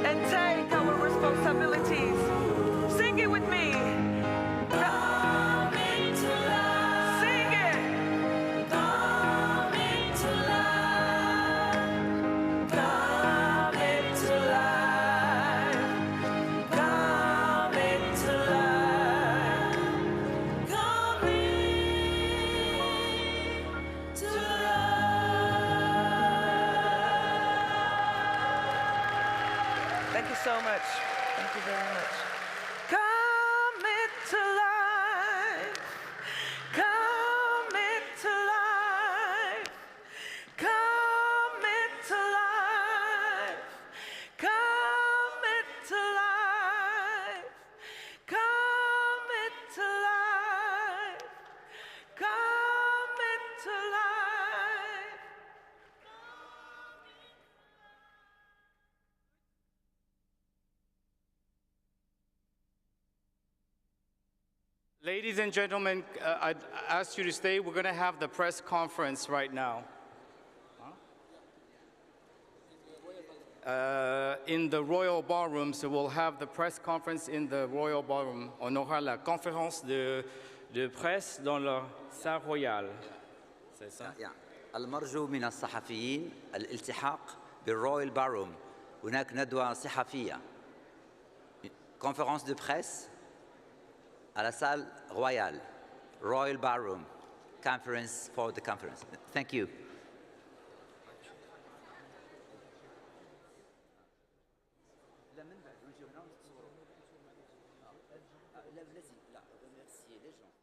and take our responsibilities. Sing it with me. Coming to life. Sing it. Coming to life. Coming to life. Coming to life. Coming to life. Thank you so much. Thank you very much. Coming to life. Coming to life. Coming to life. Coming to life. Coming to life. Coming to life. Ladies and gentlemen, I'd ask you to stay. We're going to have the press conference right now. In the Royal Ballroom, so we'll have the press conference in the Royal Ballroom. On aura la conférence de presse dans la salle royale. C'est ça? Yeah. المرجو من الصحفيين الالتحاق بالرويال باروم. هناك ندوة صحفية. Conférence de presse à la salle royale, Royal Ballroom, conference for the conference. Thank you. لا، remercier les gens.